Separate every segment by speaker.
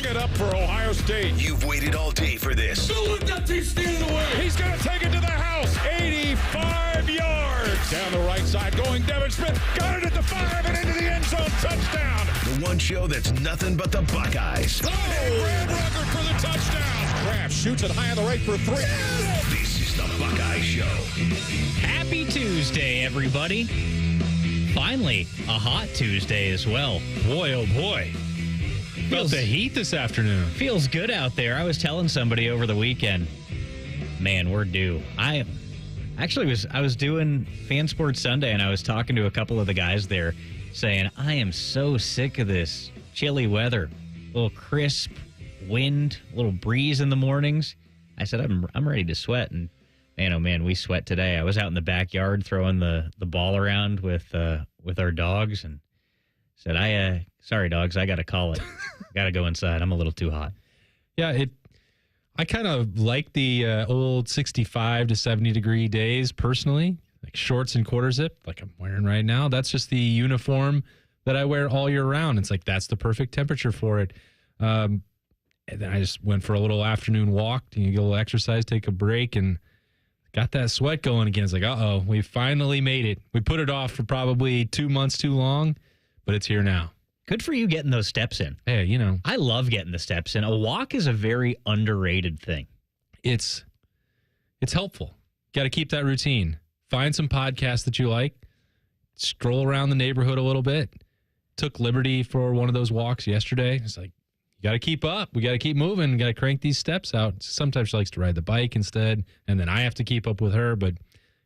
Speaker 1: it up for Ohio State.
Speaker 2: You've waited all day for this.
Speaker 1: Don't let that team stand away. He's going to take it to the house. 85 yards. Down the right side going Devin Smith. Got it at the 5 and into the end zone. Touchdown.
Speaker 2: The one show that's nothing but the Buckeyes.
Speaker 1: Oh, Brad Rucker for the touchdown. Kraft shoots it high on the right for 3.
Speaker 2: This is the Buckeye Show.
Speaker 3: Happy Tuesday, everybody. Finally, a hot Tuesday as well.
Speaker 4: Boy, oh boy. Felt the heat this afternoon.
Speaker 3: Feels good out there. I was telling somebody over the weekend, man, we're due. I was doing Fan Sports Sunday, and I was talking to a couple of the guys there saying, I am so sick of this chilly weather. A little crisp wind, a little breeze in the mornings. I said, I'm ready to sweat, and man, oh man, we sweat today. I was out in the backyard throwing the ball around with our dogs, and said, sorry dogs, I got to call it. Got to go inside. I'm a little too hot.
Speaker 4: Yeah, I kind of like the old 65 to 70 degree days personally, like shorts and quarter zip, like I'm wearing right now. That's just the uniform that I wear all year round. It's like that's the perfect temperature for it. And then I just went for a little afternoon walk, get a little exercise, take a break, and got that sweat going again. It's like, uh-oh, we finally made it. We put it off for probably 2 months too long, but it's here now.
Speaker 3: Good for you getting those steps in.
Speaker 4: Hey, you know.
Speaker 3: I love getting the steps in. A walk is a very underrated thing.
Speaker 4: It's helpful. Got to keep that routine. Find some podcasts that you like. Stroll around the neighborhood a little bit. Took Liberty for one of those walks yesterday. It's like, you got to keep up. We got to keep moving. We got to crank these steps out. Sometimes she likes to ride the bike instead, and then I have to keep up with her. But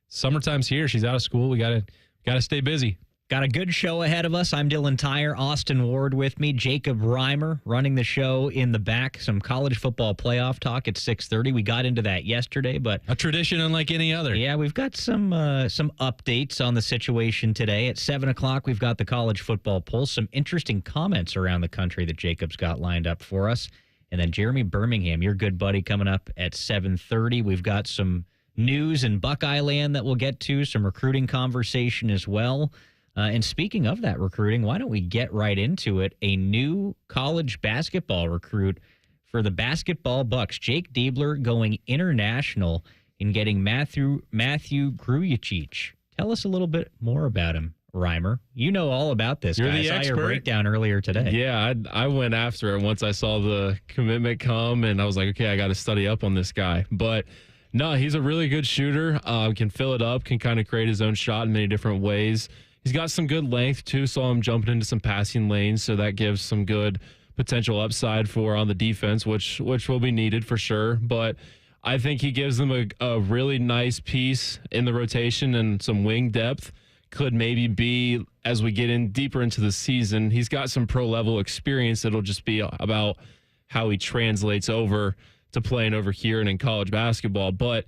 Speaker 4: summertime's here. She's out of school. We got to stay busy.
Speaker 3: Got a good show ahead of us. I'm Dylan Tyrer, Austin Ward with me, Jacob Reimer running the show in the back. Some college football playoff talk at 6:30. We got into that yesterday, but
Speaker 4: a tradition unlike any other.
Speaker 3: Yeah, we've got some updates on the situation today. At 7 o'clock, we've got the college football pulse. Some interesting comments around the country that Jacob's got lined up for us. And then Jeremy Birmingham, your good buddy, coming up at 7:30. We've got some news in Buckeye land that we'll get to, some recruiting conversation as well. And speaking of that recruiting, why don't we get right into it? A new college basketball recruit for the basketball Bucks, Jake Diebler, going international and getting Matthew Grujic. Tell us a little bit more about him, Reimer. You know all about this.
Speaker 4: You're
Speaker 3: guy.
Speaker 4: the
Speaker 3: I saw
Speaker 4: expert.
Speaker 3: your breakdown earlier today.
Speaker 5: Yeah, I went after it once I saw the commitment come, and I was like, okay, I got to study up on this guy. But no, he's a really good shooter. Can fill it up, can kind of create his own shot in many different ways. He's got some good length, too, saw him jumping into some passing lanes, so that gives some good potential upside for on the defense, which will be needed for sure. But I think he gives them a really nice piece in the rotation and some wing depth. Could maybe be, as we get in deeper into the season, he's got some pro-level experience. It'll just be about how he translates over to playing over here and in college basketball. But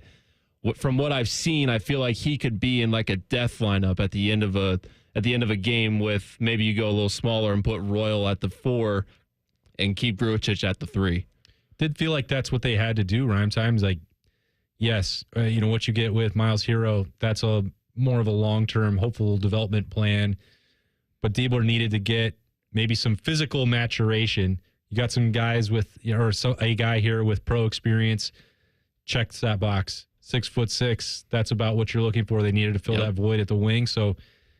Speaker 5: from what I've seen, I feel like he could be in like a death lineup at the end of a game with maybe you go a little smaller and put Royal at the 4 and keep Grujic at the 3.
Speaker 4: Did feel like that's what they had to do. Rhyme times, like, yes, what you get with Miles Hero, that's a more of a long-term, hopeful development plan. But Diebler needed to get maybe some physical maturation. You got some guys with, a guy here with pro experience, checks that box. 6'6", that's about what you're looking for. They needed to fill that void at the wing. So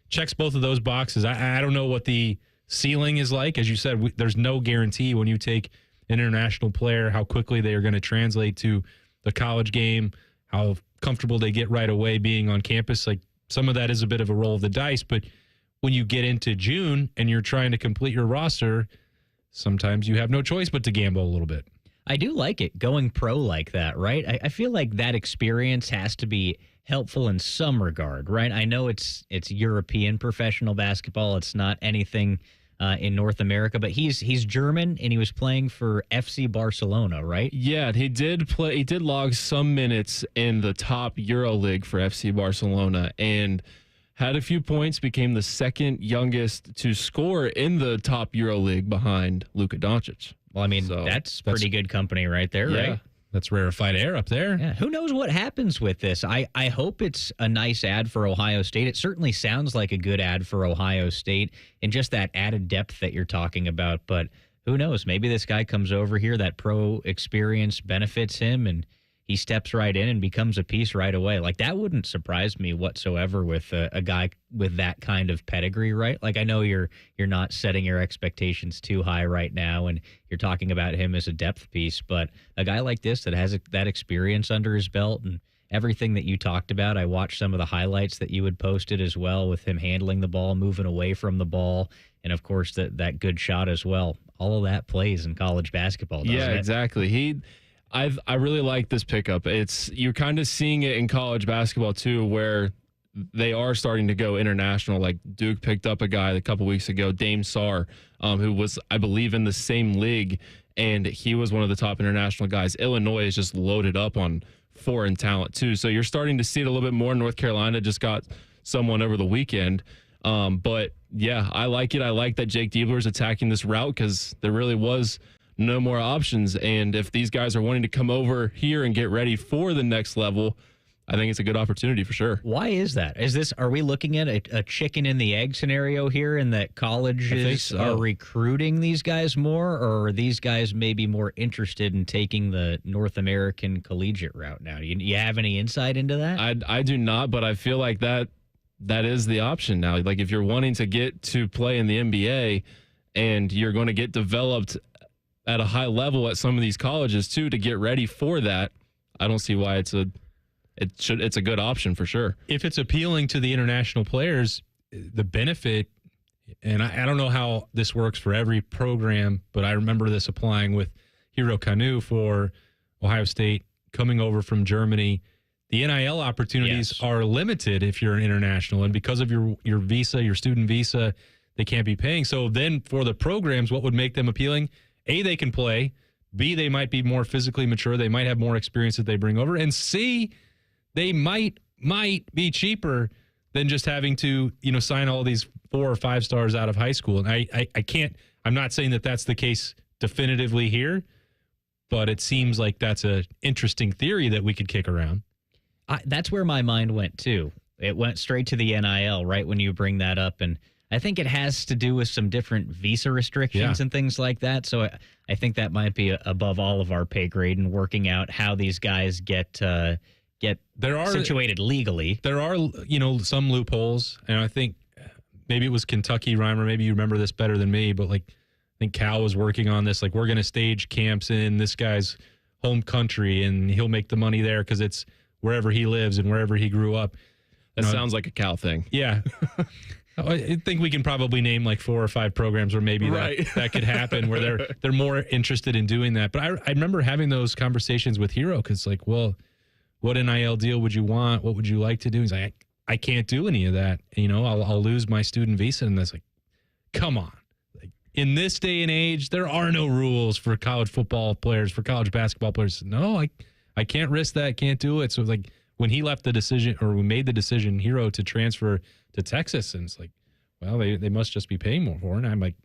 Speaker 4: checks both of those boxes. I don't know what the ceiling is like. As you said, there's no guarantee when you take an international player how quickly they are going to translate to the college game, how comfortable they get right away being on campus. Like some of that is a bit of a roll of the dice. But when you get into June and you're trying to complete your roster, sometimes you have no choice but to gamble a little bit.
Speaker 3: I do like it, going pro like that, right? I feel like that experience has to be helpful in some regard, right? I know it's European professional basketball. It's not anything in North America, but he's German, and he was playing for FC Barcelona, right?
Speaker 5: Yeah, he did play. He did log some minutes in the top EuroLeague for FC Barcelona, and had a few points, became the second youngest to score in the top EuroLeague behind Luka Doncic.
Speaker 3: Well, I mean, that's pretty good company right there, right?
Speaker 4: That's rarefied air up there.
Speaker 3: Yeah. Who knows what happens with this? I hope it's a nice ad for Ohio State. It certainly sounds like a good ad for Ohio State and just that added depth that you're talking about. But, who knows? Maybe this guy comes over here, that pro experience benefits him, and he steps right in and becomes a piece right away. Like, that wouldn't surprise me whatsoever with a guy with that kind of pedigree, right? Like, I know you're not setting your expectations too high right now, and you're talking about him as a depth piece, but a guy like this that has that experience under his belt and everything that you talked about, I watched some of the highlights that you had posted as well with him handling the ball, moving away from the ball, and of course that good shot as well. All of that plays in college basketball, doesn't it?
Speaker 5: Exactly. I really like this pickup. You're kind of seeing it in college basketball too, where they are starting to go international. Like Duke picked up a guy a couple weeks ago, Dame Sarr, who was, I believe, in the same league, and he was one of the top international guys. Illinois is just loaded up on foreign talent too. So you're starting to see it a little bit more. North Carolina just got someone over the weekend. But yeah, I like it. I like that Jake Diebler is attacking this route because there really was no more options. And if these guys are wanting to come over here and get ready for the next level, I think it's a good opportunity for sure.
Speaker 3: Why is that? Are we looking at a chicken and the egg scenario here, in that colleges are recruiting these guys more, or are these guys maybe more interested in taking the North American collegiate route now? Do you have any insight into that?
Speaker 5: I do not, but I feel like that is the option now. Like, if you're wanting to get to play in the NBA and you're going to get developed at a high level at some of these colleges too, to get ready for that, I don't see why it's a good option for sure.
Speaker 4: If it's appealing to the international players, the benefit, and I don't know how this works for every program, but I remember this applying with Hero Kanu for Ohio State coming over from Germany. The NIL opportunities are limited if you're an international, and because of your visa, your student visa, they can't be paying. So then for the programs, what would make them appealing? A, they can play. B, they might be more physically mature. They might have more experience that they bring over. And C, they might be cheaper than just having to, sign all these 4 or 5 stars out of high school. And I can't, I'm not saying that that's the case definitively here, but it seems like that's an interesting theory that we could kick around.
Speaker 3: That's where my mind went too. It went straight to the NIL right when you bring that up. And I think it has to do with some different visa restrictions and things like that. So I think that might be above all of our pay grade in working out how these guys get situated legally.
Speaker 4: There are, some loopholes, and I think maybe it was Kentucky, Reimer, maybe you remember this better than me, but like I think Cal was working on this. Like, we're going to stage camps in this guy's home country, and he'll make the money there because it's wherever he lives and wherever he grew up.
Speaker 5: That sounds like a Cal thing.
Speaker 4: Yeah. I think we can probably name like 4 or 5 programs where maybe that could happen, where they're more interested in doing that. But I remember having those conversations with Hero because, like, well, what NIL deal would you want? What would you like to do? He's like, I can't do any of that. I'll lose my student visa. And that's like, come on. Like, in this day and age, there are no rules for college football players, for college basketball players. No, I can't risk that. Can't do it. So like when he left the decision, or we made the decision, Hero, to transfer to Texas, and it's like, well, they must just be paying more for it. And I'm like,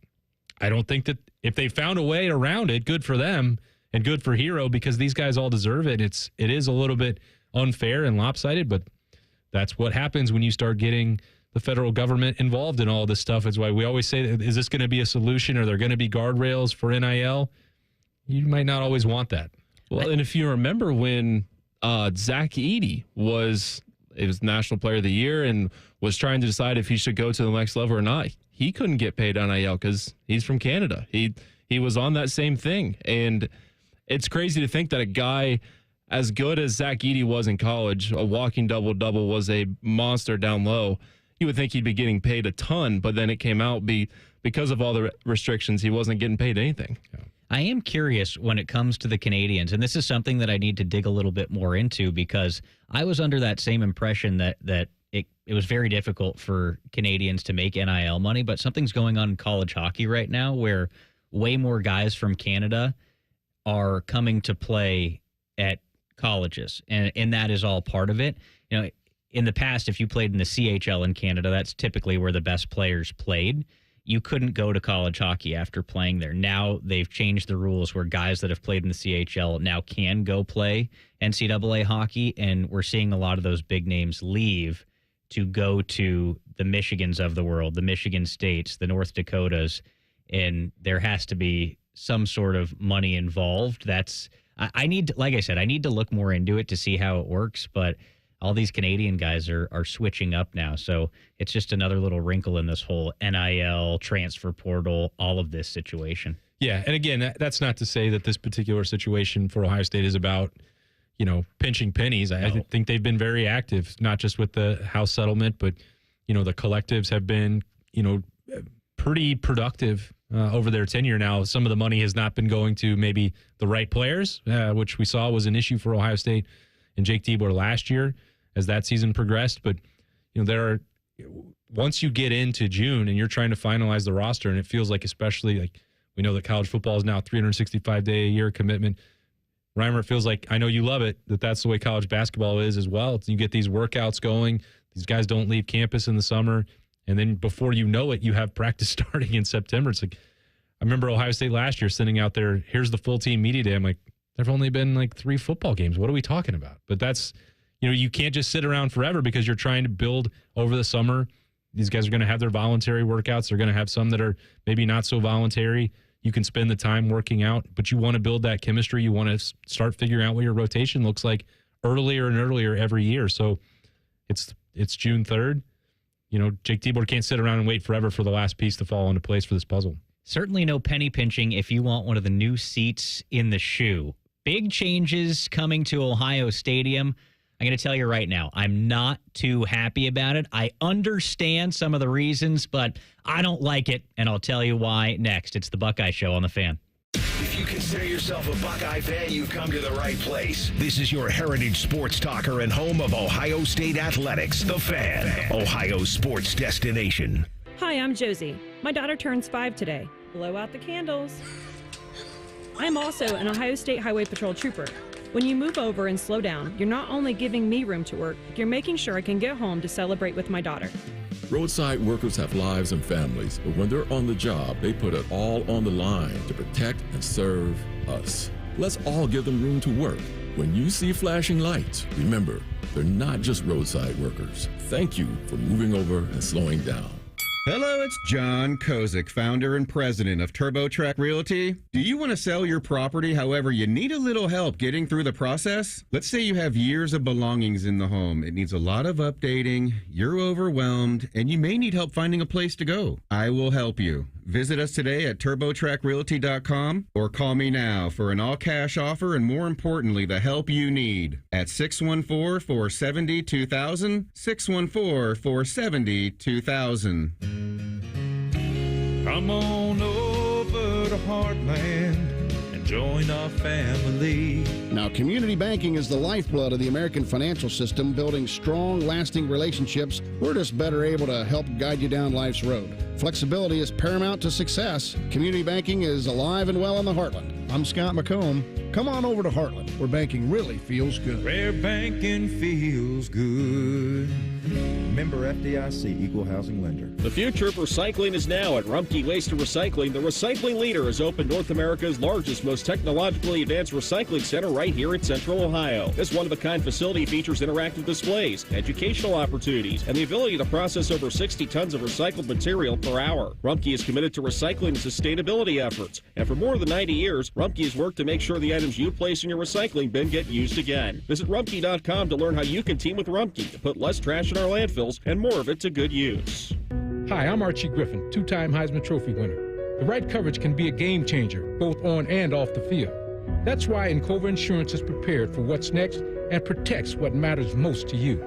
Speaker 4: I don't think that if they found a way around it, good for them and good for Hero, because these guys all deserve it. It is a little bit unfair and lopsided, but that's what happens when you start getting the federal government involved in all this stuff. It's why we always say, is this going to be a solution? Are there going to be guardrails for NIL? You might not always want that.
Speaker 5: Well, and if you remember when Zach Edey was National Player of the Year and was trying to decide if he should go to the next level or not, he couldn't get paid NIL because he's from Canada. He was on that same thing. And it's crazy to think that a guy as good as Zach Edey was in college, a walking double-double, was a monster down low, you would think he'd be getting paid a ton, but then it came out because of all the restrictions, he wasn't getting paid anything.
Speaker 4: Yeah.
Speaker 3: I am curious when it comes to the Canadians, and this is something that I need to dig a little bit more into, because I was under that same impression that it was very difficult for Canadians to make NIL money, but something's going on in college hockey right now where way more guys from Canada are coming to play at colleges, and that is all part of it. In the past, if you played in the CHL in Canada, that's typically where the best players played. You couldn't go to college hockey after playing there. Now they've changed the rules where guys that have played in the CHL now can go play NCAA hockey, and we're seeing a lot of those big names leave to go to the Michigans of the world, the Michigan States, the North Dakotas, and there has to be some sort of money involved. I need to, like I said, I need to look more into it to see how it works, but all these Canadian guys are switching up now. So it's just another little wrinkle in this whole NIL, transfer portal, all of this situation.
Speaker 4: Yeah, and again, that's not to say that this particular situation for Ohio State is about, pinching pennies. I think they've been very active, not just with the House settlement, but, the collectives have been, pretty productive over their tenure now. Some of the money has not been going to maybe the right players, which we saw was an issue for Ohio State and Jake Diebler last year as that season progressed. But, once you get into June and you're trying to finalize the roster, and it feels like, especially like we know that college football is now 365-day-a-year commitment. Reimer, it feels like, I know you love it, that's the way college basketball is as well. You get these workouts going. These guys don't leave campus in the summer. And then before you know it, you have practice starting in September. It's like, I remember Ohio State last year sitting out there, here's the full team media day. I'm like, there've only been like 3 football games. What are we talking about? But that's, you can't just sit around forever because you're trying to build over the summer. These guys are going to have their voluntary workouts. They're going to have some that are maybe not so voluntary. You can spend the time working out, but you want to build that chemistry. You want to start figuring out what your rotation looks like earlier and earlier every year. So it's June 3rd. Jake Diebler can't sit around and wait forever for the last piece to fall into place for this puzzle.
Speaker 3: Certainly no penny pinching if you want one of the new seats in the shoe. Big changes coming to Ohio Stadium. I'm going to tell you right now, I'm not too happy about it. I understand some of the reasons, but I don't like it, and I'll tell you why next. It's the Buckeye Show on The Fan.
Speaker 2: If you consider yourself a Buckeye fan, you've come to the right place. This is your heritage sports talker and home of Ohio State athletics, The Fan, Ohio's sports destination.
Speaker 6: Hi, I'm Josie. My daughter turns 5 today. Blow out the candles. I'm also an Ohio State Highway Patrol trooper. When you move over and slow down, you're not only giving me room to work, you're making sure I can get home to celebrate with my daughter.
Speaker 7: Roadside workers have lives and families, but when they're on the job, they put it all on the line to protect and serve us. Let's all give them room to work. When you see flashing lights, remember, they're not just roadside workers. Thank you for moving over and slowing down.
Speaker 8: Hello, it's John Kozik, founder and president of TurboTrack Realty. Do you want to sell your property, however, you need a little help getting through the process? Let's say you have years of belongings in the home. It needs a lot of updating, you're overwhelmed, and you may need help finding a place to go. I will help you. Visit us today at TurboTrackRealty.com or call me now for an all-cash offer and, more importantly, the help you need at 614-470-2000, 614-470-2000.
Speaker 1: Come on over to Heartland and join our family.
Speaker 9: Now, community banking is the lifeblood of the American financial system. Building strong, lasting relationships, we're just better able to help guide you down life's road. Flexibility is paramount to success. Community banking is alive and well in the Heartland. I'm Scott McComb. Come on over to Heartland, where banking really feels good.
Speaker 1: Where banking feels good.
Speaker 10: Member FDIC, Equal Housing Lender.
Speaker 11: The future of recycling is now at Rumpke Waste and Recycling. The recycling leader has opened North America's largest, most technologically advanced recycling center right here in Central Ohio. This one-of-a-kind facility features interactive displays, educational opportunities, and the ability to process over 60 tons of recycled material per hour. Rumpke is committed to recycling and sustainability efforts, and for more than 90 years, Rumpke has worked to make sure the items you place in your recycling bin get used again. Visit Rumpke.com to learn how you can team with Rumpke to put less trash in our landfills and more of it to good use.
Speaker 12: Hi, I'm Archie Griffin, 2-time Heisman Trophy winner. The right coverage can be a game changer, both on and off the field. That's why Encova Insurance is prepared for what's next and protects what matters most to you.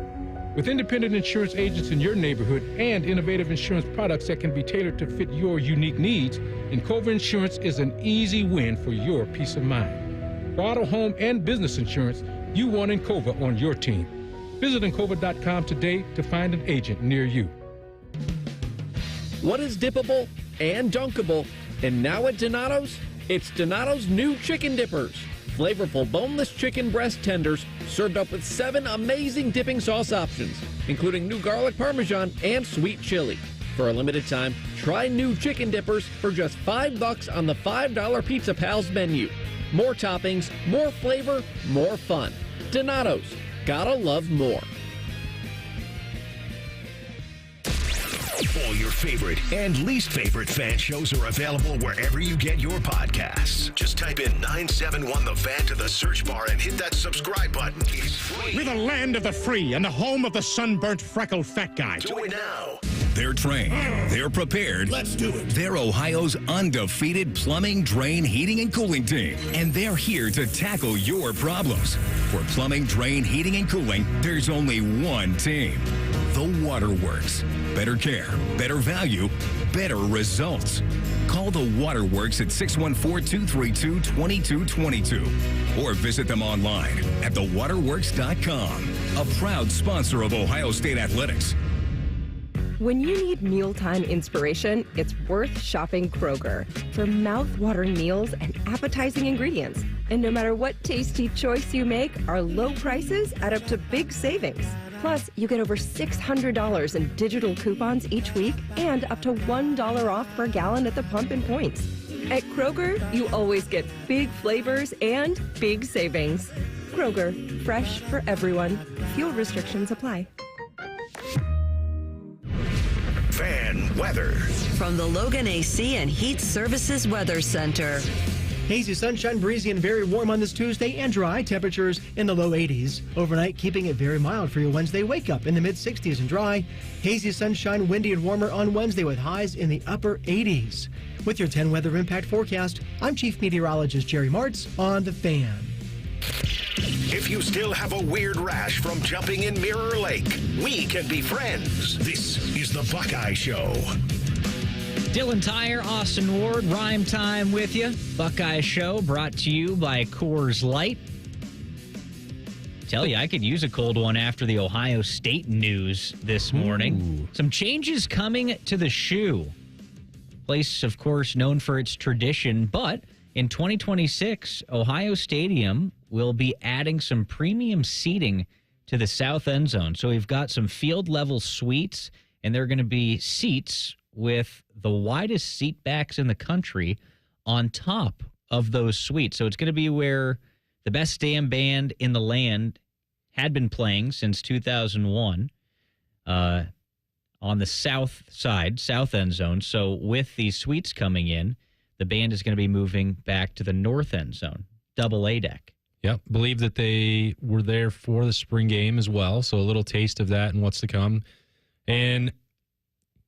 Speaker 12: With independent insurance agents in your neighborhood and innovative insurance products that can be tailored to fit your unique needs, Encova Insurance is an easy win for your peace of mind. For auto, home, and business insurance, you want Encova on your team. Visit Encova.com today to find an agent near you.
Speaker 13: What is dippable and dunkable? And now at Donato's, it's Donato's new chicken dippers. Flavorful boneless chicken breast tenders served up with 7 amazing dipping sauce options, including new garlic parmesan and sweet chili. For a limited time, try new chicken dippers for just $5 on the $5 Pizza Pals menu. More toppings, more flavor, more fun. Donato's. Gotta love more.
Speaker 2: All your favorite and least favorite fan shows are available wherever you get your podcasts. Just type in 971 The Fan to the search bar and hit that subscribe button. It's free.
Speaker 1: We're the land of the free and the home of the sunburnt, freckled fat guy.
Speaker 2: Do it now.
Speaker 14: They're trained. They're prepared.
Speaker 2: Let's do it.
Speaker 14: They're Ohio's undefeated plumbing, drain, heating, and cooling team. And they're here to tackle your problems. For plumbing, drain, heating, and cooling, there's only one team. The Waterworks. Better care, better value, better results. Call the Waterworks at 614-232-2222 or visit them online at thewaterworks.com. A proud sponsor of Ohio State Athletics.
Speaker 15: When you need mealtime inspiration, it's worth shopping Kroger for mouth-watering meals and appetizing ingredients. And no matter what tasty choice you make, our low prices add up to big savings. Plus, you get over $600 in digital coupons each week and up to $1 off per gallon at the pump and points. At Kroger, you always get big flavors and big savings. Kroger, fresh for everyone. Fuel restrictions apply.
Speaker 2: Fan weather.
Speaker 16: From the Logan AC and Heat Services Weather Center.
Speaker 17: Hazy sunshine, breezy, and very warm on this Tuesday, and dry temperatures in the low 80s. Overnight, keeping it very mild for your Wednesday. Wake up in the mid 60s and dry. Hazy sunshine, windy and warmer on Wednesday with highs in the upper 80s. With your 10 weather impact forecast, I'm Chief Meteorologist Jerry Martz on The Fan.
Speaker 2: If you still have a weird rash from jumping in Mirror Lake, we can be friends. This is the Buckeye Show.
Speaker 3: Dylan Tyrer, Austin Ward, Rhyme Time with you. Buckeye Show brought to you by Coors Light. Tell you, I could use a cold one after the Ohio State news this morning. Some changes coming to the shoe. Place, of course, known for its tradition, but in 2026, Ohio Stadium will be adding some premium seating to the south end zone. So we've got some field-level suites, and they're going to be seats with the widest seat backs in the country on top of those suites. So it's going to be where the best damn band in the land had been playing since 2001 on the south side, south end zone. So with these suites coming in, the band is going to be moving back to the north end zone, double A deck.
Speaker 4: Yep. Believe that they were there for the spring game as well. So a little taste of that and what's to come. And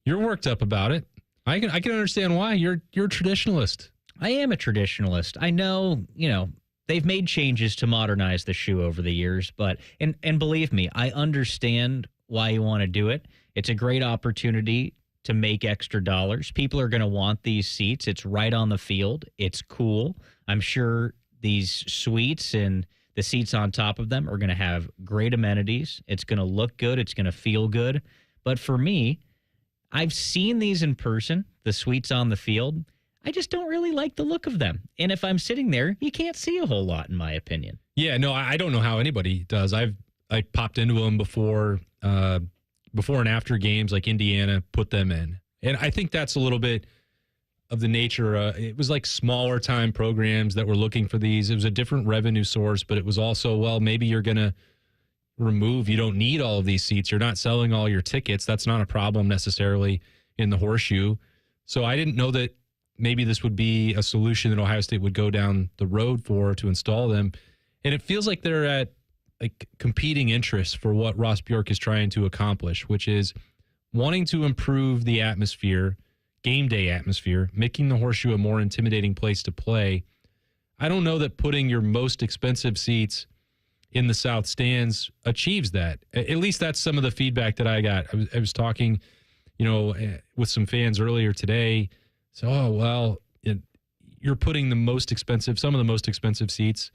Speaker 4: you're worked up about it. I can understand why. You're a traditionalist.
Speaker 3: I am a traditionalist. I know, they've made changes to modernize the shoe over the years, but and believe me, I understand why you want to do it. It's a great opportunity to make extra dollars. People are going to want these seats. It's right on the field. It's cool. I'm sure these suites and the seats on top of them are going to have great amenities. It's going to look good. It's going to feel good. But for me, I've seen these in person, the suites on the field. I just don't really like the look of them. And if I'm sitting there, you can't see a whole lot, in my opinion.
Speaker 4: Yeah, no, I don't know how anybody does. I popped into them before and after games, like Indiana put them in. And I think that's a little bit of the nature. It was like smaller time programs that were looking for these. It was a different revenue source, but it was also, well, maybe you're going to you don't need all of these seats. You're not selling all your tickets. That's not a problem necessarily in the Horseshoe. So I didn't know that maybe this would be a solution that Ohio State would go down the road for to install them. And it feels like they're at like competing interests for what Ross Bjork is trying to accomplish, which is wanting to improve the atmosphere, game day atmosphere, making the Horseshoe a more intimidating place to play. I don't know that putting your most expensive seats in the south stands achieves that. At least that's some of the feedback that I got. I was talking, with some fans earlier today. So, you're putting some of the most expensive seats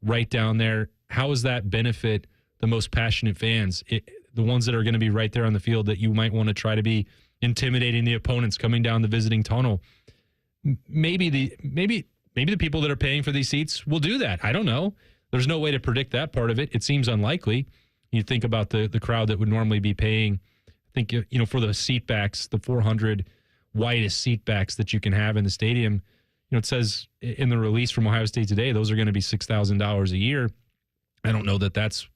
Speaker 4: right down there. How does that benefit the most passionate fans? The ones that are going to be right there on the field that you might want to try to be intimidating the opponents coming down the visiting tunnel. Maybe the people that are paying for these seats will do that. I don't know. There's no way to predict that part of it. It seems unlikely. You think about the crowd that would normally be paying, I think, for the seat backs, the 400 widest seat backs that you can have in the stadium. It says in the release from Ohio State today, those are going to be $6,000 a year. I don't know that that's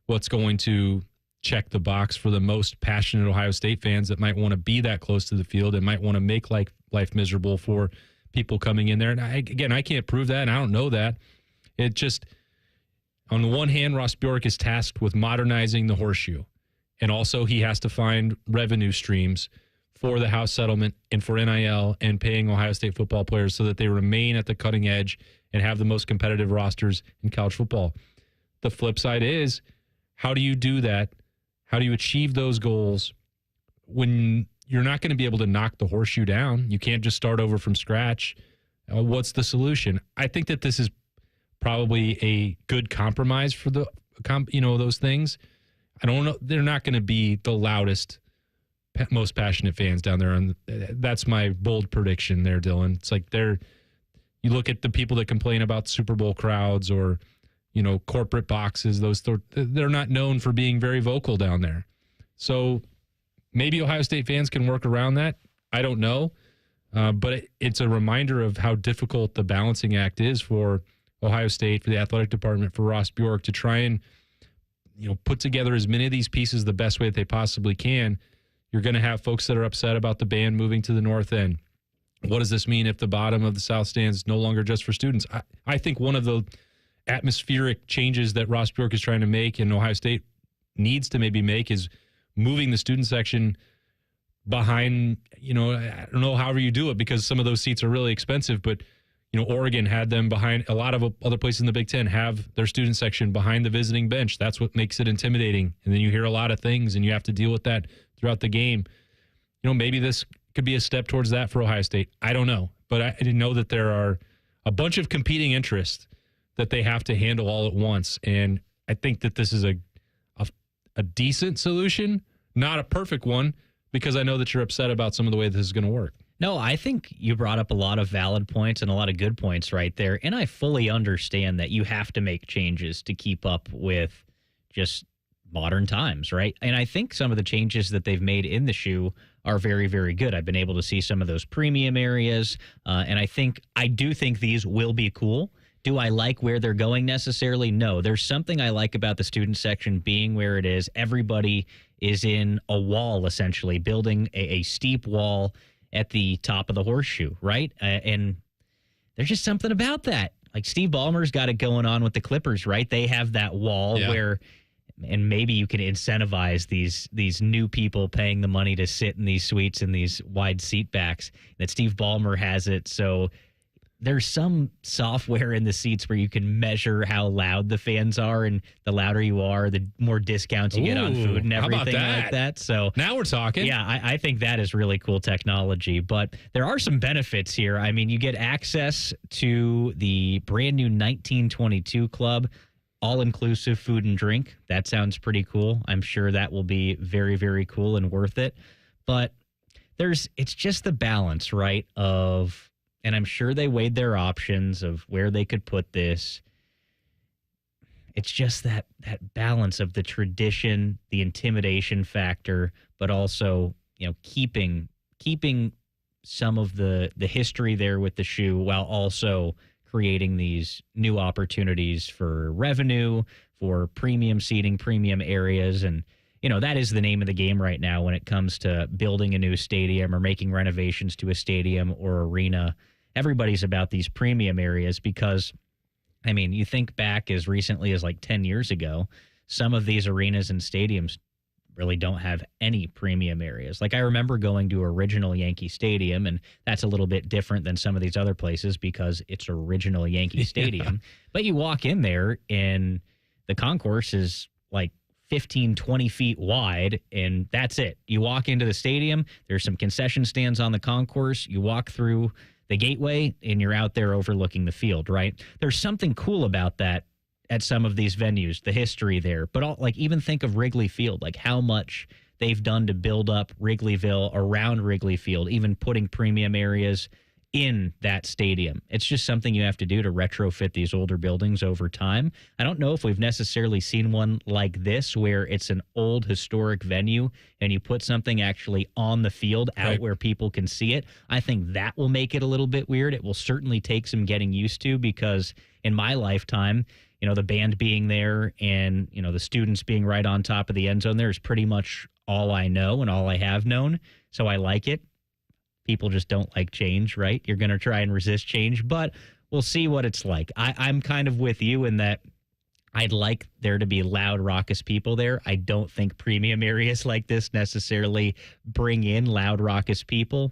Speaker 4: what's going to check the box for the most passionate Ohio State fans that might want to be that close to the field and might want to make life miserable for people coming in there. And I can't prove that, and I don't know that. It just, on the one hand, Ross Bjork is tasked with modernizing the Horseshoe, and also he has to find revenue streams for the house settlement and for NIL and paying Ohio State football players so that they remain at the cutting edge and have the most competitive rosters in college football. The flip side is, how do you do that? How do you achieve those goals when you're not going to be able to knock the Horseshoe down? You can't just start over from scratch. What's the solution? I think that this is probably a good compromise for those things. I don't know. They're not going to be the loudest, most passionate fans down there. And that's my bold prediction there, Dylan. It's like you look at the people that complain about Super Bowl crowds or, corporate boxes, they're not known for being very vocal down there. So maybe Ohio State fans can work around that. I don't know. But it's a reminder of how difficult the balancing act is for Ohio State, for the athletic department, for Ross Bjork to try and, put together as many of these pieces the best way that they possibly can. You're going to have folks that are upset about the band moving to the north end. What does this mean if the bottom of the south stands is no longer just for students? I think one of the atmospheric changes that Ross Bjork is trying to make and Ohio State needs to maybe make is moving the student section behind, I don't know however you do it because some of those seats are really expensive, but, Oregon had them behind. A lot of other places in the Big Ten have their student section behind the visiting bench. That's what makes it intimidating. And then you hear a lot of things and you have to deal with that throughout the game. Maybe this could be a step towards that for Ohio State. I don't know. But I didn't know that there are a bunch of competing interests that they have to handle all at once. And I think that this is a decent solution, not a perfect one, because I know that you're upset about some of the way this is going to work.
Speaker 3: No, I think you brought up a lot of valid points and a lot of good points right there. And I fully understand that you have to make changes to keep up with just modern times, right? And I think some of the changes that they've made in the shoe are very, very good. I've been able to see some of those premium areas, and I do think these will be cool. Do I like where they're going necessarily? No. There's something I like about the student section being where it is. Everybody is in a wall, essentially, building a steep wall at the top of the Horseshoe, right? And there's just something about that. Like Steve Ballmer's got it going on with the Clippers, right? They have that wall where, and maybe you can incentivize these new people paying the money to sit in these suites and these wide seat backs. That Steve Ballmer has it. So there's some software in the seats where you can measure how loud the fans are, and the louder you are, the more discounts you get on food and everything like that. So
Speaker 4: now we're talking.
Speaker 3: Yeah, I think that is really cool technology, but there are some benefits here. I mean, you get access to the brand new 1922 club, all-inclusive food and drink. That sounds pretty cool. I'm sure that will be very, very cool and worth it. But it's just the balance, right, and I'm sure they weighed their options of where they could put this. It's just that balance of the tradition, the intimidation factor, but also, keeping some of the history there with the shoe while also creating these new opportunities for revenue, for premium seating, premium areas. And, that is the name of the game right now when it comes to building a new stadium or making renovations to a stadium or arena. Everybody's about these premium areas because, you think back as recently as like 10 years ago, some of these arenas and stadiums really don't have any premium areas. Like I remember going to original Yankee Stadium, and that's a little bit different than some of these other places because it's original Yankee Stadium. But you walk in there and the concourse is like 15, 20 feet wide, and that's it. You walk into the stadium, there's some concession stands on the concourse, you walk through the gateway, and you're out there overlooking the field, right? There's something cool about that at some of these venues, the history there. But even think of Wrigley Field, like how much they've done to build up Wrigleyville around Wrigley Field, even putting premium areas in that stadium. It's just something you have to do to retrofit these older buildings over time. I don't know if we've necessarily seen one like this where it's an old historic venue and you put something actually on the field out where people can see it. I think that will make it a little bit weird. It will certainly take some getting used to because in my lifetime, the band being there and, the students being right on top of the end zone there is pretty much all I know and all I have known. So I like it. People just don't like change, right? You're going to try and resist change, but we'll see what it's like. I'm kind of with you in that I'd like there to be loud, raucous people there. I don't think premium areas like this necessarily bring in loud, raucous people.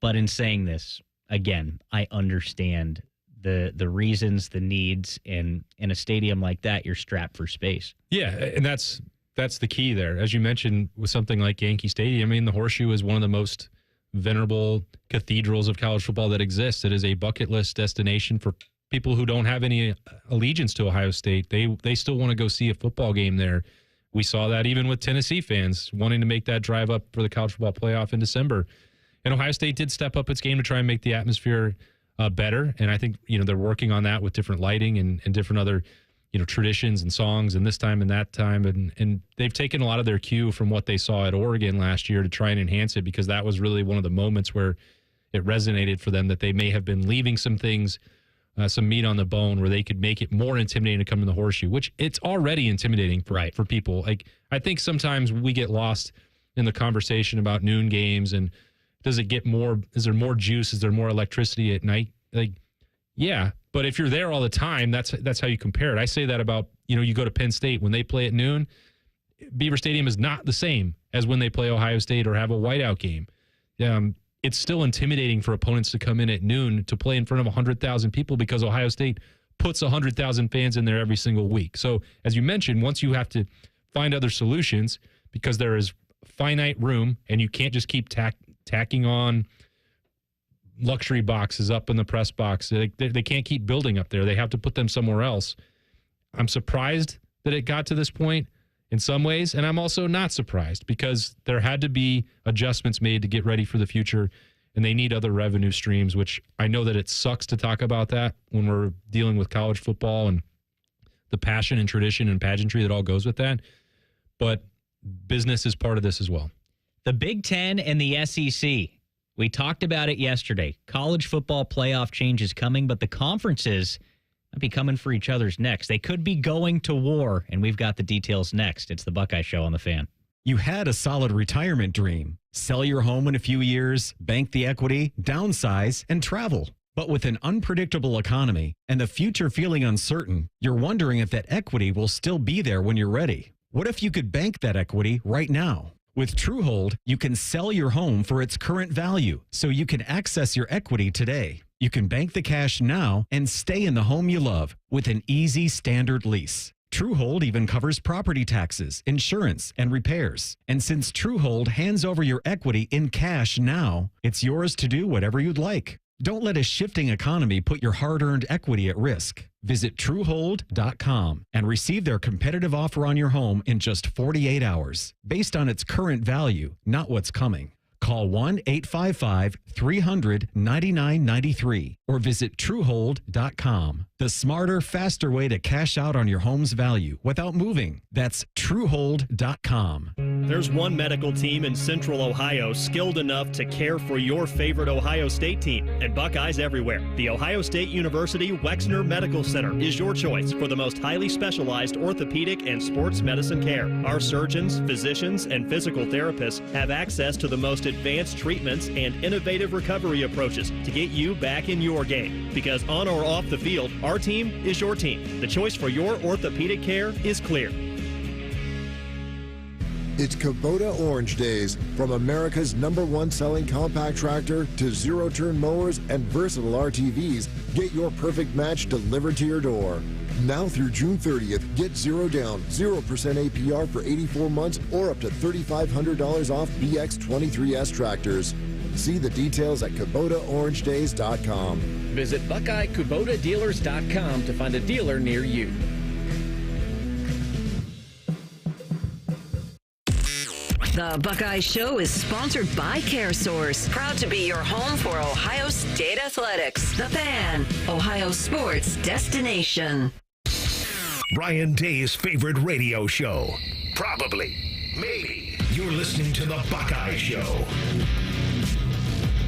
Speaker 3: But in saying this, again, I understand the reasons, the needs, and in a stadium like that, you're strapped for space.
Speaker 4: Yeah, and that's the key there. As you mentioned, with something like Yankee Stadium, the Horseshoe is one of the most venerable cathedrals of college football that exists. It is a bucket list destination for people who don't have any allegiance to Ohio State. They still want to go see a football game there. We saw that even with Tennessee fans wanting to make that drive up for the college football playoff in December. And Ohio State did step up its game to try and make the atmosphere better. And I think, they're working on that with different lighting and different other, traditions and songs and this time and that time. And they've taken a lot of their cue from what they saw at Oregon last year to try and enhance it, because that was really one of the moments where it resonated for them that they may have been leaving some things, some meat on the bone where they could make it more intimidating to come to the Horseshoe, which it's already intimidating for people. Like, I think sometimes we get lost in the conversation about noon games and is there more juice? Is there more electricity at night? Like, yeah, but if you're there all the time, that's how you compare it. I say that about, you go to Penn State when they play at noon, Beaver Stadium is not the same as when they play Ohio State or have a whiteout game. It's still intimidating for opponents to come in at noon to play in front of 100,000 people because Ohio State puts 100,000 fans in there every single week. So as you mentioned, once you have to find other solutions because there is finite room and you can't just keep tacking on luxury boxes up in the press box. They can't keep building up there. They have to put them somewhere else. I'm surprised that it got to this point in some ways, and I'm also not surprised because there had to be adjustments made to get ready for the future, and they need other revenue streams, which I know that it sucks to talk about that when we're dealing with college football and the passion and tradition and pageantry that all goes with that. But business is part of this as well.
Speaker 3: The Big Ten and the SEC. We talked about it yesterday. College football playoff change is coming, but the conferences might be coming for each other's necks. They could be going to war, and we've got the details next. It's the Buckeye Show on the Fan.
Speaker 18: You had a solid retirement dream. Sell your home in a few years, bank the equity, downsize, and travel. But with an unpredictable economy and the future feeling uncertain, you're wondering if that equity will still be there when you're ready. What if you could bank that equity right now? With Truehold, you can sell your home for its current value, so you can access your equity today. You can bank the cash now and stay in the home you love with an easy standard lease. Truehold even covers property taxes, insurance, and repairs. And since Truehold hands over your equity in cash now, it's yours to do whatever you'd like. Don't let a shifting economy put your hard-earned equity at risk. Visit Truehold.com and receive their competitive offer on your home in just 48 hours, based on its current value, not what's coming. Call 1-855-300-9993 or visit Truehold.com. The smarter, faster way to cash out on your home's value without moving. That's Truehold.com.
Speaker 11: There's one medical team in Central Ohio skilled enough to care for your favorite Ohio State team, and Buckeyes everywhere. The Ohio State University Wexner Medical Center is your choice for the most highly specialized orthopedic and sports medicine care. Our surgeons, physicians, and physical therapists have access to the most advanced treatments and innovative recovery approaches to get you back in your game. Because on or off the field, our team is your team. The choice for your orthopedic care is clear.
Speaker 19: It's Kubota Orange Days. From America's #1 selling compact tractor to zero-turn mowers and versatile RTVs, get your perfect match delivered to your door. Now through June 30th, get 0 down, 0% APR for 84 months or up to $3,500 off BX23S tractors. See the details at KubotaOrangeDays.com.
Speaker 13: Visit BuckeyeKubotaDealers.com to find a dealer near you.
Speaker 16: The Buckeye Show is sponsored by CareSource, proud to be your home for Ohio State athletics. The Fan, Ohio sports destination.
Speaker 2: Ryan Day's favorite radio show. Probably. Maybe. You're listening to The Buckeye Show.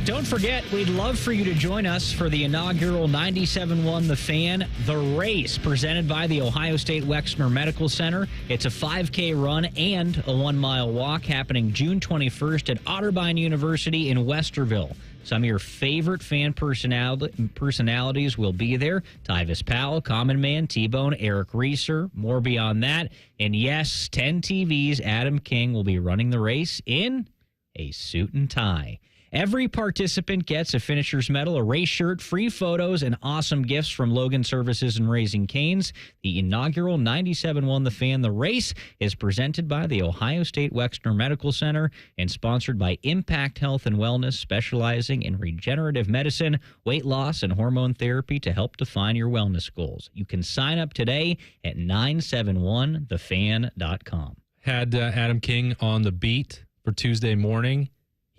Speaker 3: Don't forget, we'd love for you to join us for the inaugural 97.1 The Fan, The Race, presented by the Ohio State Wexner Medical Center. It's a 5K run and a 1-mile walk happening June 21st at Otterbein University in Westerville. Some of your favorite fan personalities will be there. Tyvis Powell, Common Man, T-Bone, Eric Reeser, more beyond that. And yes, 10 TV's Adam King will be running the race in a suit and tie. Every participant gets a finisher's medal, a race shirt, free photos, and awesome gifts from Logan Services and Raising Cane's. The inaugural 97.1 The Fan, The Race is presented by the Ohio State Wexner Medical Center and sponsored by Impact Health and Wellness, specializing in regenerative medicine, weight loss, and hormone therapy to help define your wellness goals. You can sign up today at 971thefan.com.
Speaker 4: Had Adam King on the beat for Tuesday morning.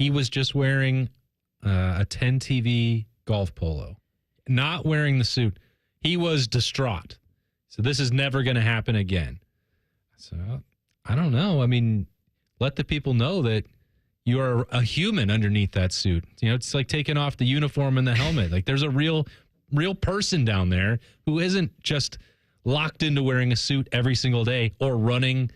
Speaker 4: He was just wearing a 10 TV golf polo, not wearing the suit. He was distraught. So this is never going to happen again. So I don't know. I mean, let the people know that you are a human underneath that suit. You know, it's like taking off the uniform and the helmet. Like there's a real person down there who isn't just locked into wearing a suit every single day or running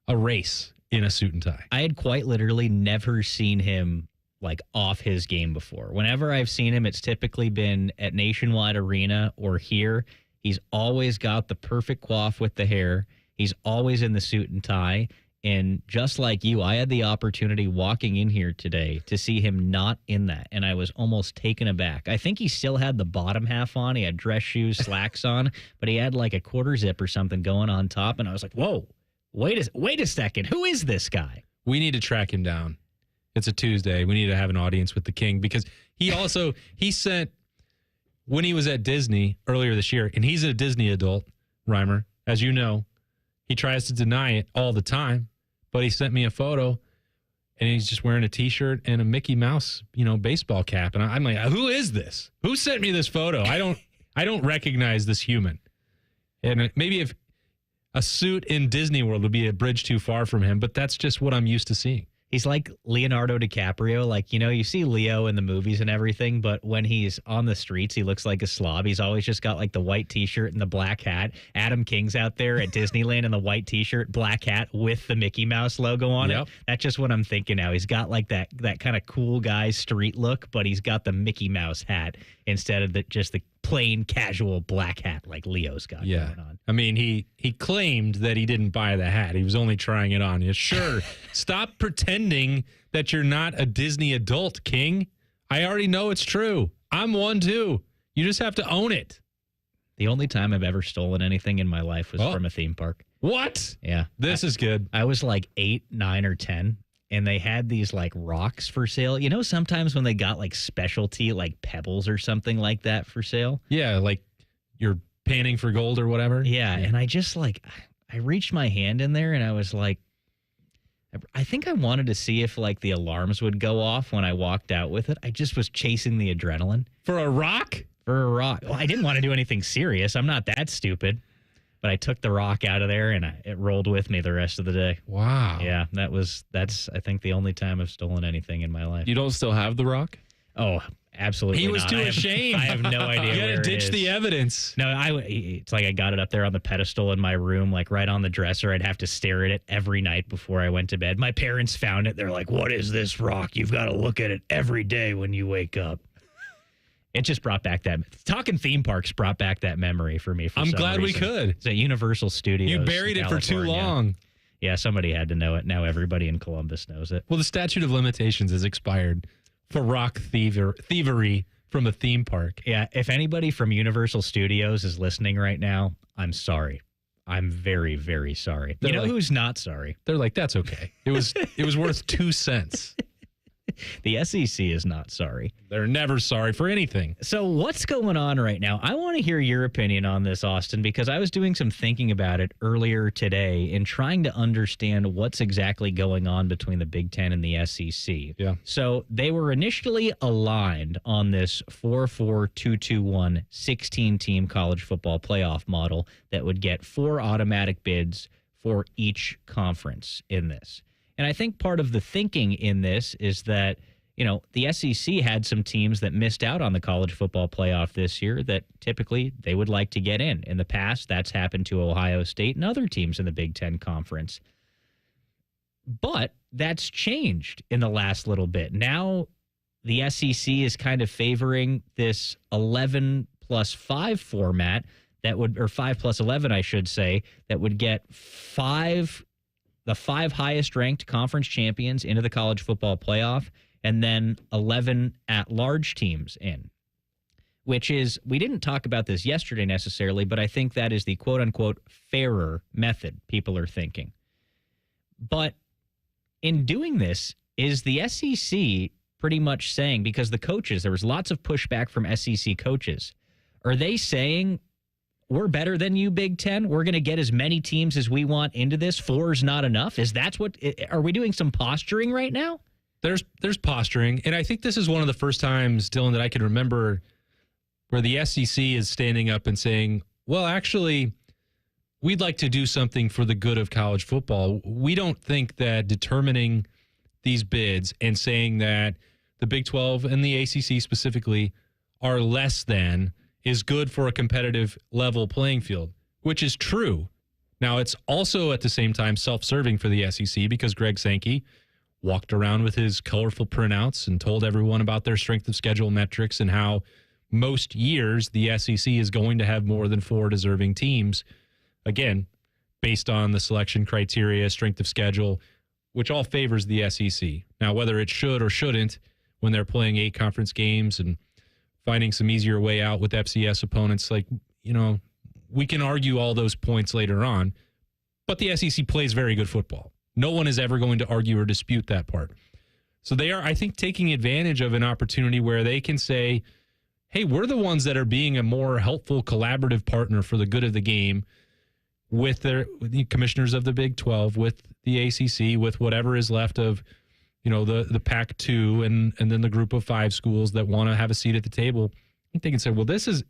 Speaker 4: a race in a suit and tie.
Speaker 3: I had quite literally never seen him like off his game before. Whenever I've seen him, it's typically been at Nationwide Arena or here. He's always got the perfect coif with the hair. He's always in the suit and tie. And just like you, I had the opportunity walking in here today to see him not in that. And I was almost taken aback. I think he still had the bottom half on. He had dress shoes, slacks on, but he had like a quarter zip or something going on top. And I was like, whoa. Wait a second. Who is this guy?
Speaker 4: We need to track him down. It's a Tuesday. We need to have an audience with the King because he sent, when he was at Disney earlier this year, and he's a Disney adult, Reimer, as you know, he tries to deny it all the time, but he sent me a photo and he's just wearing a T-shirt and a Mickey Mouse, baseball cap. And I'm like, who is this? Who sent me this photo? I don't recognize this human. And maybe if a suit in Disney World would be a bridge too far from him, but that's just what I'm used to seeing.
Speaker 3: He's like Leonardo DiCaprio. Like, you see Leo in the movies and everything, but when he's on the streets, he looks like a slob. He's always just got like the white T-shirt and the black hat. Adam King's out there at Disneyland in the white T-shirt, black hat with the Mickey Mouse logo on it. That's just what I'm thinking now. He's got like that kind of cool guy street look, but he's got the Mickey Mouse hat instead of just the plain casual black hat like Leo's got going on.
Speaker 4: I mean, he claimed that he didn't buy the hat. He was only trying it on. Sure, stop pretending that you're not a Disney adult, King. I already know it's true. I'm one too. You just have to own it.
Speaker 3: The only time I've ever stolen anything in my life was from a theme park.
Speaker 4: What?
Speaker 3: Yeah.
Speaker 4: This is good.
Speaker 3: I was like 8, 9, or 10. And they had these like rocks for sale. Sometimes when they got like specialty, like pebbles or something like that for sale.
Speaker 4: Yeah, like you're panning for gold or whatever.
Speaker 3: Yeah. And I just I reached my hand in there and I was like, I think I wanted to see if like the alarms would go off when I walked out with it. I just was chasing the adrenaline.
Speaker 4: For a rock?
Speaker 3: For a rock. Well, I didn't want to do anything serious. I'm not that stupid. But I took the rock out of there and it rolled with me the rest of the day.
Speaker 4: Wow.
Speaker 3: Yeah, that's I think the only time I've stolen anything in my life.
Speaker 5: You don't still have the rock?
Speaker 3: Oh, absolutely.
Speaker 4: He was
Speaker 3: not.
Speaker 4: too ashamed.
Speaker 3: I have no idea.
Speaker 4: You got to ditch the evidence.
Speaker 3: No, it's like I got it up there on the pedestal in my room, like right on the dresser. I'd have to stare at it every night before I went to bed. My parents found it. They're like, "What is this rock? You've got to look at it every day when you wake up." It just brought back talking theme parks brought back that memory for me.
Speaker 4: I'm glad we could.
Speaker 3: It's at Universal Studios.
Speaker 4: You buried it for too long.
Speaker 3: Yeah, somebody had to know it. Now everybody in Columbus knows it.
Speaker 4: Well, the statute of limitations has expired for rock thievery from a theme park.
Speaker 3: Yeah, if anybody from Universal Studios is listening right now, I'm sorry. I'm very, very sorry.
Speaker 4: They're
Speaker 3: who's not sorry?
Speaker 4: They're like, that's okay. It was worth 2 cents.
Speaker 3: The SEC is not sorry.
Speaker 4: They're never sorry for anything.
Speaker 3: So what's going on right now? I want to hear your opinion on this, Austin, because I was doing some thinking about it earlier today and trying to understand what's exactly going on between the Big Ten and the SEC.
Speaker 4: Yeah.
Speaker 3: So they were initially aligned on this 4-4-2-2-1 16-team college football playoff model that would get 4 automatic bids for each conference in this. And I think part of the thinking in this is that, the SEC had some teams that missed out on the college football playoff this year that typically they would like to get in. In the past, that's happened to Ohio State and other teams in the Big Ten Conference. But that's changed in the last little bit. Now the SEC is kind of favoring this 11 plus 5 format or 5 plus 11, I should say, that would get the 5 highest ranked conference champions into the college football playoff, and then 11 at-large teams in, which is, we didn't talk about this yesterday necessarily, but I think that is the quote-unquote fairer method people are thinking. But in doing this, is the SEC pretty much saying, because the coaches, there was lots of pushback from SEC coaches, are they saying, we're better than you, Big Ten? We're going to get as many teams as we want into this. 4 is not enough? Are we doing some posturing right now?
Speaker 4: There's posturing, and I think this is one of the first times, Dylan, that I can remember where the SEC is standing up and saying, well, actually, we'd like to do something for the good of college football. We don't think that determining these bids and saying that the Big 12 and the ACC specifically are less than is good for a competitive level playing field, which is true. Now, it's also at the same time self-serving for the SEC because Greg Sankey walked around with his colorful printouts and told everyone about their strength of schedule metrics and how most years the SEC is going to have more than 4 deserving teams, again, based on the selection criteria, strength of schedule, which all favors the SEC. Now, whether it should or shouldn't when they're playing 8 conference games and finding some easier way out with FCS opponents, we can argue all those points later on, but the SEC plays very good football. No one is ever going to argue or dispute that part. So they are, I think, taking advantage of an opportunity where they can say, hey, we're the ones that are being a more helpful, collaborative partner for the good of the game with the commissioners of the Big 12, with the ACC, with whatever is left of, the Pac-2 and then the group of 5 schools that want to have a seat at the table. I think they can say, well, this is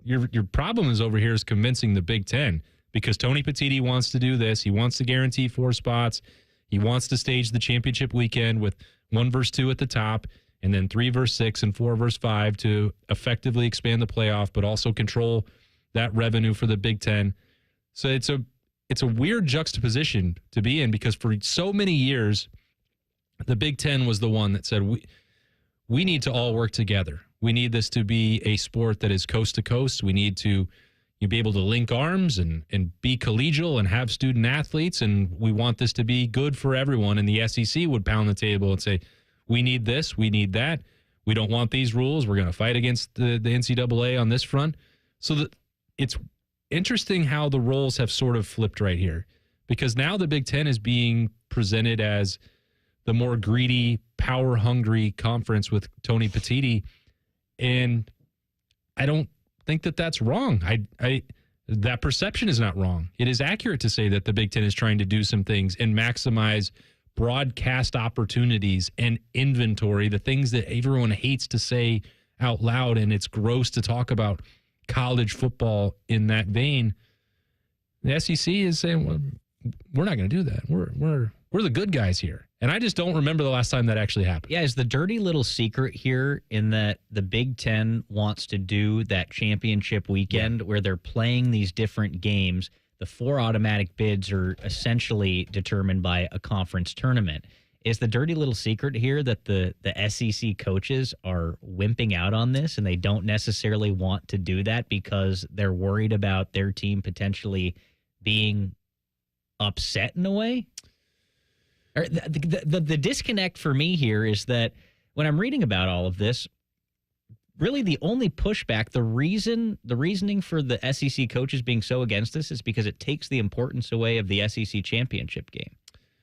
Speaker 4: your problem is over here is convincing the Big 10. Because Tony Petitti wants to do this. He wants to guarantee 4 spots. He wants to stage the championship weekend with 1 versus 2 at the top, and then 3 versus 6 and 4 versus 5 to effectively expand the playoff, but also control that revenue for the Big 10. So it's a weird juxtaposition to be in, because for so many years, the Big 10 was the one that said, we need to all work together. We need this to be a sport that is coast to coast. We need to be able to link arms and be collegial and have student athletes, and we want this to be good for everyone. And the SEC would pound the table and say, we need this, we need that. We don't want these rules. We're going to fight against the NCAA on this front. So it's interesting how the roles have sort of flipped right here, because now the Big Ten is being presented as the more greedy, power-hungry conference with Tony Petitti, and I don't think that that's wrong. That perception is not wrong. It is accurate to say that the Big Ten is trying to do some things and maximize broadcast opportunities and inventory, the things that everyone hates to say out loud, and it's gross to talk about college football in that vein. The SEC is saying, well, we're not going to do that. We're the good guys here. And I just don't remember the last time that actually happened.
Speaker 3: Yeah, is the dirty little secret here in that the Big Ten wants to do that championship weekend where they're playing these different games. The 4 automatic bids are essentially determined by a conference tournament. Is the dirty little secret here that the SEC coaches are wimping out on this and they don't necessarily want to do that because they're worried about their team potentially being upset in a way? Or the disconnect for me here is that when I'm reading about all of this, really the only pushback, the reasoning for the SEC coaches being so against this is because it takes the importance away of the SEC championship game.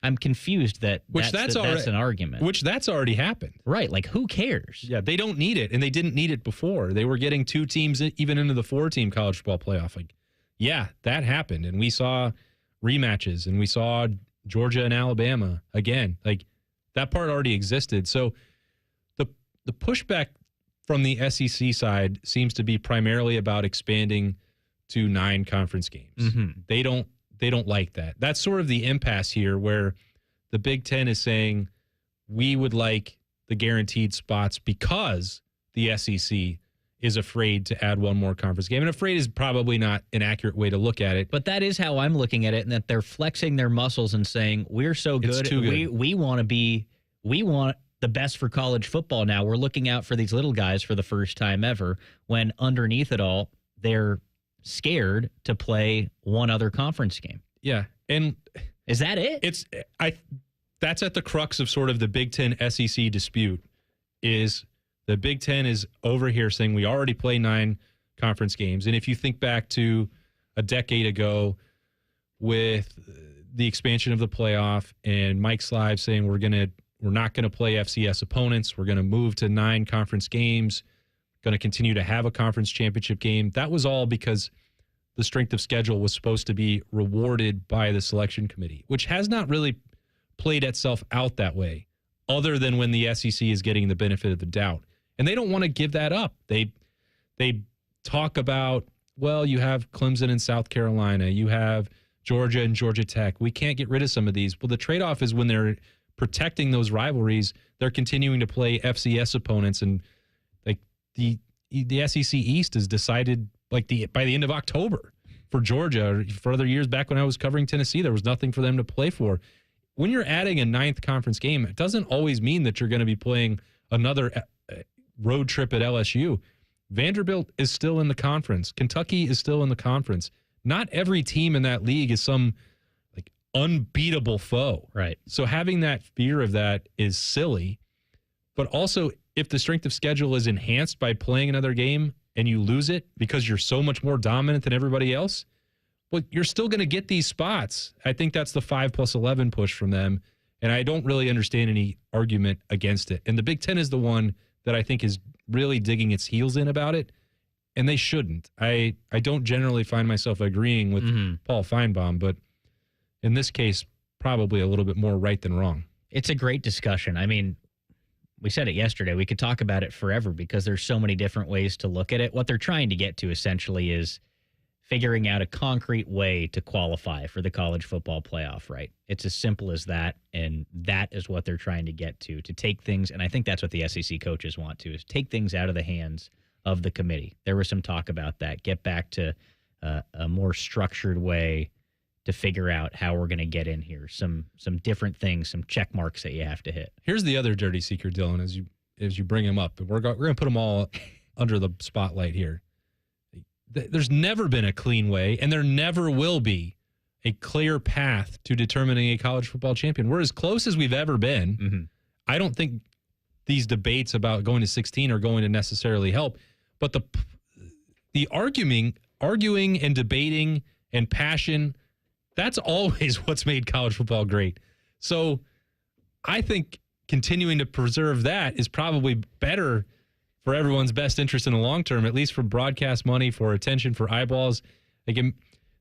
Speaker 3: I'm confused that's an argument.
Speaker 4: Which that's already happened.
Speaker 3: Right. Like, who cares?
Speaker 4: Yeah, they don't need it, and they didn't need it before. They were getting 2 teams even into the 4-team college football playoff. Like, yeah, that happened, and we saw rematches, and we saw Georgia and Alabama again. Like, that part already existed. So the pushback from the SEC side seems to be primarily about expanding to 9 conference games.
Speaker 3: Mm-hmm.
Speaker 4: They don't like that. That's sort of the impasse here, where the Big Ten is saying we would like the guaranteed spots because the SEC is afraid to add one more conference game. And afraid is probably not an accurate way to look at it.
Speaker 3: But that is how I'm looking at it, and that they're flexing their muscles and saying, we're so good.
Speaker 4: It's too good.
Speaker 3: We want the best for college football now. We're looking out for these little guys for the first time ever, when underneath it all, they're scared to play one other conference game.
Speaker 4: Yeah. And
Speaker 3: is that it?
Speaker 4: That's at the crux of sort of the Big Ten SEC dispute. Is the Big Ten is over here saying we already play 9 conference games. And if you think back to a decade ago with the expansion of the playoff and Mike Slive saying we're not going to play FCS opponents, we're going to move to 9 conference games, going to continue to have a conference championship game. That was all because the strength of schedule was supposed to be rewarded by the selection committee, which has not really played itself out that way, other than when the SEC is getting the benefit of the doubt. And they don't want to give that up. They talk about, well, you have Clemson and South Carolina, you have Georgia and Georgia Tech. We can't get rid of some of these. Well, the trade-off is when they're protecting those rivalries, they're continuing to play FCS opponents, and like the SEC East is decided by the end of October for Georgia. For other years back when I was covering Tennessee, there was nothing for them to play for. When you're adding a 9th conference game, it doesn't always mean that you're going to be playing another road trip at LSU. Vanderbilt is still in the conference. Kentucky is still in the conference. Not every team in that league is some like unbeatable foe.
Speaker 3: Right.
Speaker 4: So having that fear of that is silly. But also, if the strength of schedule is enhanced by playing another game and you lose it because you're so much more dominant than everybody else, well, you're still going to get these spots. I think that's the 5+11 push from them. And I don't really understand any argument against it. And the Big Ten is the one that I think is really digging its heels in about it. And they shouldn't. I don't generally find myself agreeing with Paul Feinbaum, but in this case, probably a little bit more right than wrong.
Speaker 3: It's a great discussion. I mean, we said it yesterday. We could talk about it forever because there's so many different ways to look at it. What they're trying to get to essentially is figuring out a concrete way to qualify for the college football playoff, right? It's as simple as that, and that is what they're trying to get to take things, and I think that's what the SEC coaches want to, is take things out of the hands of the committee. There was some talk about that. Get back to a more structured way to figure out how we're going to get in here. Some different things, some check marks that you have to hit.
Speaker 4: Here's the other dirty secret, Dylan, as you bring them up. We're going to put them all under the spotlight here. There's never been a clean way, and there never will be a clear path to determining a college football champion. We're as close as we've ever been.
Speaker 3: Mm-hmm.
Speaker 4: I don't think these debates about going to 16 are going to necessarily help, but the arguing and debating and passion, that's always what's made college football great. So I think continuing to preserve that is probably better for everyone's best interest in the long term, at least for broadcast money, for attention, for eyeballs. Again,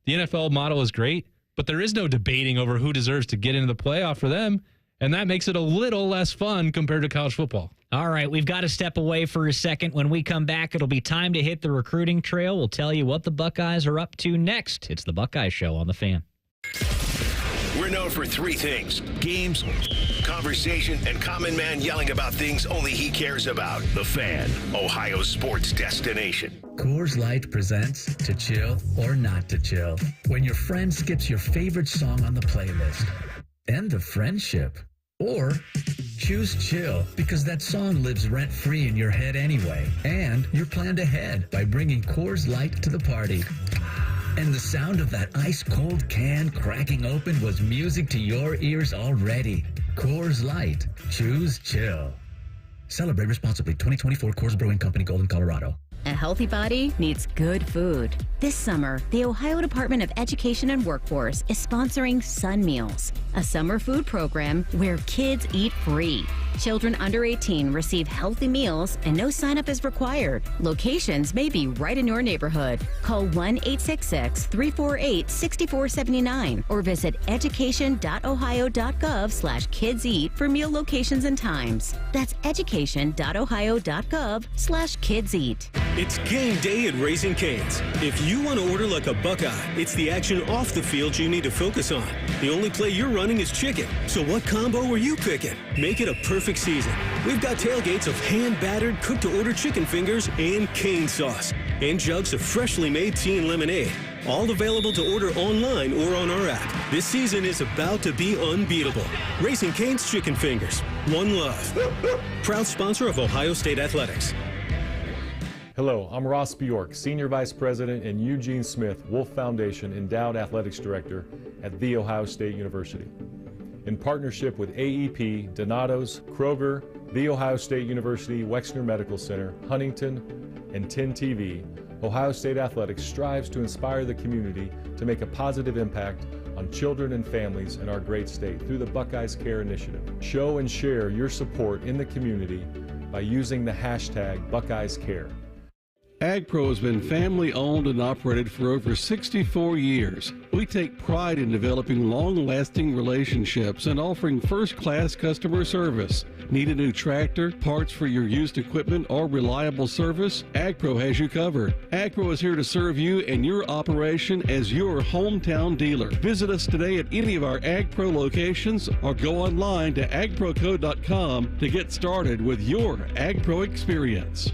Speaker 4: the NFL model is great, but there is no debating over who deserves to get into the playoff for them, and that makes it a little less fun compared to college football.
Speaker 3: All right, we've got to step away for a second. When we come back, it'll be time to hit the recruiting trail. We'll tell you what the Buckeyes are up to next. It's the Buckeye Show on The Fan.
Speaker 2: We're known for 3 things: games, conversation, and Common Man yelling about things only he cares about. The Fan, Ohio sports destination.
Speaker 20: Coors Light presents To Chill or Not to Chill. When your friend skips your favorite song on the playlist. End the friendship. Or choose chill because that song lives rent-free in your head anyway. And you're planned ahead by bringing Coors Light to the party. And the sound of that ice-cold can cracking open was music to your ears already. Coors Light. Choose chill. Celebrate responsibly. 2024 Coors Brewing Company, Golden, Colorado.
Speaker 21: A healthy body needs good food. This summer, the Ohio Department of Education and Workforce is sponsoring Sun Meals, a summer food program where kids eat free. Children under 18 receive healthy meals and no sign-up is required. Locations may be right in your neighborhood. Call 1-866-348-6479 or visit education.ohio.gov/kidseat for meal locations and times. That's education.ohio.gov/kidseat.
Speaker 22: It's game day at Raising Cane's. If you want to order like a Buckeye, it's the action off the field you need to focus on. The only play you're running running is chicken. So what combo are you picking? Make it a perfect season. We've got tailgates of hand-battered, cooked-to-order chicken fingers and cane sauce. And jugs of freshly made tea and lemonade. All available to order online or on our app. This season is about to be unbeatable. Raising Cane's Chicken Fingers. One love. Proud sponsor of Ohio State Athletics.
Speaker 6: Hello, I'm Ross Bjork, Senior Vice President and Eugene Smith, Wolf Foundation Endowed Athletics Director at The Ohio State University. In partnership with AEP, Donato's, Kroger, The Ohio State University Wexner Medical Center, Huntington, and 10 TV, Ohio State Athletics strives to inspire the community to make a positive impact on children and families in our great state through the Buckeyes Care Initiative. Show and share your support in the community by using the hashtag BuckeyesCare.
Speaker 7: AgPro has been family owned and operated for over 64 years. We take pride in developing long-lasting relationships and offering first-class customer service. Need a new tractor, parts for your used equipment, or reliable service? AgPro has you covered. AgPro is here to serve you and your operation as your hometown dealer. Visit us today at any of our AgPro locations or go online to agproco.com to get started with your AgPro experience.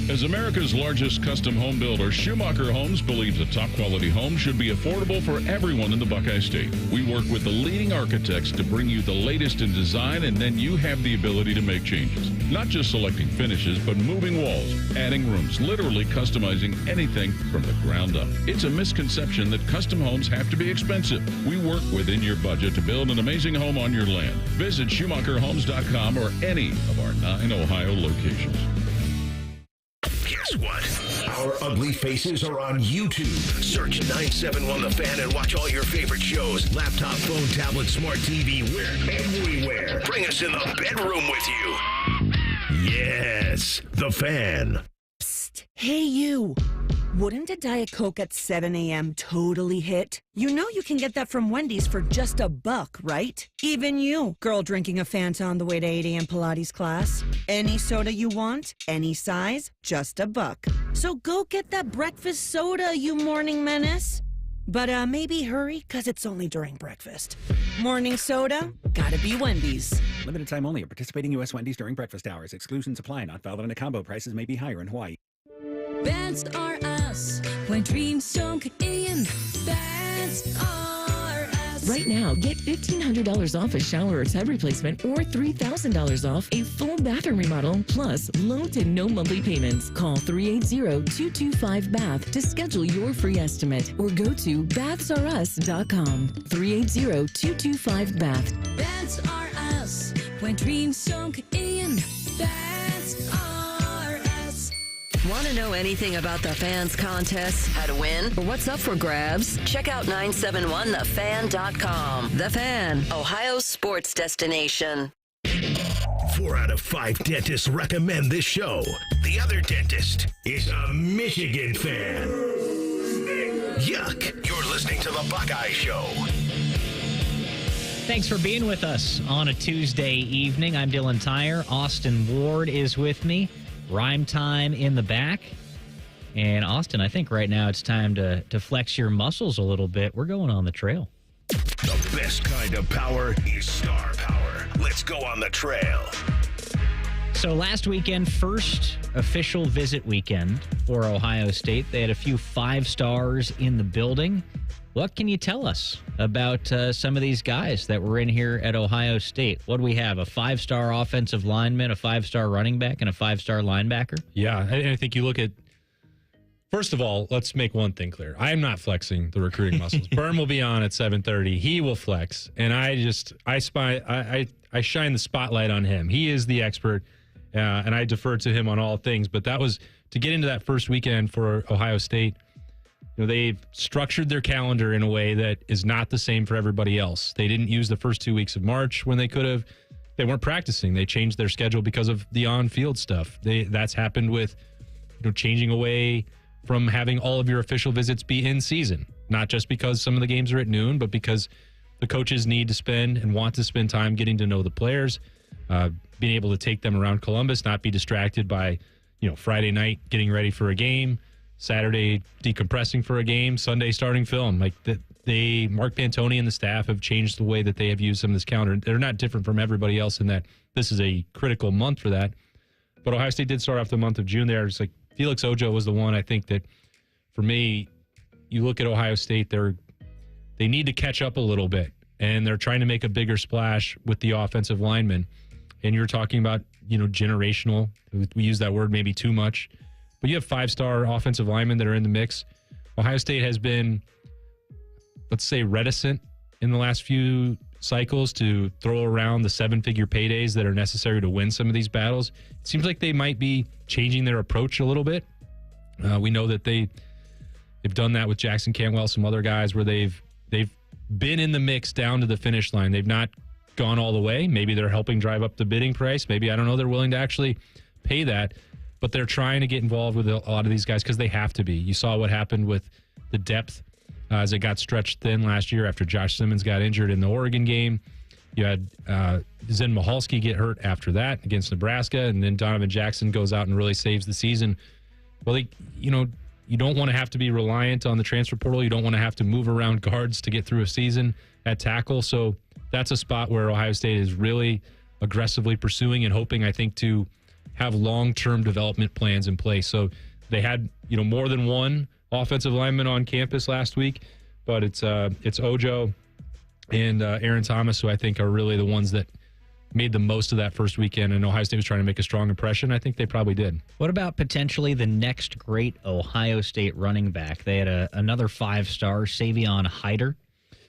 Speaker 1: As America's largest custom home builder, Schumacher Homes believes a top-quality home should be affordable for everyone in the Buckeye State. We work with the leading architects to bring you the latest in design, and then you have the ability to make changes. Not just selecting finishes, but moving walls, adding rooms, literally customizing anything from the ground up. It's a misconception that custom homes have to be expensive. We work within your budget to build an amazing home on your land. Visit SchumacherHomes.com or any of our 9 Ohio locations.
Speaker 2: Guess what? Our ugly faces are on YouTube. Search 971 The Fan and watch all your favorite shows. Laptop, phone, tablet, smart TV, we're everywhere. Bring us in the bedroom with you. Yes, The Fan.
Speaker 23: Hey, you. Wouldn't a Diet Coke at 7 a.m. totally hit? You know you can get that from Wendy's for just $1, right? Even you, girl drinking a Fanta on the way to 8 a.m. Pilates class. Any soda you want, any size, just $1. So go get that breakfast soda, you morning menace. But maybe hurry, because it's only during breakfast. Morning soda, gotta be Wendy's.
Speaker 24: Limited time only at participating U.S. Wendy's during breakfast hours. Exclusions apply. Not valid in a combo. Prices may be higher in Hawaii.
Speaker 25: Bands are us when dreams don't get in. Bands are us. Right now, get $1,500 off a shower or tub replacement or $3,000 off a full bathroom remodel, plus low to no monthly payments. Call 380-225-BATH to schedule your free estimate or go to bathsareus.com. 380-225-BATH. Bands are us when dreams don't get in. Bands are us.
Speaker 16: Want to know anything about the Fans contest, how to win, or what's up for grabs? Check out 971thefan.com. The Fan, Ohio's sports destination.
Speaker 2: 4 out of 5 dentists recommend this show. The other dentist is a Michigan fan. Yuck. You're listening to The Buckeye Show.
Speaker 3: Thanks for being with us on a Tuesday evening. I'm Dylan Tyrer. Austin Ward is with me. Rhyme time in the back. And Austin, I think right now it's time to flex your muscles a little bit. We're going on the trail.
Speaker 2: The best kind of power is star power. Let's go on the trail.
Speaker 3: So last weekend, first official visit weekend for Ohio State. They had a few 5 stars in the building. What can you tell us about some of these guys that were in here at Ohio State? What do we have? A 5-star offensive lineman, a 5-star running back, and a 5-star linebacker?
Speaker 4: Yeah, I think you look at, first of all, let's make one thing clear. I am not flexing the recruiting muscles. Berm will be on at 7:30. He will flex, and I shine the spotlight on him. He is the expert, and I defer to him on all things. But that was to get into that first weekend for Ohio State. You know, they've structured their calendar in a way that is not the same for everybody else. They didn't use the first 2 weeks of March when they could have. They weren't practicing. They changed their schedule because of the on-field stuff. That's happened with, changing away from having all of your official visits be in season. Not just because some of the games are at noon, but because the coaches need to spend and want to spend time getting to know the players, being able to take them around Columbus, not be distracted by, Friday night getting ready for a game, Saturday decompressing for a game, Sunday starting film. Mark Pantoni and the staff have changed the way that they have used some of this calendar. They're not different from everybody else in that this is a critical month for that. But Ohio State did start off the month of June there. It's like Felix Ojo was the one, I think, that for me, you look at Ohio State, they need to catch up a little bit, and they're trying to make a bigger splash with the offensive linemen. And you're talking about, generational. We use that word maybe too much. But you have 5-star offensive linemen that are in the mix. Ohio State has been, let's say, reticent in the last few cycles to throw around the 7-figure paydays that are necessary to win some of these battles. It seems like they might be changing their approach a little bit. We know that they've done that with Jackson Cantwell, some other guys where they've been in the mix down to the finish line. They've not gone all the way. Maybe they're helping drive up the bidding price. Maybe, I don't know, they're willing to actually pay that. But they're trying to get involved with a lot of these guys because they have to be. You saw what happened with the depth as it got stretched thin last year after Josh Simmons got injured in the Oregon game. You had Zen Michalski get hurt after that against Nebraska, and then Donovan Jackson goes out and really saves the season. Well, you don't want to have to be reliant on the transfer portal. You don't want to have to move around guards to get through a season at tackle. So that's a spot where Ohio State is really aggressively pursuing and hoping, I think, to have long-term development plans in place. So they had, more than one offensive lineman on campus last week, but it's Ojo and Aaron Thomas, who I think are really the ones that made the most of that first weekend, and Ohio State was trying to make a strong impression. I think they probably did.
Speaker 3: What about potentially the next great Ohio State running back? They had another 5-star, Savion Hyder.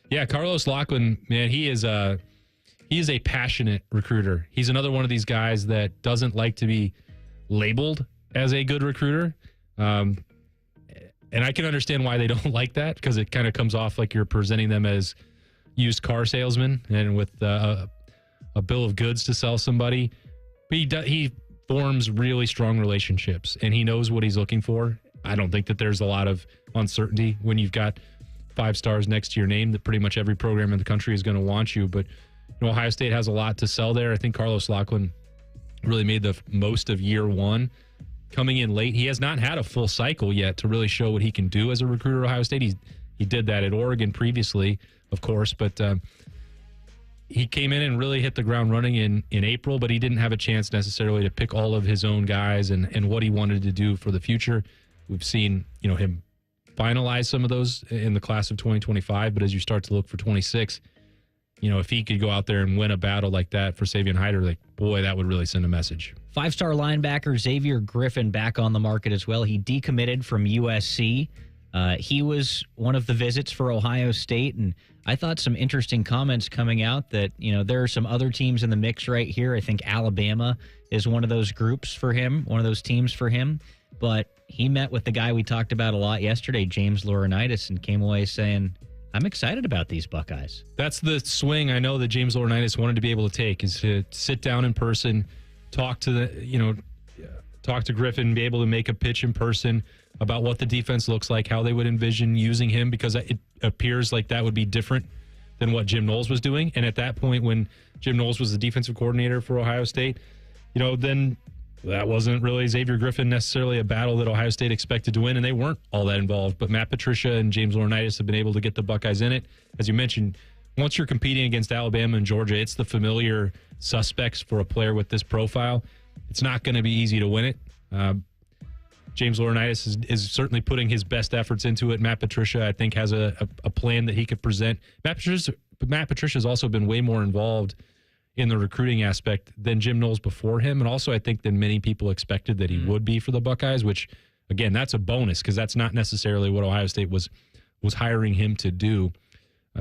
Speaker 4: Yeah, Carlos Lachlan, man, he is a passionate recruiter. He's another one of these guys that doesn't like to be labeled as a good recruiter. And I can understand why they don't like that, because it kind of comes off like you're presenting them as used car salesmen and with a bill of goods to sell somebody. But he forms really strong relationships, and he knows what he's looking for. I don't think that there's a lot of uncertainty when you've got 5 stars next to your name that pretty much every program in the country is going to want you. But Ohio State has a lot to sell there. I think Carlos Lachlan really made the most of year one. Coming in late, he has not had a full cycle yet to really show what he can do as a recruiter at Ohio State. He did that at Oregon previously, of course, but he came in and really hit the ground running in April, but he didn't have a chance necessarily to pick all of his own guys and what he wanted to do for the future. We've seen, him finalize some of those in the class of 2025, but as you start to look for 26, if he could go out there and win a battle like that for Savion Hyder, boy, that would really send a message.
Speaker 3: 5-star linebacker Xavier Griffin back on the market as well. He decommitted from USC. He was one of the visits for Ohio State, and I thought some interesting comments coming out that, there are some other teams in the mix right here. I think Alabama is one of those groups for him, one of those teams for him. But he met with the guy we talked about a lot yesterday, James Laurinaitis, and came away saying, I'm excited about these Buckeyes.
Speaker 4: That's the swing I know that James Laurinaitis wanted to be able to take, is to sit down in person, talk to Griffin, be able to make a pitch in person about what the defense looks like, how they would envision using him, because it appears like that would be different than what Jim Knowles was doing. And at that point, when Jim Knowles was the defensive coordinator for Ohio State, then that wasn't really Xavier Griffin necessarily a battle that Ohio State expected to win, and they weren't all that involved. But Matt Patricia and James Laurinaitis have been able to get the Buckeyes in it. As you mentioned, once you're competing against Alabama and Georgia, it's the familiar suspects for a player with this profile. It's not going to be easy to win it. James Laurinaitis is certainly putting his best efforts into it. Matt Patricia, I think, has a plan that he could present. Matt Patricia's also been way more involved in the recruiting aspect than Jim Knowles before him, and also I think than many people expected that he would be for the Buckeyes, which, again, that's a bonus because that's not necessarily what Ohio State was hiring him to do.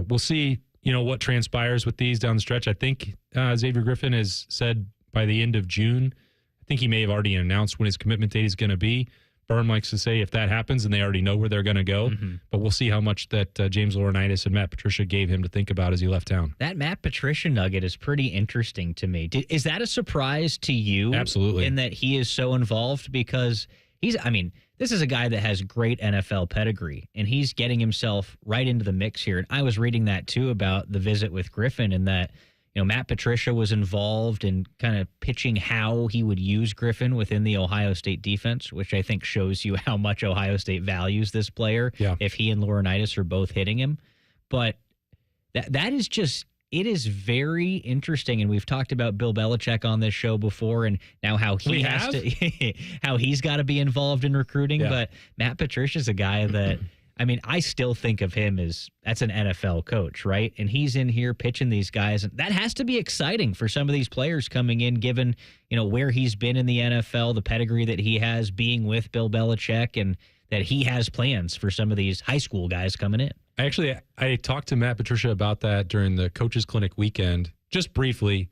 Speaker 4: We'll see, what transpires with these down the stretch. I think Xavier Griffin has said by the end of June. I think he may have already announced when his commitment date is going to be. Berm likes to say if that happens, and they already know where they're going to go. Mm-hmm. But we'll see how much that James Laurinaitis and Matt Patricia gave him to think about as he left town.
Speaker 3: That Matt Patricia nugget is pretty interesting to me. Is that a surprise to you?
Speaker 4: Absolutely.
Speaker 3: In that he is so involved? Because this is a guy that has great NFL pedigree, and he's getting himself right into the mix here. And I was reading that, too, about the visit with Griffin, and that Matt Patricia was involved in kind of pitching how he would use Griffin within the Ohio State defense, which I think shows you how much Ohio State values this player if he and Laurinaitis are both hitting him. But that is just, it is very interesting. And we've talked about Bill Belichick on this show before, and now how he has to, how he's got to be involved in recruiting. Yeah. But Matt Patricia's a guy that, I mean, I still think of him as that's an NFL coach, right? And he's in here pitching these guys. And that has to be exciting for some of these players coming in, given, where he's been in the NFL, the pedigree that he has being with Bill Belichick, and that he has plans for some of these high school guys coming in.
Speaker 4: I talked to Matt Patricia about that during the Coaches Clinic weekend, just briefly.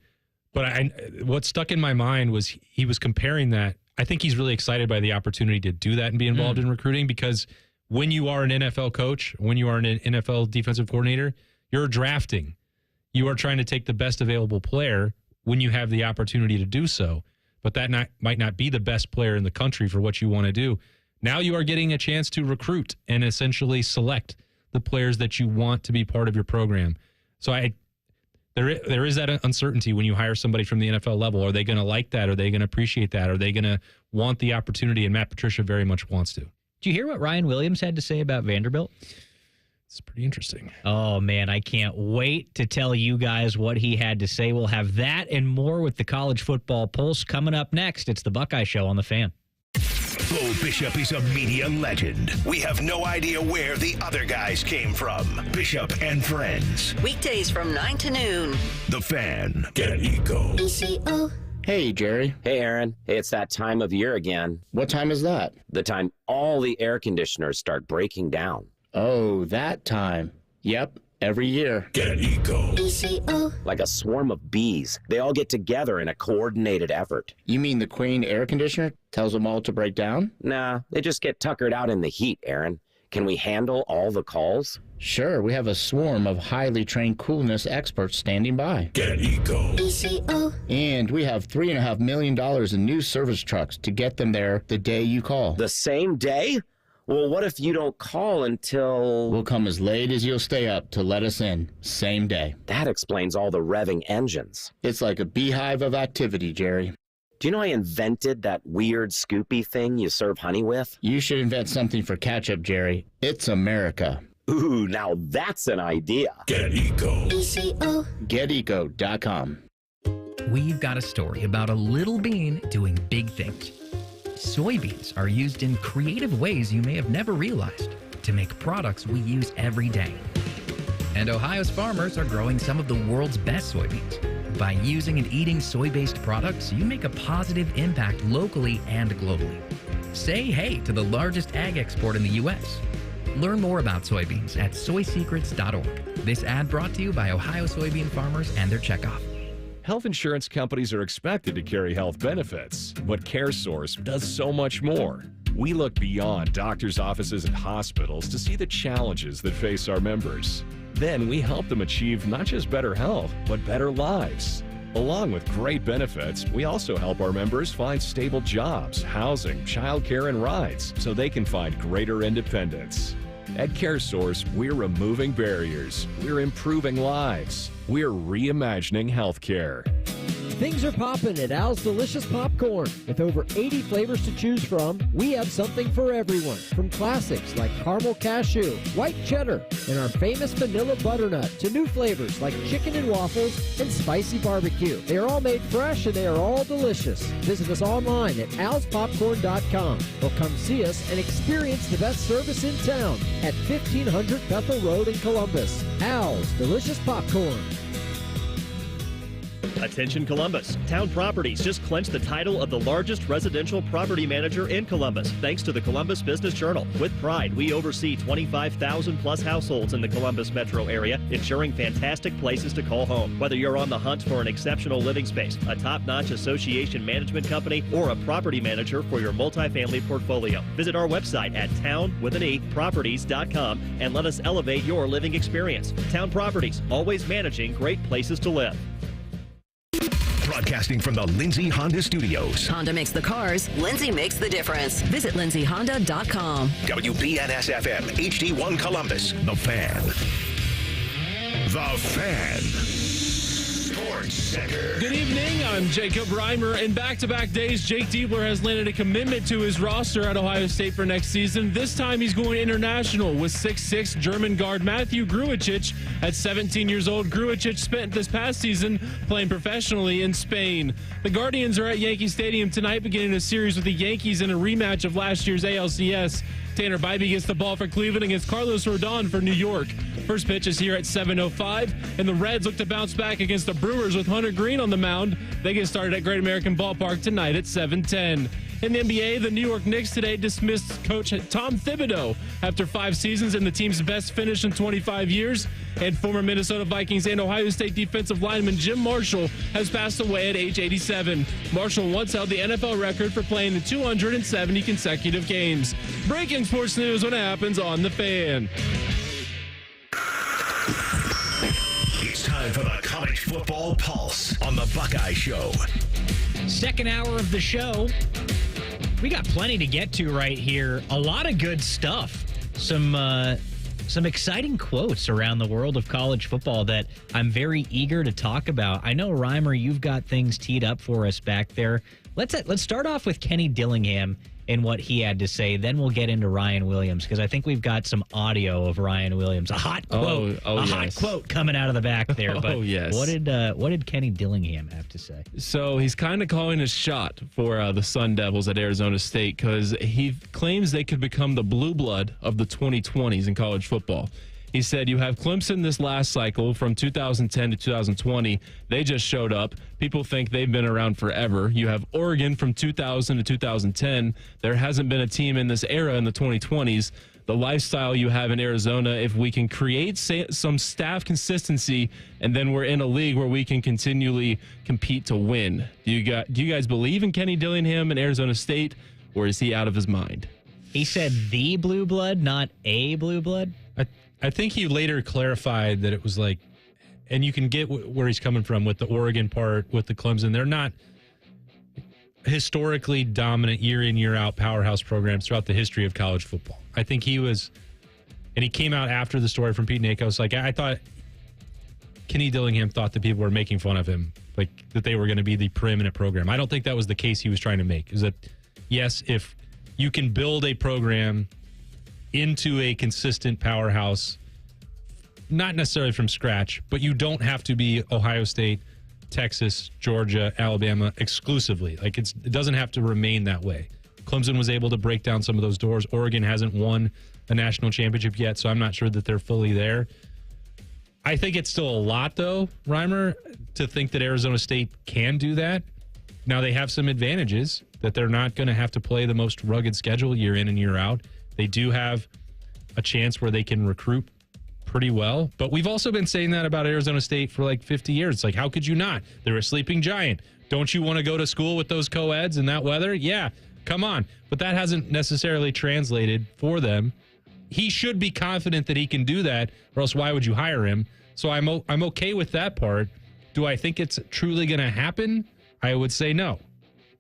Speaker 4: But what stuck in my mind was he was comparing that. I think he's really excited by the opportunity to do that and be involved in recruiting, because when you are an NFL coach, when you are an NFL defensive coordinator, you're drafting. You are trying to take the best available player when you have the opportunity to do so. But that might not be the best player in the country for what you want to do. Now you are getting a chance to recruit and essentially select the players that you want to be part of your program. So there is that uncertainty when you hire somebody from the NFL level. Are they going to like that? Are they going to appreciate that? Are they going to want the opportunity? And Matt Patricia very much wants to.
Speaker 3: Do you hear what Ryan Williams had to say about Vanderbilt?
Speaker 4: It's pretty interesting.
Speaker 3: Oh, man, I can't wait to tell you guys what he had to say. We'll have that and more with the College Football Pulse coming up next. It's the Buckeye Show on The Fan.
Speaker 2: Bo Bishop is a media legend. We have no idea where the other guys came from. Bishop and Friends.
Speaker 16: Weekdays from 9 to noon.
Speaker 2: The Fan. Get Eco.
Speaker 8: ECO. Hey, Jerry. Hey, Aaron. Hey, it's that time of year again. What time is that? The time all the air conditioners start breaking down. Oh, that time. Yep, every year.
Speaker 2: Get Eco.
Speaker 8: ECO. Like a swarm of bees. They all get together in a coordinated effort. You mean the Queen air conditioner tells them all to break down? Nah, they just get tuckered out in the heat, Aaron. Can we handle all the calls? Sure, we have a swarm of highly trained coolness experts standing by.
Speaker 2: Get Eco.
Speaker 8: ECO. And we have $3.5 million in new service trucks to get them there the day you call. The same day? Well, what if you don't call until... We'll come as late as you'll stay up to let us in. Same day. That explains all the revving engines. It's like a beehive of activity, Jerry. Do you know I invented that weird Scoopy thing you serve honey with? You should invent something for ketchup, Jerry. It's America. Ooh, now that's an idea.
Speaker 2: Get Eco.
Speaker 8: ECO. GetEco.com.
Speaker 9: We've got a story about a little bean doing big things. Soybeans are used in creative ways you may have never realized to make products we use every day. And Ohio's farmers are growing some of the world's best soybeans. By using and eating soy-based products, you make a positive impact locally and globally. Say hey to the largest ag export in the U.S. Learn more about soybeans at soysecrets.org. This ad brought to you by Ohio soybean farmers and their checkoff.
Speaker 10: Health insurance companies are expected to carry health benefits, but CareSource does so much more. We look beyond doctors' offices and hospitals to see the challenges that face our members. Then we help them achieve not just better health, but better lives. Along with great benefits, we also help our members find stable jobs, housing, childcare, and rides so they can find greater independence. At CareSource, we're removing barriers, we're improving lives, we're reimagining healthcare.
Speaker 12: Things are popping at Al's Delicious Popcorn. With over 80 flavors to choose from, we have something for everyone. From classics like caramel cashew, white cheddar, and our famous vanilla butternut, to new flavors like chicken and waffles and spicy barbecue. They are all made fresh and they are all delicious. Visit us online at alspopcorn.com or come see us and experience the best service in town at 1500 Bethel Road in Columbus. Al's Delicious Popcorn.
Speaker 14: Attention Columbus. Town Properties just clinched the title of the largest residential property manager in Columbus, thanks to the Columbus Business Journal. With pride, we oversee 25,000 plus households in the Columbus metro area, ensuring fantastic places to call home. Whether you're on the hunt for an exceptional living space, a top-notch association management company, or a property manager for your multifamily portfolio, visit our website at town.properties.com and let us elevate your living experience. Town Properties, always managing great places to live.
Speaker 2: Broadcasting from the Lindsay Honda Studios.
Speaker 16: Honda makes the cars, Lindsay makes the difference. Visit lindsayhonda.com.
Speaker 2: WBNS-FM, HD1 Columbus. The Fan. The Fan. Sports Center.
Speaker 5: Good evening. I'm Jacob Reimer. In back-to-back days, Jake Diebler has landed a commitment to his roster at Ohio State for next season. This time, he's going international with 6'6" German guard Matthew Grujic. At 17 years old, Grujic spent this past season playing professionally in Spain. The Guardians are at Yankee Stadium tonight, beginning a series with the Yankees in a rematch of last year's ALCS. Tanner Bybee gets the ball for Cleveland against Carlos Rodon for New York. First pitch is here at 7:05, and the Reds look to bounce back against the Brewers with Hunter Green on the mound. They get started at Great American Ballpark tonight at 7:10. In the NBA, the New York Knicks today dismissed coach Tom Thibodeau after 5 seasons and the team's best finish in 25 years. And former Minnesota Vikings and Ohio State defensive lineman Jim Marshall has passed away at age 87. Marshall once held the NFL record for playing in 270 consecutive games. Breaking sports news when it happens on The Fan.
Speaker 2: It's time for the College Football Pulse on the Buckeye Show.
Speaker 3: Second hour of the show. We got plenty to get to right here. A lot of good stuff. Some exciting quotes around the world of college football that I'm very eager to talk about. I know, Reimer, you've got things teed up for us back there. Let's start off with Kenny Dillingham and what he had to say. Then we'll get into Ryan Williams, because I think we've got some audio of Ryan Williams. A hot quote. Hot quote coming out of the back there. But
Speaker 5: yes.
Speaker 3: What did Kenny Dillingham have to say?
Speaker 5: So he's kind of calling a shot for the Sun Devils at Arizona State, because he claims they could become the blue blood of the 2020s in college football. He said, you have Clemson this last cycle from 2010 to 2020. They just showed up. People think they've been around forever. You have Oregon from 2000 to 2010. There hasn't been a team in this era in the 2020s. The lifestyle you have in Arizona, if we can create some staff consistency, and then we're in a league where we can continually compete to win. Do you guys believe in Kenny Dillingham and Arizona State, or is he out of his mind?
Speaker 3: He said the blue blood, not a blue blood?
Speaker 4: I think he later clarified that it was like, and you can get where he's coming from with the Oregon part, with the Clemson. They're not historically dominant year in, year out powerhouse programs throughout the history of college football. I think he was, and he came out after the story from Pete Nakos. Like, I thought Kenny Dillingham thought that people were making fun of him, like that they were going to be the preeminent program. I don't think that was the case he was trying to make. Is that, yes, if you can build a program into a consistent powerhouse, not necessarily from scratch, but you don't have to be Ohio State, Texas, Georgia, Alabama exclusively. Like, it doesn't have to remain that way. Clemson was able to break down some of those doors. Oregon hasn't won a national championship yet, so I'm not sure that they're fully there. I think it's still a lot, though, Reimer, to think that Arizona State can do that. Now, they have some advantages, that they're not going to have to play the most rugged schedule year in and year out. They do have a chance where they can recruit pretty well. But we've also been saying that about Arizona State for like 50 years. It's like, how could you not? They're a sleeping giant. Don't you want to go to school with those co-eds in that weather? Yeah, come on. But that hasn't necessarily translated for them. He should be confident that he can do that, or else why would you hire him? So I'm okay with that part. Do I think it's truly going to happen? I would say no.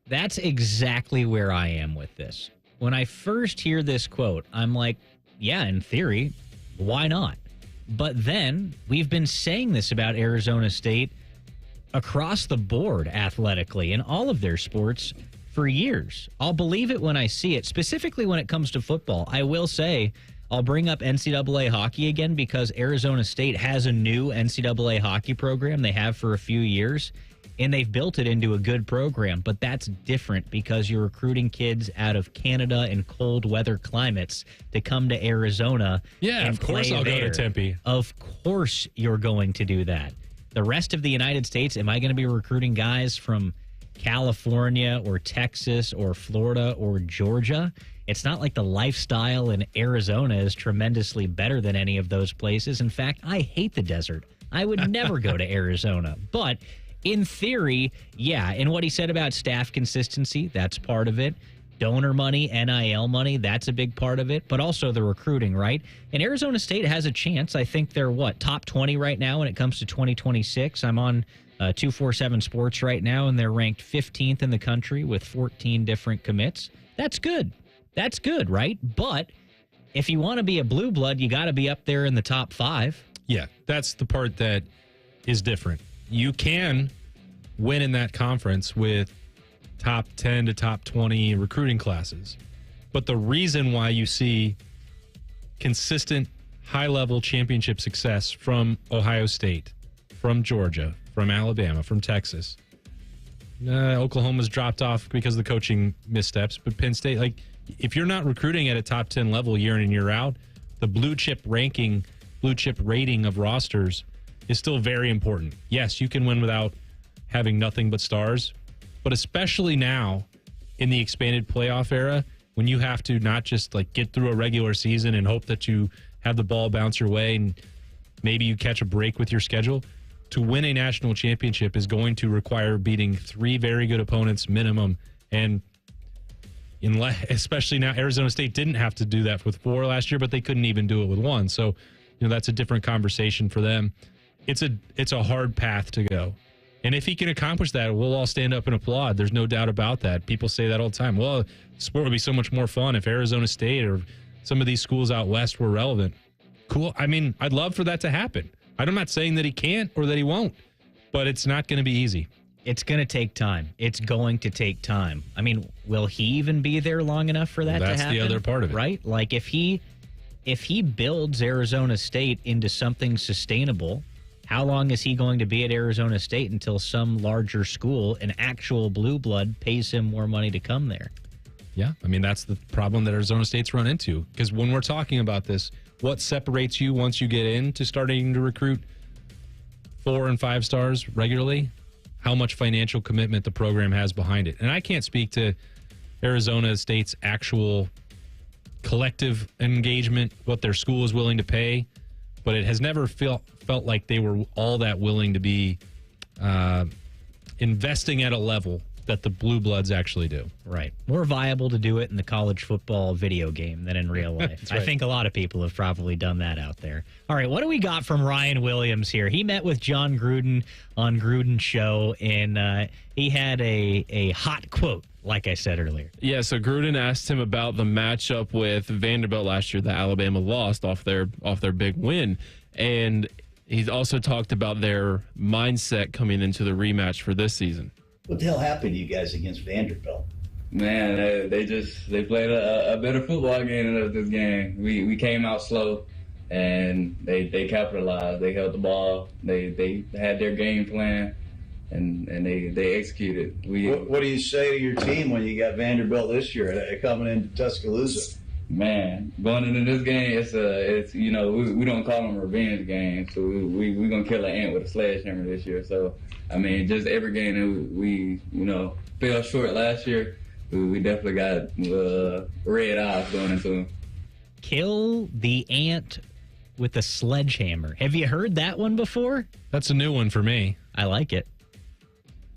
Speaker 3: That's exactly where I am with this. When I first hear this quote, I'm like, yeah, in theory, why not? But then we've been saying this about Arizona State across the board athletically in all of their sports for years. I'll believe it when I see it, specifically when it comes to football. I will say I'll bring up NCAA hockey again because Arizona State has a new NCAA hockey program they have for a few years. And they've built it into a good program, but that's different because you're recruiting kids out of Canada and cold weather climates to come to Arizona.
Speaker 4: Yeah, of course I'll go to Tempe.
Speaker 3: Of course you're going to do that. The rest of the United States, am I going to be recruiting guys from California or Texas or Florida or Georgia? It's not like the lifestyle in Arizona is tremendously better than any of those places. In fact, I hate the desert. I would never go to Arizona. But in theory, yeah. And what he said about staff consistency, that's part of it. Donor money, NIL money, that's a big part of it. But also the recruiting, right? And Arizona State has a chance. I think they're, top 20 right now when it comes to 2026. I'm on 247 Sports right now, and they're ranked 15th in the country with 14 different commits. That's good. That's good, right? But if you want to be a blue blood, you got to be up there in the top 5.
Speaker 4: Yeah, that's the part that is different. you can win in that conference with top 10 to top 20 recruiting classes. But the reason why you see consistent high-level championship success from Ohio State, from Georgia, from Alabama, from Texas, Oklahoma's dropped off because of the coaching missteps, but Penn State, like, if you're not recruiting at a top 10 level year in and year out, the blue chip rating of rosters is still very important. Yes, you can win without having nothing but stars, but especially now in the expanded playoff era, when you have to not just like get through a regular season and hope that you have the ball bounce your way and maybe you catch a break with your schedule, to win a national championship is going to require beating 3 very good opponents minimum. And especially now, Arizona State didn't have to do that with 4 last year, but they couldn't even do it with 1. So, that's a different conversation for them. It's a hard path to go. And if he can accomplish that, we'll all stand up and applaud. There's no doubt about that. People say that all the time. Well, sport would be so much more fun if Arizona State or some of these schools out west were relevant. Cool. I mean, I'd love for that to happen. I'm not saying that he can't or that he won't, but it's not going to be easy.
Speaker 3: It's going to take time. It's going to take time. I mean, will he even be there long enough for that to happen?
Speaker 4: That's the other part of it.
Speaker 3: Right? Like, if he builds Arizona State into something sustainable, how long is he going to be at Arizona State until some larger school, an actual blue blood, pays him more money to come there?
Speaker 4: Yeah, I mean, that's the problem that Arizona State's run into. Because when we're talking about this, what separates you once you get into starting to recruit 4 and 5 stars regularly? How much financial commitment the program has behind it. And I can't speak to Arizona State's actual collective engagement, what their school is willing to pay, but it has never felt like they were all that willing to be investing at a level that the Blue Bloods actually do.
Speaker 3: Right. More viable to do it in the college football video game than in real life. Right. I think a lot of people have probably done that out there. All right, what do we got from Ryan Williams here? He met with John Gruden on Gruden's show, and he had a hot quote, like I said earlier.
Speaker 5: Yeah, so Gruden asked him about the matchup with Vanderbilt last year that Alabama lost off their big win. And he also talked about their mindset coming into the rematch for this season.
Speaker 11: What the hell happened to you guys against Vanderbilt?
Speaker 15: Man, they played a better football game than us this game. We came out slow, and they capitalized. They held the ball. They had their game plan, and they executed.
Speaker 11: What do you say to your team when you got Vanderbilt this year coming into Tuscaloosa?
Speaker 15: Man, going into this game, it's we don't call them revenge games, so we're gonna kill an ant with a sledgehammer this year. So I mean, just every game that we fell short last year, we definitely got red eyes going into them.
Speaker 3: Kill the ant with a sledgehammer. Have you heard that one before?
Speaker 4: That's a new one for me.
Speaker 3: I like it.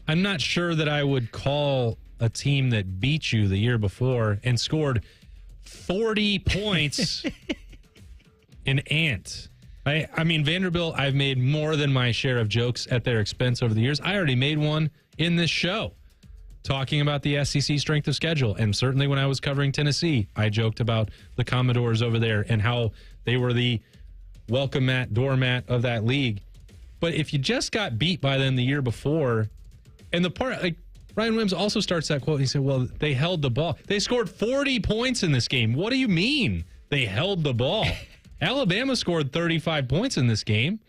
Speaker 4: I'm not sure that I would call a team that beat you the year before and scored 40 points an ant. I mean, Vanderbilt, I've made more than my share of jokes at their expense over the years. I already made one in this show talking about the SEC strength of schedule. And certainly when I was covering Tennessee, I joked about the Commodores over there and how they were the welcome mat, doormat of that league. But if you just got beat by them the year before, and the part, like, Ryan Williams also starts that quote, and he said, well, they held the ball. They scored 40 points in this game. What do you mean they held the ball? Alabama scored 35 points in this game.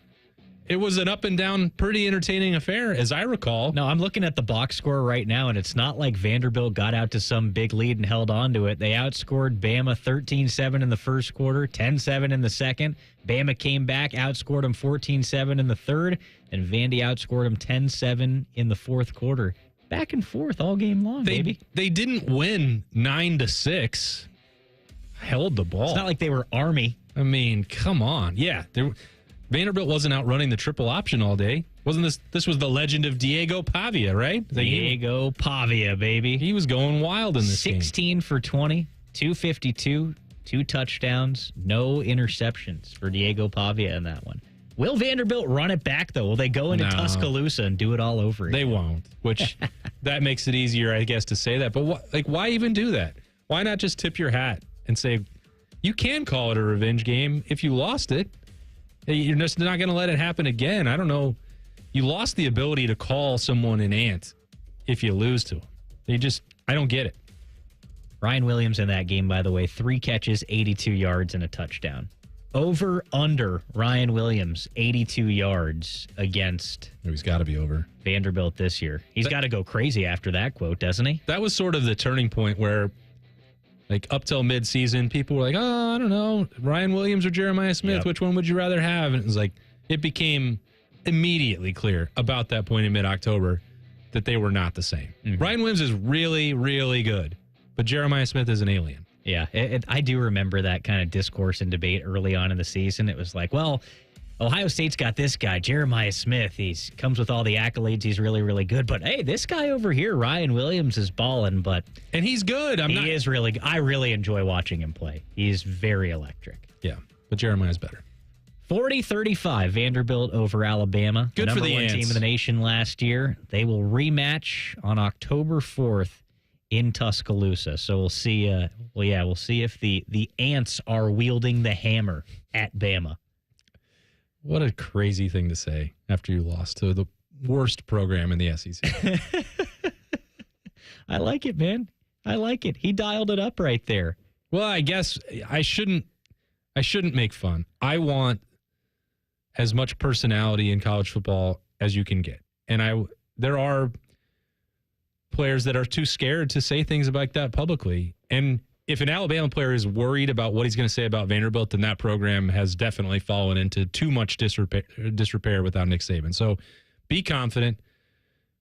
Speaker 4: It was an up and down, pretty entertaining affair, as I recall.
Speaker 3: No, I'm looking at the box score right now, and it's not like Vanderbilt got out to some big lead and held on to it. They outscored Bama 13-7 in the first quarter, 10-7 in the second. Bama came back, outscored them 14-7 in the third, and Vandy outscored them 10-7 in the fourth quarter. Back and forth all game long, baby.
Speaker 4: They didn't win 9-6. Held the ball.
Speaker 3: It's not like they were Army.
Speaker 4: I mean, come on. Yeah, Vanderbilt wasn't out running the triple option all day. Wasn't this was the legend of Diego Pavia, right?
Speaker 3: Diego Pavia, baby.
Speaker 4: He was going wild in this
Speaker 3: 16 for 20, 252, 2 touchdowns, no interceptions for Diego Pavia in that one. Will Vanderbilt run it back, though? Will they go into Tuscaloosa and do it all over again?
Speaker 4: They won't, which that makes it easier, I guess, to say that. But why even do that? Why not just tip your hat and say, you can call it a revenge game if you lost it. You're just not going to let it happen again. I don't know you lost the ability to call someone an ant if you lose to them. I don't get it.
Speaker 3: Ryan Williams in that game, by the way, 3 catches, 82 yards, and a touchdown. Over, under, Ryan Williams, 82 yards against...
Speaker 4: He's got to be over.
Speaker 3: Vanderbilt this year. He's got to go crazy after that quote, doesn't he?
Speaker 4: That was sort of the turning point where, like, up till midseason, people were like, oh, I don't know, Ryan Williams or Jeremiah Smith,
Speaker 3: Yep.
Speaker 4: Which one would you rather have? And it was like, it became immediately clear about that point in mid-October that they were not the same.
Speaker 3: Mm-hmm.
Speaker 4: Ryan Williams is really, really good, but Jeremiah Smith is an alien.
Speaker 3: Yeah, I do remember that kind of discourse and debate early on in the season. It was like, well, Ohio State's got this guy, Jeremiah Smith. He comes with all the accolades. He's really, really good. But, hey, this guy over here, Ryan Williams, is balling.
Speaker 4: And he's good.
Speaker 3: He is really good. I really enjoy watching him play. He's very electric.
Speaker 4: Yeah, but Jeremiah's better.
Speaker 3: 40-35, Vanderbilt over Alabama.
Speaker 4: Good for the
Speaker 3: number one
Speaker 4: Ants.
Speaker 3: team of the nation last year. They will rematch on October 4th in Tuscaloosa. So we'll see. We'll see if the Ants are wielding the hammer at Bama.
Speaker 4: What a crazy thing to say after you lost to the worst program in the SEC.
Speaker 3: I like it, man. I like it. He dialed it up right there.
Speaker 4: Well, I guess I shouldn't make fun. I want as much personality in college football as you can get. And there are players that are too scared to say things like that publicly. And if an Alabama player is worried about what he's going to say about Vanderbilt, then that program has definitely fallen into too much disrepair without Nick Saban. So be confident.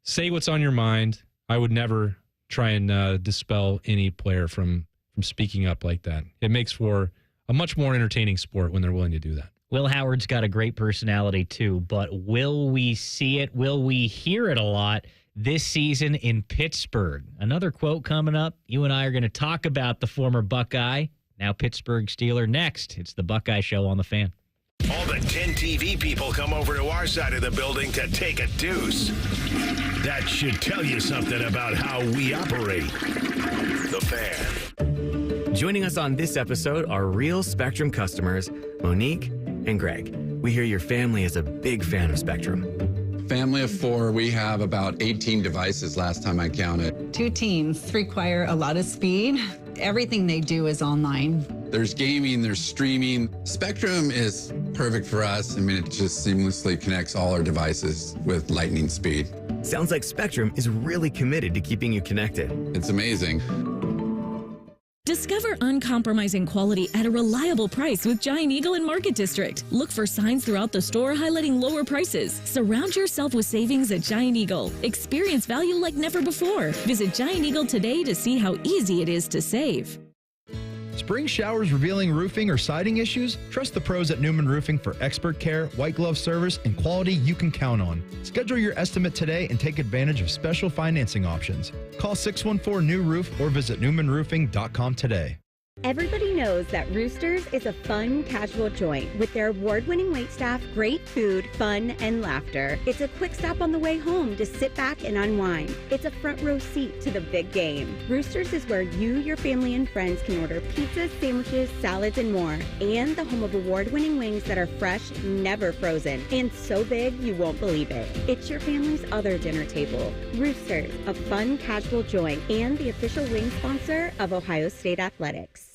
Speaker 4: Say what's on your mind. I would never try and dispel any player from speaking up like that. It makes for a much more entertaining sport when they're willing to do that.
Speaker 3: Will Howard's got a great personality too, but will we see it? Will we hear it a lot this season in Pittsburgh? Another quote coming up. You and I are going to talk about the former Buckeye, now Pittsburgh Steeler, next. It's the Buckeye Show on the Fan.
Speaker 2: All the 10 TV people come over to our side of the building to take a deuce. That should tell you something about how we operate. The Fan.
Speaker 13: Joining us on this episode are real Spectrum customers, Monique and Greg. We hear your family is a big fan of Spectrum.
Speaker 17: Family of 4, we have about 18 devices last time I counted.
Speaker 18: 2 teams require a lot of speed. Everything they do is online.
Speaker 17: There's gaming, there's streaming. Spectrum is perfect for us. I mean, it just seamlessly connects all our devices with lightning speed.
Speaker 13: Sounds like Spectrum is really committed to keeping you connected.
Speaker 17: It's amazing.
Speaker 25: Discover uncompromising quality at a reliable price with Giant Eagle and Market District. Look for signs throughout the store highlighting lower prices. Surround yourself with savings at Giant Eagle. Experience value like never before. Visit Giant Eagle today to see how easy it is to save.
Speaker 19: Spring showers revealing roofing or siding issues? Trust the pros at Newman Roofing for expert care, white glove service, and quality you can count on. Schedule your estimate today and take advantage of special financing options. Call 614-NEW-ROOF or visit newmanroofing.com today.
Speaker 20: Everybody knows that Roosters is a fun, casual joint with their award-winning waitstaff, great food, fun, and laughter. It's a quick stop on the way home to sit back and unwind. It's a front row seat to the big game. Roosters is where you, your family, and friends can order pizzas, sandwiches, salads, and more. And the home of award-winning wings that are fresh, never frozen, and so big you won't believe it. It's your family's other dinner table. Roosters, a fun, casual joint, and the official wing sponsor of Ohio State Athletics.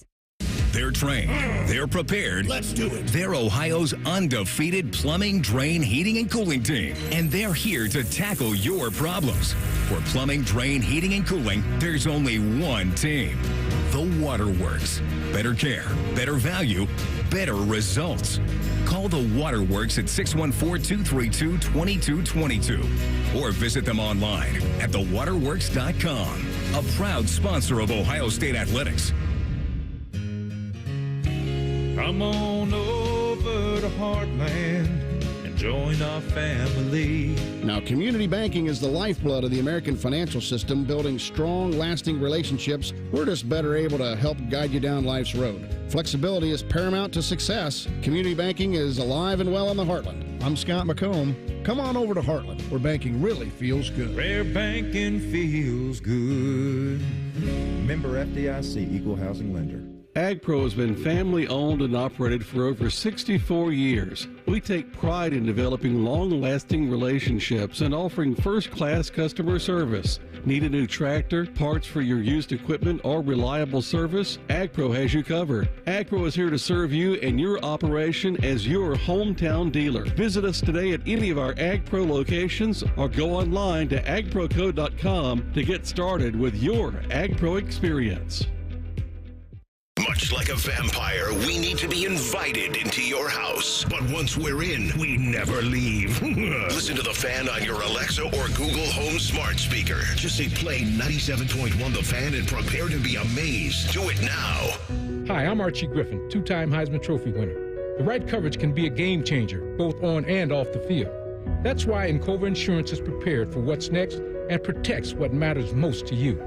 Speaker 2: They're trained. They're prepared. Let's do it. They're Ohio's undefeated plumbing, drain, heating, and cooling team. And they're here to tackle your problems. For plumbing, drain, heating, and cooling, there's only one team. The Waterworks. Better care, better value, better results. Call the Waterworks at 614-232-2222 or visit them online at thewaterworks.com. A proud sponsor of Ohio State Athletics.
Speaker 26: Come on over to Heartland and join our family.
Speaker 27: Now, community banking is the lifeblood of the American financial system, building strong, lasting relationships. We're just better able to help guide you down life's road. Flexibility is paramount to success. Community banking is alive and well in the Heartland. I'm Scott McComb. Come on over to Heartland, where banking really feels good.
Speaker 26: Where banking feels good.
Speaker 28: Member FDIC, Equal Housing Lender.
Speaker 1: AgPro has been family owned and operated for over 64 years. We take pride in developing long-lasting relationships and offering first-class customer service. Need a new tractor, parts for your used equipment, or reliable service? AgPro has you covered. AgPro is here to serve you and your operation as your hometown dealer. Visit us today at any of our AgPro locations or go online to agproco.com to get started with your AgPro experience.
Speaker 2: Much like a vampire, we need to be invited into your house. But once we're in, we never leave. Listen to The Fan on your Alexa or Google Home smart speaker. Just say play 97.1 The Fan and prepare to be amazed. Do it now.
Speaker 6: Hi, I'm Archie Griffin, two-time Heisman Trophy winner. The right coverage can be a game changer, both on and off the field. That's why Encova Insurance is prepared for what's next and protects what matters most to you.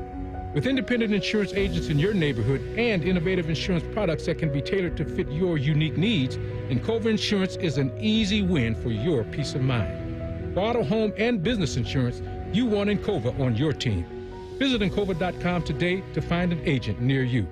Speaker 6: With independent insurance agents in your neighborhood and innovative insurance products that can be tailored to fit your unique needs, Encova Insurance is an easy win for your peace of mind. For auto, home, and business insurance, you want Encova on your team. Visit Encova.com today to find an agent near you.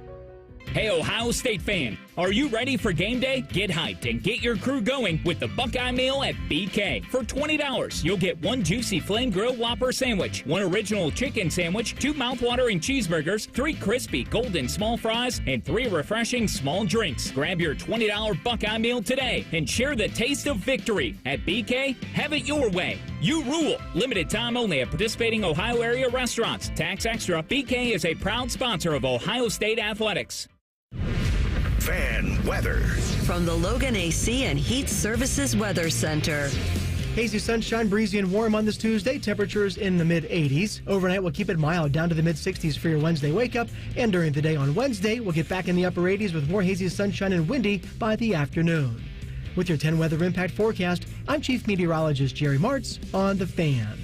Speaker 7: Hey, Ohio State fan, are you ready for game day? Get hyped and get your crew going with the Buckeye Meal at BK. For $20, you'll get one juicy flame grilled Whopper sandwich, one original chicken sandwich, 2 mouthwatering cheeseburgers, 3 crispy golden small fries, and 3 refreshing small drinks. Grab your $20 Buckeye Meal today and share the taste of victory. At BK, have it your way. You rule. Limited time only at participating Ohio area restaurants. Tax extra. BK is a proud sponsor of Ohio State Athletics.
Speaker 2: Fan weather.
Speaker 16: From the Logan AC and Heat Services Weather Center.
Speaker 21: Hazy sunshine, breezy and warm on this Tuesday. Temperatures in the mid-80s. Overnight, we'll keep it mild down to the mid-60s for your Wednesday wake-up. And during the day on Wednesday, we'll get back in the upper 80s with more hazy sunshine and windy by the afternoon. With your 10 weather impact forecast, I'm Chief Meteorologist Jerry Martz on The Fan.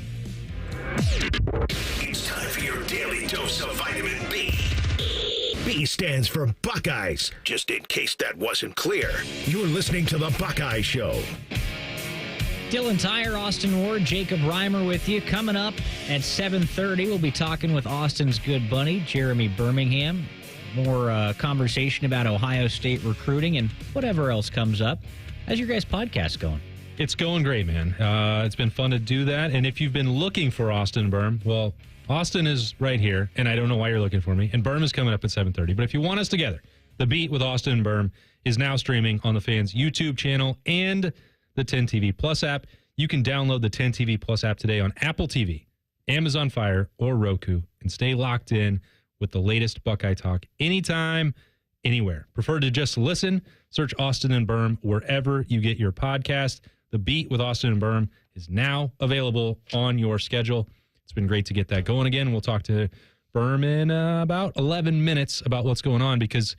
Speaker 2: It's time for your daily dose of vitamin B. B stands for Buckeyes, just in case that wasn't clear. You're listening to The Buckeye Show.
Speaker 3: Dylan Tyrer, Austin Ward, Jacob Reimer with you. Coming up at 7:30, we'll be talking with Austin's good buddy, Jeremy Birmingham. More conversation about Ohio State recruiting and whatever else comes up. How's your guys' podcast going?
Speaker 4: It's going great, man. It's been fun to do that. And if you've been looking for Austin Berm, well, Austin is right here, and I don't know why you're looking for me. And Berm is coming up at 7:30. But if you want us together, The Beat with Austin and Berm is now streaming on the Fan's YouTube channel and the 10 TV Plus app. You can download the 10 TV Plus app today on Apple TV, Amazon Fire, or Roku, and stay locked in with the latest Buckeye talk anytime, anywhere. Prefer to just listen? Search Austin and Berm wherever you get your podcast. The Beat with Austin and Berm is now available on your schedule. It's been great to get that going again. We'll talk to Berm in about 11 minutes about what's going on because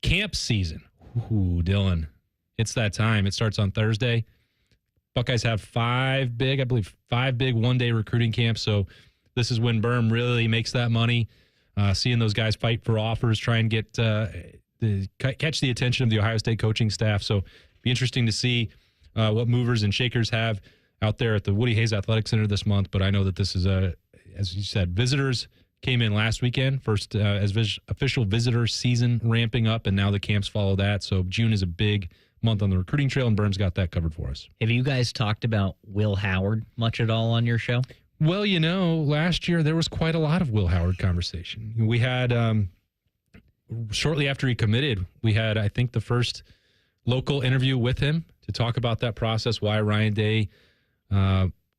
Speaker 4: camp season. Ooh, Dylan, it's that time. It starts on Thursday. Buckeyes have 5 big one-day recruiting camps. So this is when Berm really makes that money, seeing those guys fight for offers, try and get catch the attention of the Ohio State coaching staff. So be interesting to see what movers and shakers have out there at the Woody Hayes Athletic Center this month. But I know that this is, as you said, visitors came in last weekend, first as official visitor season ramping up, and now the camps follow that. So June is a big month on the recruiting trail, and Berm's got that covered for us.
Speaker 3: Have you guys talked about Will Howard much at all on your show?
Speaker 4: Well, you know, last year there was quite a lot of Will Howard conversation. We had, shortly after he committed, we had, I think, the first local interview with him to talk about that process, why Ryan Day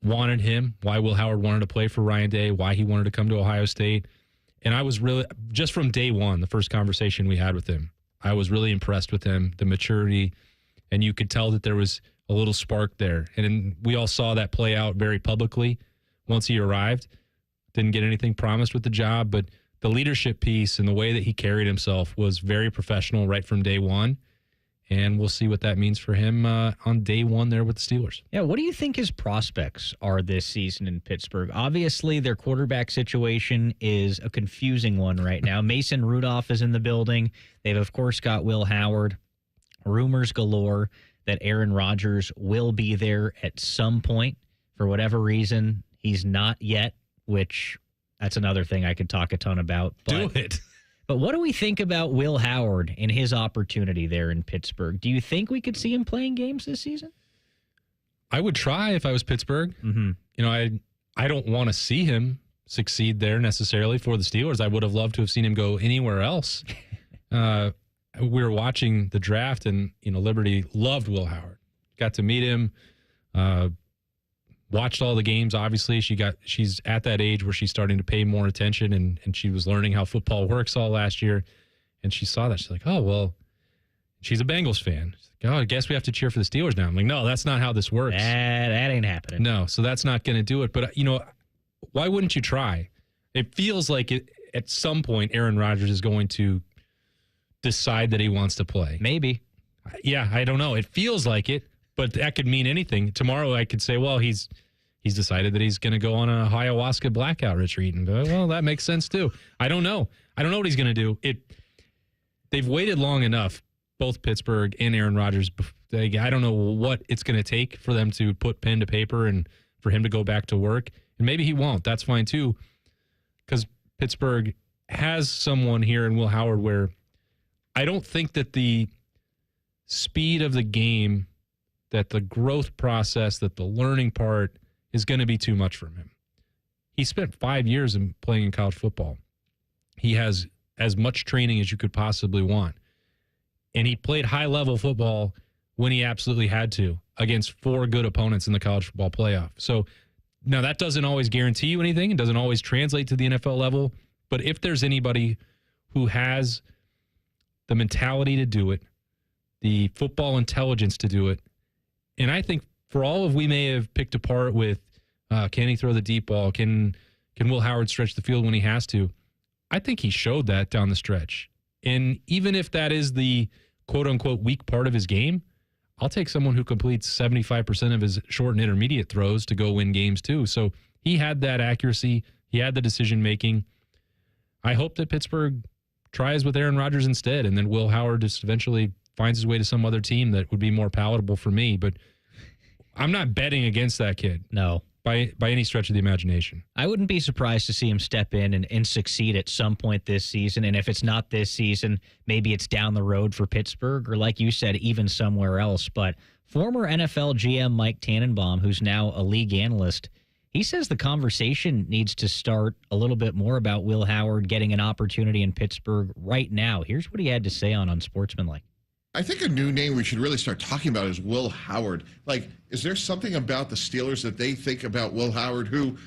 Speaker 4: wanted him, why Will Howard wanted to play for Ryan Day, why he wanted to come to Ohio State. And I was really, just from day one, the first conversation we had with him, I was really impressed with him, the maturity, and you could tell that there was a little spark there. And we all saw that play out very publicly once he arrived. Didn't get anything promised with the job, but the leadership piece and the way that he carried himself was very professional right from day one. And we'll see what that means for him on day one there with the Steelers.
Speaker 3: Yeah, what do you think his prospects are this season in Pittsburgh? Obviously, their quarterback situation is a confusing one right now. Mason Rudolph is in the building. They've, of course, got Will Howard. Rumors galore that Aaron Rodgers will be there at some point. For whatever reason, he's not yet, which that's another thing I could talk a ton about. But,
Speaker 4: do it.
Speaker 3: But what do we think about Will Howard and his opportunity there in Pittsburgh? Do you think we could see him playing games this season?
Speaker 4: I would try if I was Pittsburgh.
Speaker 3: Mm-hmm.
Speaker 4: You know, I don't want to see him succeed there necessarily for the Steelers. I would have loved to have seen him go anywhere else. We were watching the draft, and Liberty loved Will Howard. Got to meet him. Watched all the games. Obviously, she's at that age where she's starting to pay more attention, and she was learning how football works all last year. And she saw that. She's like, oh, well, she's a Bengals fan. She's like, oh, I guess we have to cheer for the Steelers now. I'm like, no, that's not how this works.
Speaker 3: That ain't happening.
Speaker 4: No, so that's not going to do it. But, why wouldn't you try? It feels like at some point Aaron Rodgers is going to decide that he wants to play.
Speaker 3: Maybe.
Speaker 4: Yeah, I don't know. It feels like it. But that could mean anything. Tomorrow I could say, well, he's decided that he's going to go on a ayahuasca blackout retreat. And well, that makes sense too. I don't know. I don't know what he's going to do. They've waited long enough, both Pittsburgh and Aaron Rodgers. I don't know what it's going to take for them to put pen to paper and for him to go back to work. And maybe he won't. That's fine too. Because Pittsburgh has someone here in Will Howard where I don't think that the speed of the game, that the growth process, that the learning part is going to be too much for him. He spent 5 years in playing in college football. He has as much training as you could possibly want. And he played high-level football when he absolutely had to against 4 good opponents in the college football playoff. So now that doesn't always guarantee you anything. It doesn't always translate to the NFL level. But if there's anybody who has the mentality to do it, the football intelligence to do it, and I think for all of we may have picked apart with can he throw the deep ball, can Will Howard stretch the field when he has to, I think he showed that down the stretch. And even if that is the quote-unquote weak part of his game, I'll take someone who completes 75% of his short and intermediate throws to go win games too. So he had that accuracy. He had the decision-making. I hope that Pittsburgh tries with Aaron Rodgers instead, and then Will Howard just eventually finds his way to some other team that would be more palatable for me. But I'm not betting against that kid.
Speaker 3: No.
Speaker 4: By any stretch of the imagination.
Speaker 3: I wouldn't be surprised to see him step in and succeed at some point this season. And if it's not this season, maybe it's down the road for Pittsburgh or, like you said, even somewhere else. But former NFL GM Mike Tannenbaum, who's now a league analyst, he says the conversation needs to start a little bit more about Will Howard getting an opportunity in Pittsburgh right now. Here's what he had to say on Unsportsmanlike.
Speaker 8: I think a new name we should really start talking about is Will Howard. Like, is there something about the Steelers that they think about Will Howard, who,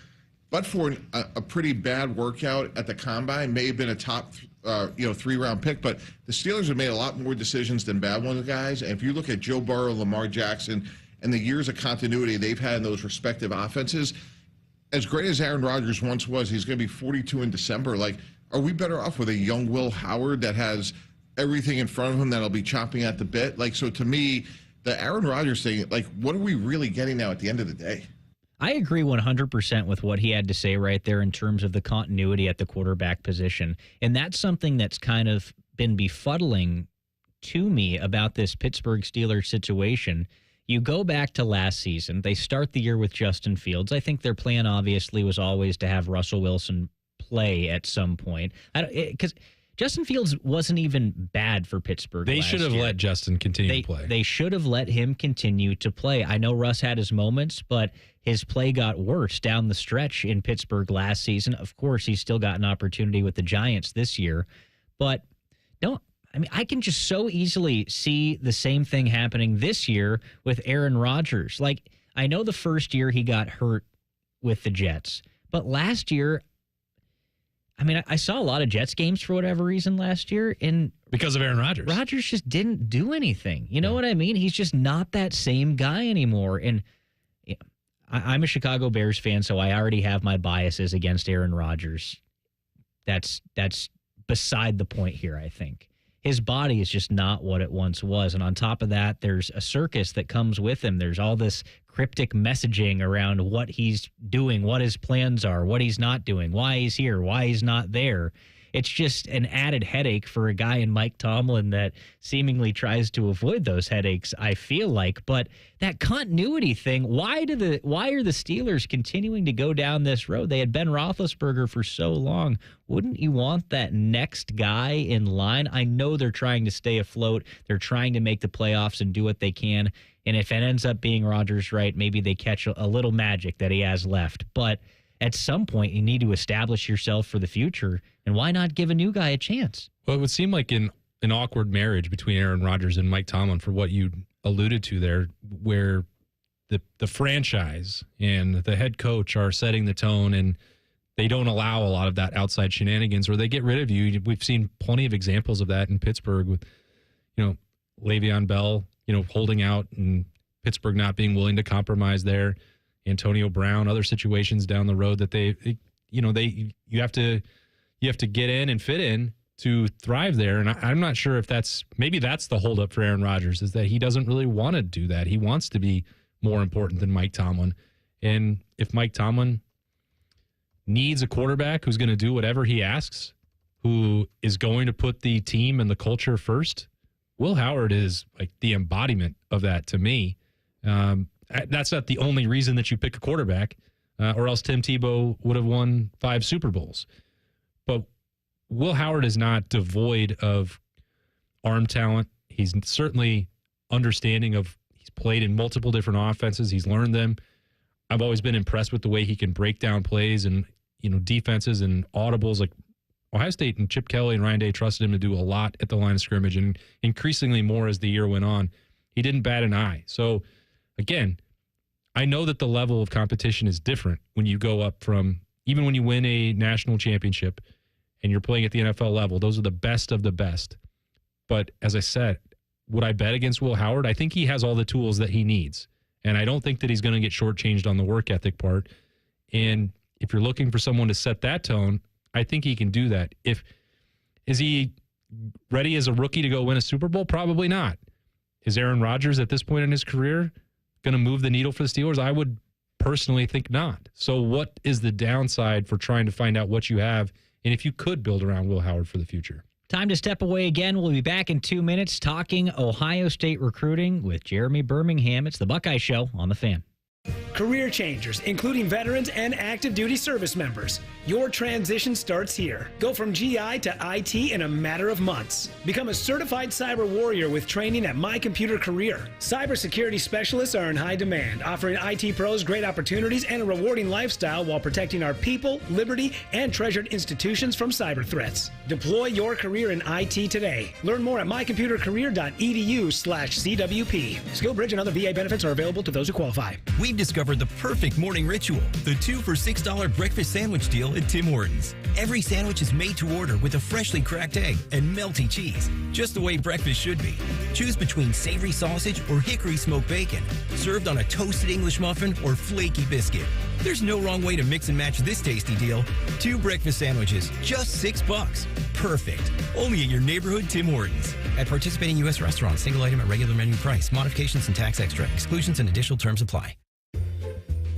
Speaker 8: but for a pretty bad workout at the Combine, may have been a top, 3-round pick, but the Steelers have made a lot more decisions than bad ones, guys. And if you look at Joe Burrow, Lamar Jackson, and the years of continuity they've had in those respective offenses, as great as Aaron Rodgers once was, he's going to be 42 in December. Like, are we better off with a young Will Howard that has everything in front of him that'll be chopping at the bit? Like, so to me, the Aaron Rodgers thing, like, what are we really getting now at the end of the day?
Speaker 3: I agree 100% with what he had to say right there in terms of the continuity at the quarterback position. And that's something that's kind of been befuddling to me about this Pittsburgh Steelers situation. You go back to last season, they start the year with Justin Fields. I think their plan obviously was always to have Russell Wilson play at some point. Because Justin Fields wasn't even bad for Pittsburgh.
Speaker 4: They should have let Justin continue to play.
Speaker 3: They should have let him continue to play. I know Russ had his moments, but his play got worse down the stretch in Pittsburgh last season. Of course, he's still got an opportunity with the Giants this year. But I can just so easily see the same thing happening this year with Aaron Rodgers. Like, I know the first year he got hurt with the Jets, but last year, I saw a lot of Jets games for whatever reason last year. And
Speaker 4: because of Aaron Rodgers.
Speaker 3: Rodgers just didn't do anything. You know what I mean? He's just not that same guy anymore. And I'm a Chicago Bears fan, so I already have my biases against Aaron Rodgers. That's beside the point here, I think. His body is just not what it once was. And on top of that, there's a circus that comes with him. There's all this cryptic messaging around what he's doing, what his plans are, what he's not doing, why he's here, why he's not there. it's just an added headache for a guy in Mike Tomlin that seemingly tries to avoid those headaches, I feel like. But that continuity thing, why are the Steelers continuing to go down this road? They had Ben Roethlisberger for so long. Wouldn't you want that next guy in line? I know they're trying to stay afloat. They're trying to make the playoffs and do what they can. And if it ends up being Rodgers, right, maybe they catch a little magic that he has left. But at some point, you need to establish yourself for the future. And why not give a new guy a chance?
Speaker 4: Well, it would seem like an awkward marriage between Aaron Rodgers and Mike Tomlin for what you alluded to there, where the franchise and the head coach are setting the tone, and they don't allow a lot of that outside shenanigans, or they get rid of you. We've seen plenty of examples of that in Pittsburgh with, Le'Veon Bell, holding out, and Pittsburgh not being willing to compromise there. Antonio Brown, other situations down the road that you have to get in and fit in to thrive there. And I'm not sure if that's the holdup for Aaron Rodgers, is that he doesn't really want to do that. He wants to be more important than Mike Tomlin. And if Mike Tomlin needs a quarterback who's going to do whatever he asks, who is going to put the team and the culture first, Will Howard is like the embodiment of that to me. That's not the only reason that you pick a quarterback, or else Tim Tebow would have won 5 Super Bowls. But Will Howard is not devoid of arm talent. He's certainly understanding of, he's played in multiple different offenses. He's learned them. I've always been impressed with the way he can break down plays and, defenses and audibles. Like Ohio State and Chip Kelly and Ryan Day trusted him to do a lot at the line of scrimmage, and increasingly more as the year went on. He didn't bat an eye. So, again, I know that the level of competition is different when you go up from, even when you win a national championship and you're playing at the NFL level, those are the best of the best. But as I said, would I bet against Will Howard? I think he has all the tools that he needs. And I don't think that he's going to get shortchanged on the work ethic part. And if you're looking for someone to set that tone, I think he can do that. Is he ready as a rookie to go win a Super Bowl? Probably not. Is Aaron Rodgers at this point in his career going to move the needle for the Steelers? I would personally think not. So what is the downside for trying to find out what you have, and if you could build around Will Howard for the future?
Speaker 3: Time to step away again. We'll be back in 2 minutes talking Ohio State recruiting with Jeremy Birmingham. It's the Buckeye Show on The Fan.
Speaker 9: Career changers, including veterans and active duty service members. Your transition starts here. Go from GI to IT in a matter of months. Become a certified cyber warrior with training at My Computer Career. Cybersecurity specialists are in high demand, offering IT pros great opportunities and a rewarding lifestyle while protecting our people, liberty, and treasured institutions from cyber threats. Deploy your career in IT today. Learn more at mycomputercareer.edu/CWP. SkillBridge and other VA benefits are available to those who qualify.
Speaker 10: We've discovered the perfect morning ritual, the 2 for $6 breakfast sandwich deal at Tim Hortons. Every sandwich is made to order with a freshly cracked egg and melty cheese, just the way breakfast should be. Choose between savory sausage or hickory smoked bacon, served on a toasted English muffin or flaky biscuit. There's no wrong way to mix and match this tasty deal. 2 breakfast sandwiches, just $6. Perfect. Only at your neighborhood Tim Hortons. At participating U.S. restaurants, single item at regular menu price. Modifications and tax extra. Exclusions and additional terms apply.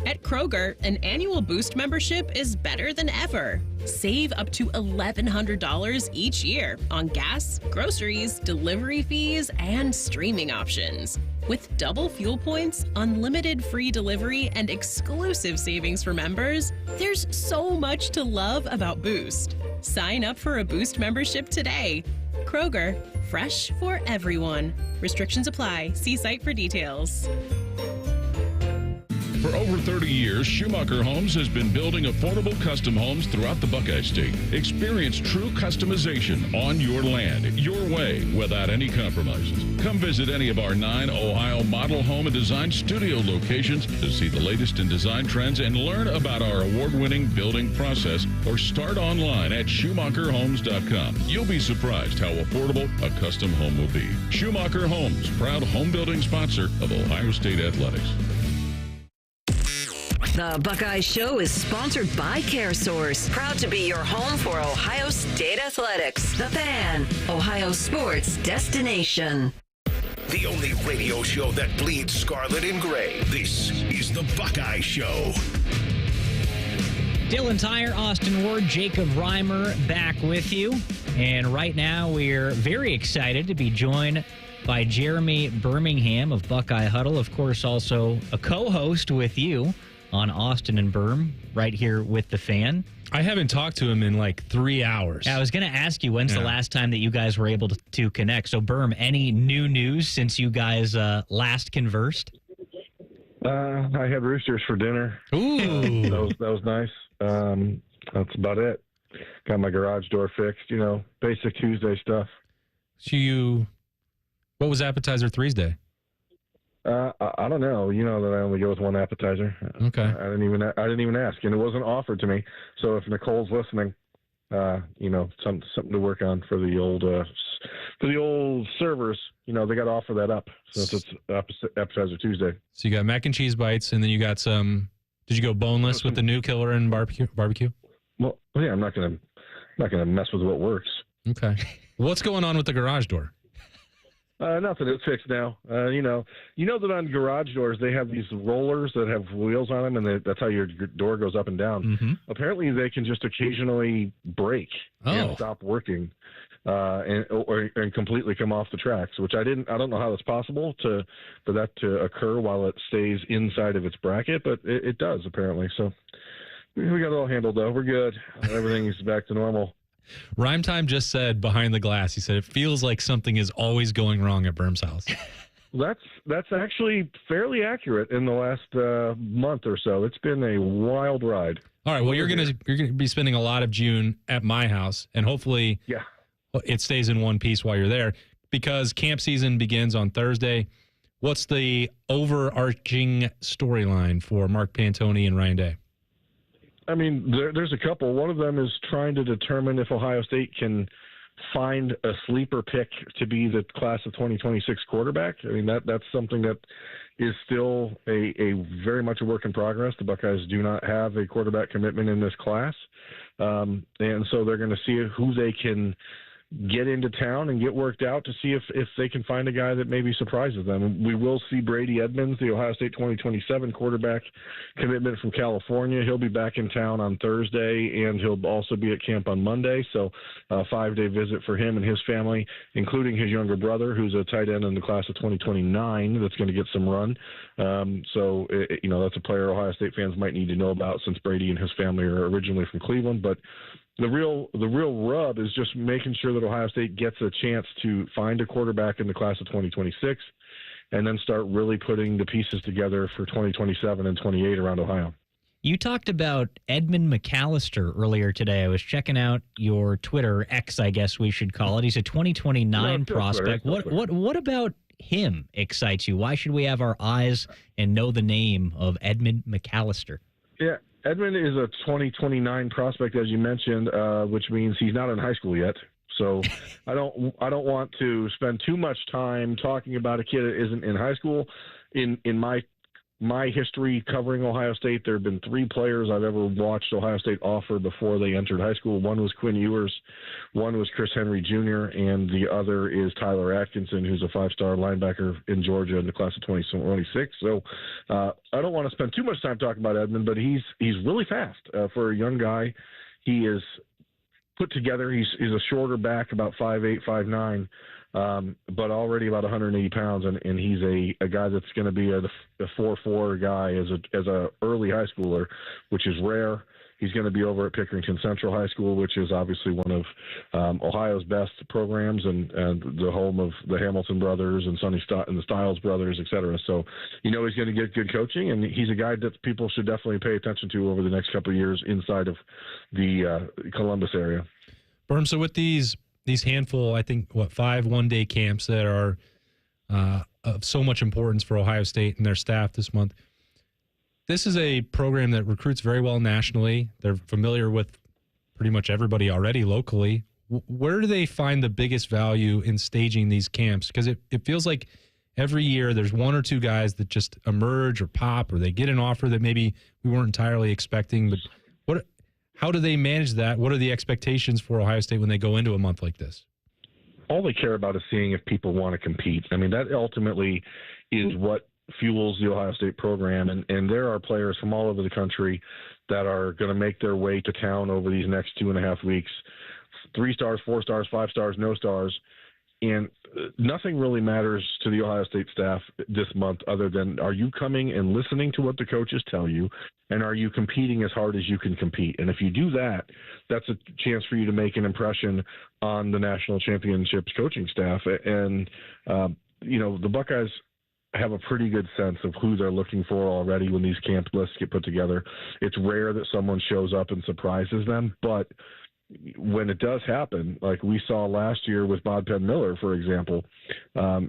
Speaker 12: At Kroger, an annual Boost membership is better than ever. Save up to $1,100 each year on gas, groceries, delivery fees, and streaming options. With double fuel points, unlimited free delivery, and exclusive savings for members, there's so much to love about Boost. Sign up for a Boost membership today. Kroger, fresh for everyone. Restrictions apply. See site for details.
Speaker 14: For over 30 years, Schumacher Homes has been building affordable custom homes throughout the Buckeye State. Experience true customization on your land, your way, without any compromises. Come visit any of our 9 Ohio model home and design studio locations to see the latest in design trends and learn about our award-winning building process, or start online at SchumacherHomes.com. You'll be surprised how affordable a custom home will be. Schumacher Homes, proud home building sponsor of Ohio State Athletics.
Speaker 16: The Buckeye Show is sponsored by CareSource, proud to be your home for Ohio State Athletics. The Fan, Ohio sports destination.
Speaker 2: The only radio show that bleeds scarlet and gray. This is the Buckeye Show.
Speaker 3: Dylan Tyrer, Austin Ward, Jacob Reimer back with you. And right now we're very excited to be joined by Jeremy Birmingham of Buckeye Huddle. Of course, also a co-host with you on Austin and Berm right here with the Fan.
Speaker 4: I haven't talked to him in like 3 hours.
Speaker 3: I was going to ask you, when's the last time that you guys were able to connect? So, Berm, any new news since you guys last conversed?
Speaker 5: I had roosters for dinner.
Speaker 3: Ooh.
Speaker 5: That was nice. That's about it. Got my garage door fixed, basic Tuesday stuff.
Speaker 4: So what was appetizer Thursday?
Speaker 5: I don't know. You know that I only go with one appetizer.
Speaker 4: Okay.
Speaker 5: I didn't even ask, and it wasn't offered to me. So if Nicole's listening, something to work on for the old servers. They got to offer that up since it's appetizer Tuesday.
Speaker 4: So you got mac and cheese bites, and then you got some. Did you go boneless with the new killer and barbecue?
Speaker 5: Well, yeah, I'm not gonna mess with what works.
Speaker 4: Okay. What's going on with the garage door?
Speaker 5: Nothing. It's fixed now. You know that on garage doors they have these rollers that have wheels on them, and that's how your door goes up and down.
Speaker 4: Mm-hmm.
Speaker 5: Apparently, they can just occasionally break and stop working, and completely come off the tracks. Which I don't know how that's possible for that to occur while it stays inside of its bracket, but it does apparently. So we got it all handled though. We're good. Everything is back to normal.
Speaker 4: Rhyme Time just said behind the glass, he said, it feels like something is always going wrong at Berm's house.
Speaker 5: That's actually fairly accurate in the last month or so. It's been a wild ride.
Speaker 4: All right. Well, you're gonna be spending a lot of June at my house, and hopefully it stays in one piece while you're there, because camp season begins on Thursday. What's the overarching storyline for Mark Pantoni and Ryan Day?
Speaker 5: I mean, there's a couple. One of them is trying to determine if Ohio State can find a sleeper pick to be the class of 2026 quarterback. I mean, that's something that is still a very much a work in progress. The Buckeyes do not have a quarterback commitment in this class. And so they're going to see who they can get into town and get worked out to see if they can find a guy that maybe surprises them. We will see Brady Edmonds, the Ohio State 2027 quarterback commitment from California. He'll be back in town on Thursday, and he'll also be at camp on Monday. So a 5-day visit for him and his family, including his younger brother, who's a tight end in the class of 2029 that's going to get some run. So that's a player Ohio State fans might need to know about, since Brady and his family are originally from Cleveland. But the real rub is just making sure that Ohio State gets a chance to find a quarterback in the class of 2026, and then start really putting the pieces together for 2027 and 28 around Ohio.
Speaker 3: You talked about Edmund McAllister earlier today. I was checking out your Twitter, X, I guess we should call it. He's a 2029 prospect. What about him excites you? Why should we have our eyes and know the name of Edmund McAllister?
Speaker 5: Yeah. Edmund is a 2029 prospect, as you mentioned, which means he's not in high school yet. So I don't want to spend too much time talking about a kid that isn't in high school. In my history covering Ohio State, there have been 3 players I've ever watched Ohio State offer before they entered high school. One was Quinn Ewers, one was Chris Henry Jr., and the other is Tyler Atkinson, who's a 5-star linebacker in Georgia in the class of 2026. So I don't want to spend too much time talking about Edmund, but he's really fast for a young guy. He is put together. He's a shorter back, about 5'8", 5'9", but already about 180 pounds, and he's a guy that's going to be a 4.4 guy as a early high schooler, which is rare. He's going to be over at Pickerington Central High School, which is obviously one of Ohio's best programs, and the home of the Hamilton brothers and and the Stiles brothers, et cetera. So he's going to get good coaching, and he's a guy that people should definitely pay attention to over the next couple of years inside of the Columbus area.
Speaker 4: Berm, so with these handful, I think, 5 one-day camps that are of so much importance for Ohio State and their staff this month, this is a program that recruits very well nationally. They're familiar with pretty much everybody already locally. Where do they find the biggest value in staging these camps? Because it feels like every year there's 1 or 2 guys that just emerge or pop, or they get an offer that maybe we weren't entirely expecting. But how do they manage that? What are the expectations for Ohio State when they go into a month like this?
Speaker 5: All they care about is seeing if people want to compete. I mean, that ultimately is what fuels the Ohio State program. And there are players from all over the country that are going to make their way to town over these next 2.5 weeks. 3 stars, 4 stars, 5 stars, no stars. And nothing really matters to the Ohio State staff this month other than, are you coming and listening to what the coaches tell you, and are you competing as hard as you can compete? And if you do that, that's a chance for you to make an impression on the national championships coaching staff. And, the Buckeyes have a pretty good sense of who they're looking for already when these camp lists get put together. It's rare that someone shows up and surprises them, but when it does happen, like we saw last year with Bob Penn Miller, for example,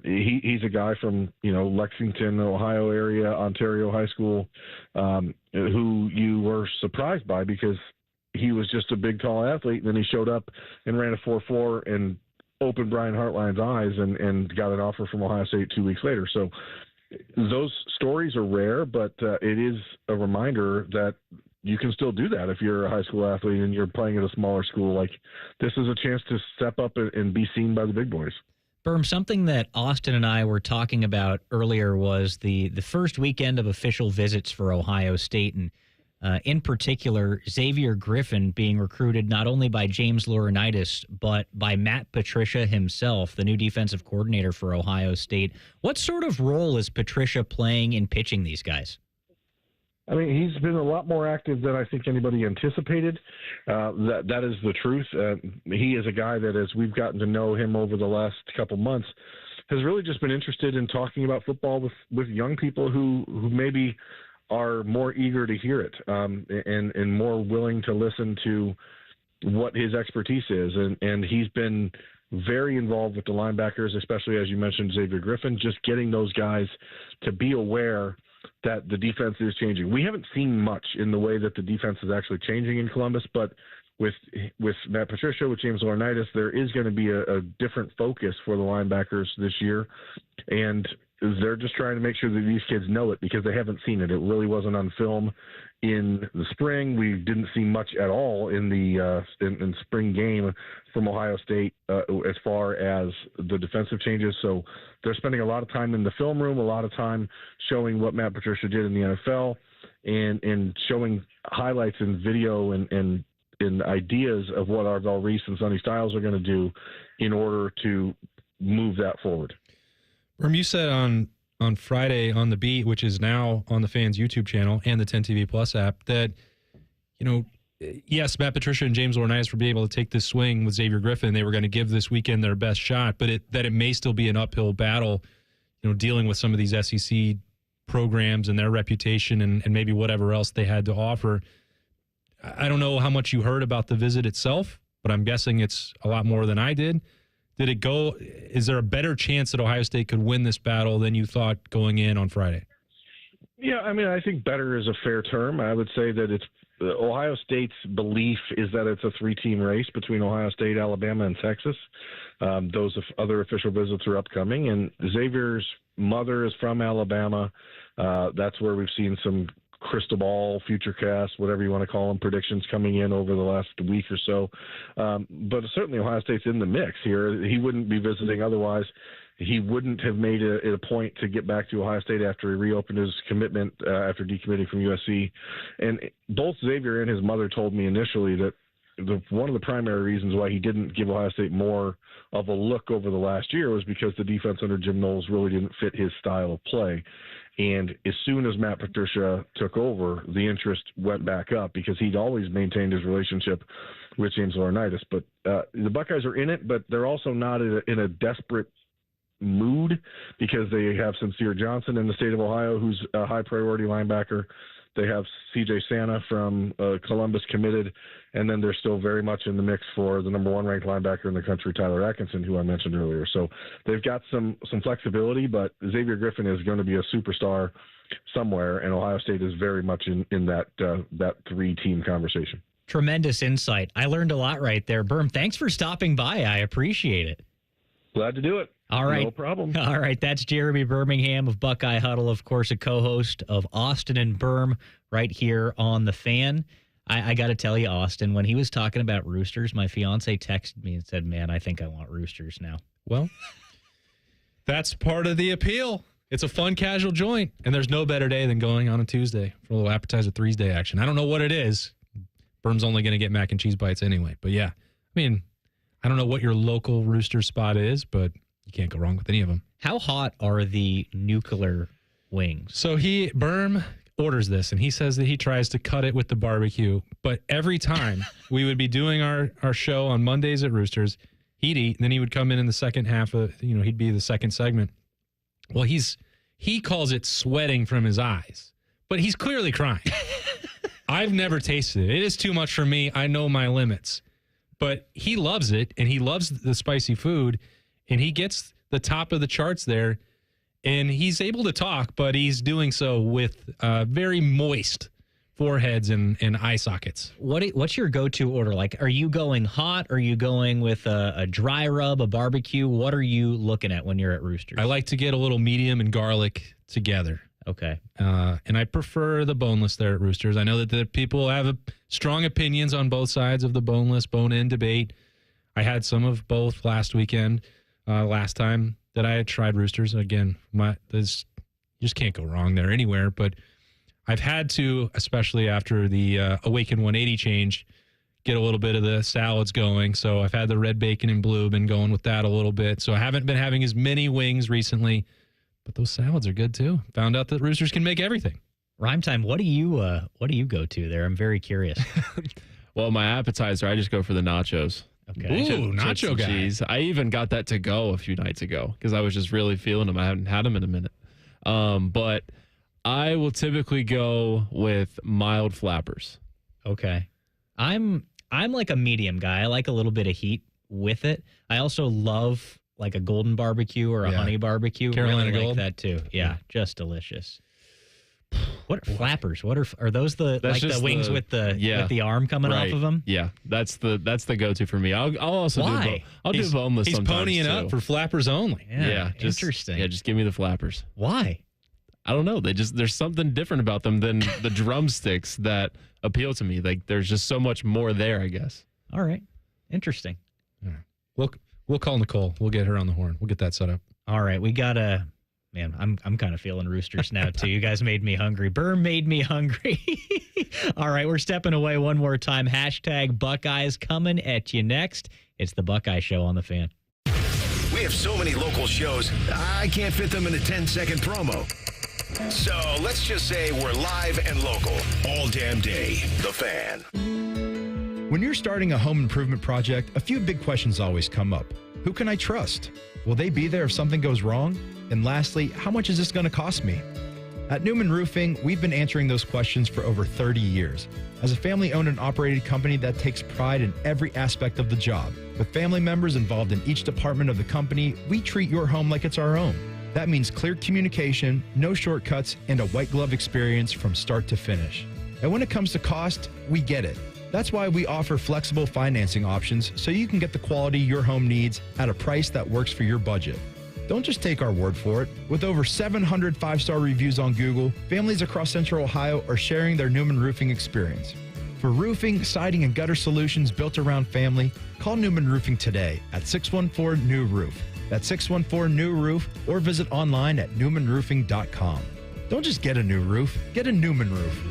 Speaker 5: he's a guy from, Lexington, Ohio area, Ontario High School, who you were surprised by because he was just a big, tall athlete. And then he showed up and ran a 4.4 and opened Brian Hartline's eyes and got an offer from Ohio State 2 weeks later. So those stories are rare, but it is a reminder that you can still do that if you're a high school athlete and you're playing at a smaller school. Like, this is a chance to step up and be seen by the big boys.
Speaker 3: Berm, something that Austin and I were talking about earlier was the first weekend of official visits for Ohio State, and in particular, Xavier Griffin being recruited not only by James Laurinaitis, but by Matt Patricia himself, the new defensive coordinator for Ohio State. What sort of role is Patricia playing in pitching these guys?
Speaker 5: I mean, he's been a lot more active than I think anybody anticipated. That is the truth. He is a guy that, as we've gotten to know him over the last couple months, has really just been interested in talking about football with young people who maybe are more eager to hear it and more willing to listen to what his expertise is. And he's been very involved with the linebackers, especially, as you mentioned, Xavier Griffin, just getting those guys to be aware that the defense is changing. We haven't seen much in the way that the defense is actually changing in Columbus, but with Matt Patricia, with James Laurinaitis, there is going to be a different focus for the linebackers this year, and they're just trying to make sure that these kids know it because they haven't seen it. It really wasn't on film in the spring. We didn't see much at all in the in spring game from Ohio State as far as the defensive changes. So they're spending a lot of time in the film room, a lot of time showing what Matt Patricia did in the NFL and showing highlights and video and ideas of what Arvell Reese and Sonny Styles are going to do in order to move that forward.
Speaker 4: You said on Friday on The Beat, which is now on the Fans YouTube channel and the 10 TV Plus app, that, yes, Matt Patricia and James Laurinaitis were being able to take this swing with Xavier Griffin. They were going to give this weekend their best shot, but it may still be an uphill battle, dealing with some of these SEC programs and their reputation and maybe whatever else they had to offer. I don't know how much you heard about the visit itself, but I'm guessing it's a lot more than I did. Did it go? Is there a better chance that Ohio State could win this battle than you thought going in on Friday?
Speaker 5: Yeah, I mean, I think better is a fair term. I would say that it's Ohio State's belief is that it's a 3-team race between Ohio State, Alabama, and Texas. Those other official visits are upcoming, and Xavier's mother is from Alabama. That's where we've seen some crystal ball, future cast, whatever you want to call them, predictions coming in over the last week or so. But certainly Ohio State's in the mix here. He wouldn't be visiting otherwise. He wouldn't have made it a point to get back to Ohio State after he reopened his commitment after decommitting from USC. And both Xavier and his mother told me initially that one of the primary reasons why he didn't give Ohio State more of a look over the last year was because the defense under Jim Knowles really didn't fit his style of play. And as soon as Matt Patricia took over, the interest went back up because he'd always maintained his relationship with James Laurinaitis. But the Buckeyes are in it, but they're also not in a desperate mood because they have Sincere Johnson in the state of Ohio, who's a high priority linebacker. They have C.J. Santa from Columbus committed, and then they're still very much in the mix for the number 1 ranked linebacker in the country, Tyler Atkinson, who I mentioned earlier. So they've got some flexibility, but Xavier Griffin is going to be a superstar somewhere, and Ohio State is very much in that 3-team conversation.
Speaker 3: Tremendous insight. I learned a lot right there. Berm, thanks for stopping by. I appreciate it.
Speaker 5: Glad to do it.
Speaker 3: All right.
Speaker 5: No problem.
Speaker 3: All right. That's Jeremy Birmingham of Buckeye Huddle, of course, a co-host of Austin and Berm right here on The Fan. I got to tell you, Austin, when he was talking about roosters, my fiance texted me and said, man, I think I want roosters now.
Speaker 4: Well, that's part of the appeal. It's a fun, casual joint, and there's no better day than going on a Tuesday for a little appetizer Threes Day action. I don't know what it is. Berm's only going to get mac and cheese bites anyway. But yeah, I mean, I don't know what your local Rooster spot is, but you can't go wrong with any of them.
Speaker 3: How hot are the nuclear wings?
Speaker 4: So Berm orders this, and he says that he tries to cut it with the barbecue. But every time we would be doing our show on Mondays at Roosters, he'd eat, and then he would come in the second half of, he'd be the second segment. Well, he calls it sweating from his eyes, but he's clearly crying. I've never tasted it. It is too much for me. I know my limits. But he loves it, and he loves the spicy food, and he gets the top of the charts there, and he's able to talk, but he's doing so with very moist foreheads and eye sockets.
Speaker 3: What's your go-to order? Like, are you going hot? Are you going with a dry rub, a barbecue? What are you looking at when you're at Roosters?
Speaker 4: I like to get a little medium and garlic together.
Speaker 3: Okay.
Speaker 4: And I prefer the boneless there at Roosters. I know that the people have strong opinions on both sides of the boneless, bone-in debate. I had some of both last weekend, last time that I had tried Roosters. Again, you just can't go wrong there anywhere, but I've had to, especially after the Awaken 180 change, get a little bit of the salads going. So I've had the red bacon and blue, been going with that a little bit. So I haven't been having as many wings recently, but those salads are good too. Found out that Roosters can make everything.
Speaker 3: Rhyme time, what do you go to there? I'm very curious.
Speaker 11: Well, my appetizer, I just go for the nachos.
Speaker 3: Okay.
Speaker 4: Ooh, nacho guy.
Speaker 11: Cheese. I even got that to go a few nights ago because I was just really feeling them. I haven't had them in a minute. But I will typically go with mild flappers.
Speaker 3: Okay. I'm like a medium guy. I like a little bit of heat with it. I also love like a golden barbecue or a honey barbecue.
Speaker 4: Carolina
Speaker 3: really
Speaker 4: Gold.
Speaker 3: like that too. Yeah, just delicious. What are flappers? Are those the wings with the arm coming off of them?
Speaker 11: Yeah, that's the go-to for me. I'll also do boneless.
Speaker 4: He's
Speaker 11: sometimes
Speaker 4: ponying
Speaker 11: too.
Speaker 4: up for flappers only.
Speaker 3: Yeah, interesting.
Speaker 11: Yeah, just give me the flappers.
Speaker 3: Why?
Speaker 11: I don't know. There's something different about them than the drumsticks that appeal to me. Like there's just so much more there, I guess.
Speaker 3: All right, interesting.
Speaker 4: All right. We'll call Nicole. We'll get her on the horn. We'll get that set up.
Speaker 3: All right, we got a. Man, I'm kind of feeling Roosters now, too. You guys made me hungry. Burr made me hungry. All right, we're stepping away one more time. Hashtag Buckeyes coming at you next. It's the Buckeye Show on the Fan.
Speaker 2: We have so many local shows, I can't fit them in a 10-second promo. So let's just say we're live and local all damn day. The Fan.
Speaker 19: When you're starting a home improvement project, a few big questions always come up. Who can I trust? Will they be there if something goes wrong? And lastly, how much is this going to cost me? At Newman Roofing, we've been answering those questions for over 30 years. As a family-owned and operated company that takes pride in every aspect of the job, with family members involved in each department of the company, we treat your home like it's our own. That means clear communication, no shortcuts, and a white glove experience from start to finish. And when it comes to cost, we get it. That's why we offer flexible financing options so you can get the quality your home needs at a price that works for your budget. Don't just take our word for it. With over 700 five-star reviews on Google, families across Central Ohio are sharing their Newman Roofing experience. For roofing, siding, and gutter solutions built around family, call Newman Roofing today at 614-NEW-ROOF. That's 614-NEW-ROOF, or visit online at newmanroofing.com. Don't just get a new roof, get a Newman roof.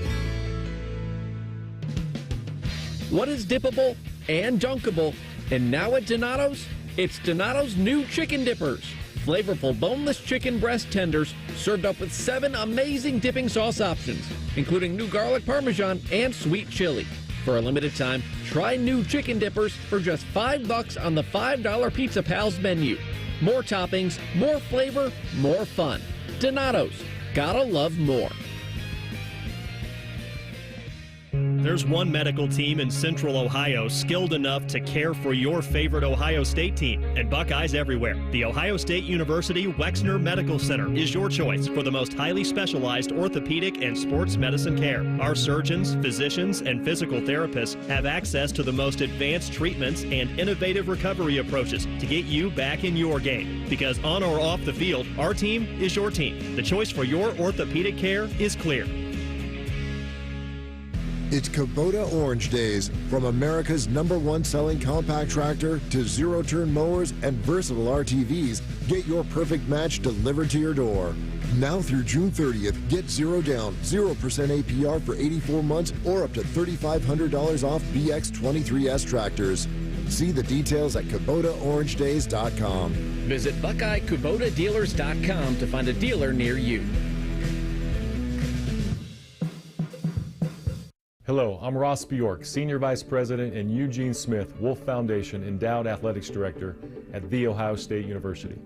Speaker 13: What is dippable and dunkable? And now at Donato's, it's Donato's new chicken dippers. Flavorful boneless chicken breast tenders served up with 7 amazing dipping sauce options, including new garlic parmesan and sweet chili. For a limited time, try new chicken dippers for just $5 on the $5 Pizza Pals menu. More toppings, more flavor, more fun. Donato's. Gotta love more.
Speaker 15: There's one medical team in Central Ohio skilled enough to care for your favorite Ohio State team, and Buckeyes everywhere. The Ohio State University Wexner Medical Center is your choice for the most highly specialized orthopedic and sports medicine care. Our surgeons, physicians, and physical therapists have access to the most advanced treatments and innovative recovery approaches to get you back in your game. Because on or off the field, our team is your team. The choice for your orthopedic care is clear.
Speaker 18: It's Kubota Orange Days. From America's #1 selling compact tractor to zero-turn mowers and versatile RTVs, get your perfect match delivered to your door. Now through June 30th, get 0 down, 0% APR for 84 months or up to $3,500 off BX23S tractors. See the details at KubotaOrangeDays.com.
Speaker 13: Visit BuckeyeKubotaDealers.com to find a dealer near you.
Speaker 17: Hello, I'm Ross Bjork, Senior Vice President and Eugene Smith Wolf Foundation Endowed Athletics Director at The Ohio State University.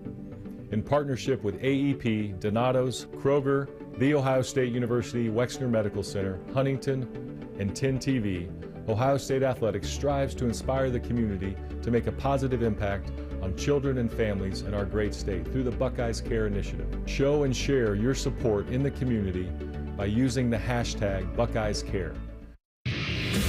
Speaker 17: In partnership with AEP, Donato's, Kroger, The Ohio State University Wexner Medical Center, Huntington, and 10 TV, Ohio State Athletics strives to inspire the community to make a positive impact on children and families in our great state through the Buckeyes Care Initiative. Show and share your support in the community by using the hashtag BuckeyesCare.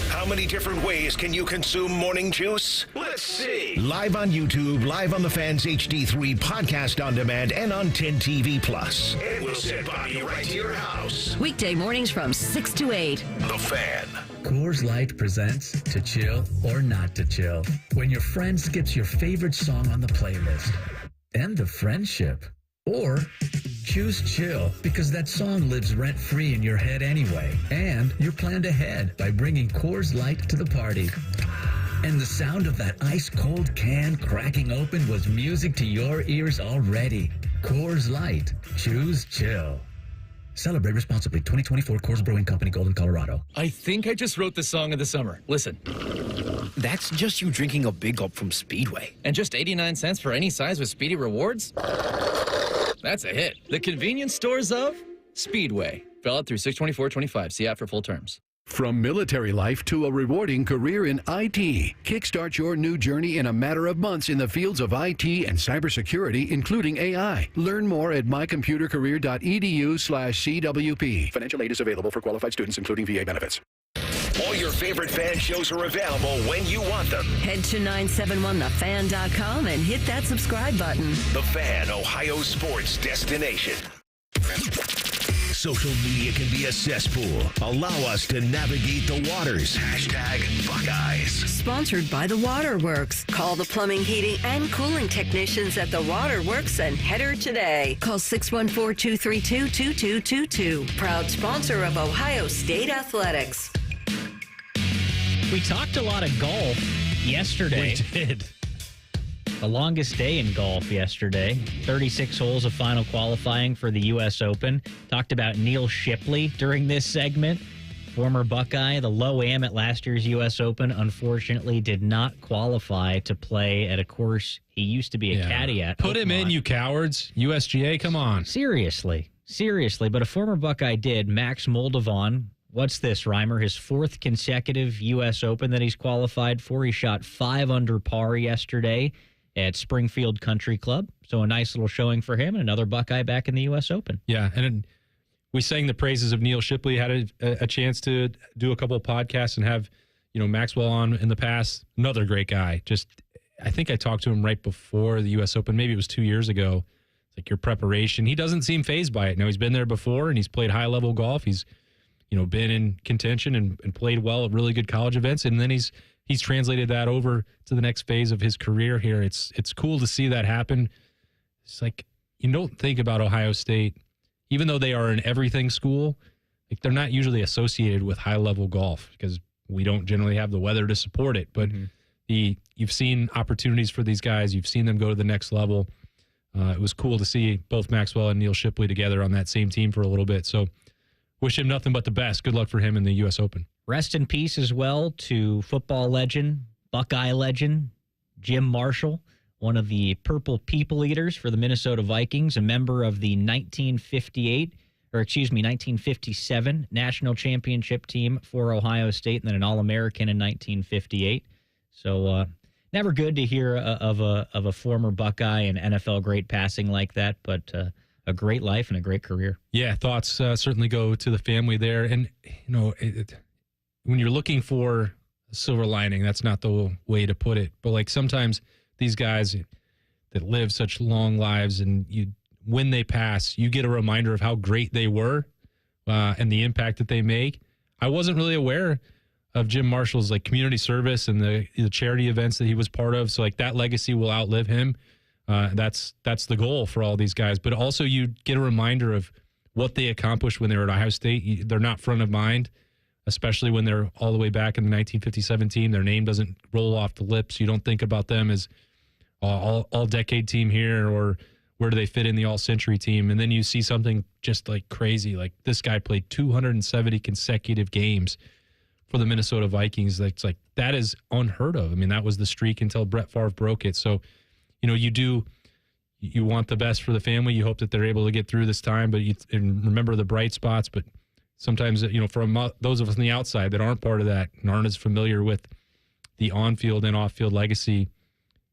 Speaker 2: How many different ways can you consume morning juice? Let's see. Live on YouTube, live on the Fans HD3, podcast on demand, and on 10 TV Plus. And we'll send by you right to your house.
Speaker 16: Weekday mornings from 6 to 8.
Speaker 2: The Fan.
Speaker 20: Coors Light presents To Chill or Not to Chill. When your friend skips your favorite song on the playlist. End the friendship. Or choose chill because that song lives rent-free in your head anyway. And you're planned ahead by bringing Coors Light to the party. And the sound of that ice-cold can cracking open was music to your ears already. Coors Light. Choose chill. Celebrate responsibly. 2024 Coors Brewing Company, Golden, Colorado.
Speaker 22: I think I just wrote the song of the summer. Listen. That's just you drinking a Big Gulp from Speedway. And just 89 cents for any size with Speedy Rewards? That's a hit. The convenience stores of Speedway. Valid through 6/24/25. See app for full terms.
Speaker 23: From military life to a rewarding career in IT, kickstart your new journey in a matter of months in the fields of IT and cybersecurity, including AI. Learn more at mycomputercareer.edu/CWP. Financial aid is available for qualified students, including VA benefits.
Speaker 2: All your favorite fan shows are available when you want them.
Speaker 16: Head to 971thefan.com and hit that subscribe button.
Speaker 2: The Fan, Ohio sports destination. Social media can be a cesspool. Allow us to navigate the waters. Hashtag Buckeyes.
Speaker 16: Sponsored by the Waterworks. Call the plumbing, heating, and cooling technicians at the Waterworks and header today. Call 614-232-2222. Proud sponsor of Ohio State Athletics.
Speaker 3: We talked a lot of golf yesterday.
Speaker 4: We did.
Speaker 3: The longest day in golf yesterday. 36 holes of final qualifying for the U.S. Open. Talked about Neil Shipley during this segment. Former Buckeye, the low am at last year's U.S. Open, unfortunately did not qualify to play at a course he used to be a caddy at.
Speaker 4: Put him in, you cowards. USGA, come on.
Speaker 3: Seriously. But a former Buckeye did, Max Moldovan. What's this, Reimer? His fourth consecutive U.S. Open that he's qualified for. He shot 5 under par yesterday at Springfield Country Club. So a nice little showing for him and another Buckeye back in the U.S. Open.
Speaker 4: Yeah, and we sang the praises of Neil Shipley. Had a chance to do a couple of podcasts and have, Maxwell on in the past. Another great guy. I think I talked to him right before the U.S. Open. Maybe it was 2 years ago. It's like your preparation. He doesn't seem fazed by it. Now, he's been there before and he's played high-level golf. He's been in contention and played well at really good college events, and then he's translated that over to the next phase of his career here. It's cool to see that happen. It's like you don't think about Ohio State, even though they are an everything school, like they're not usually associated with high-level golf because we don't generally have the weather to support it. But you've seen opportunities for these guys. You've seen them go to the next level. It was cool to see both Maxwell and Neil Shipley together on that same team for a little bit. So wish him nothing but the best. Good luck for him in the U.S. Open.
Speaker 3: Rest in peace as well to football legend, Buckeye legend, Jim Marshall, one of the Purple People Eaters for the Minnesota Vikings, a member of the 1957 National Championship team for Ohio State, and then an All-American in 1958. So never good to hear of a former Buckeye and NFL great passing like that, but a great life and a great career.
Speaker 4: Yeah, thoughts certainly go to the family there. And, when you're looking for a silver lining, that's not the way to put it. But, sometimes these guys that live such long lives and when they pass, you get a reminder of how great they were and the impact that they make. I wasn't really aware of Jim Marshall's, community service and the charity events that he was part of. So, that legacy will outlive him. That's the goal for all these guys. But also you get a reminder of what they accomplished when they were at Ohio State. They're not front of mind, especially when they're all the way back in the 1957 team. Their name doesn't roll off the lips. You don't think about them as all-decade team here, or where do they fit in the all-century team. And then you see something just like crazy. Like this guy played 270 consecutive games for the Minnesota Vikings. It's like that is unheard of. I mean, that was the streak until Brett Favre broke it. So, you want the best for the family. You hope that they're able to get through this time, but and remember the bright spots. But sometimes, from those of us on the outside that aren't part of that and aren't as familiar with the on-field and off-field legacy,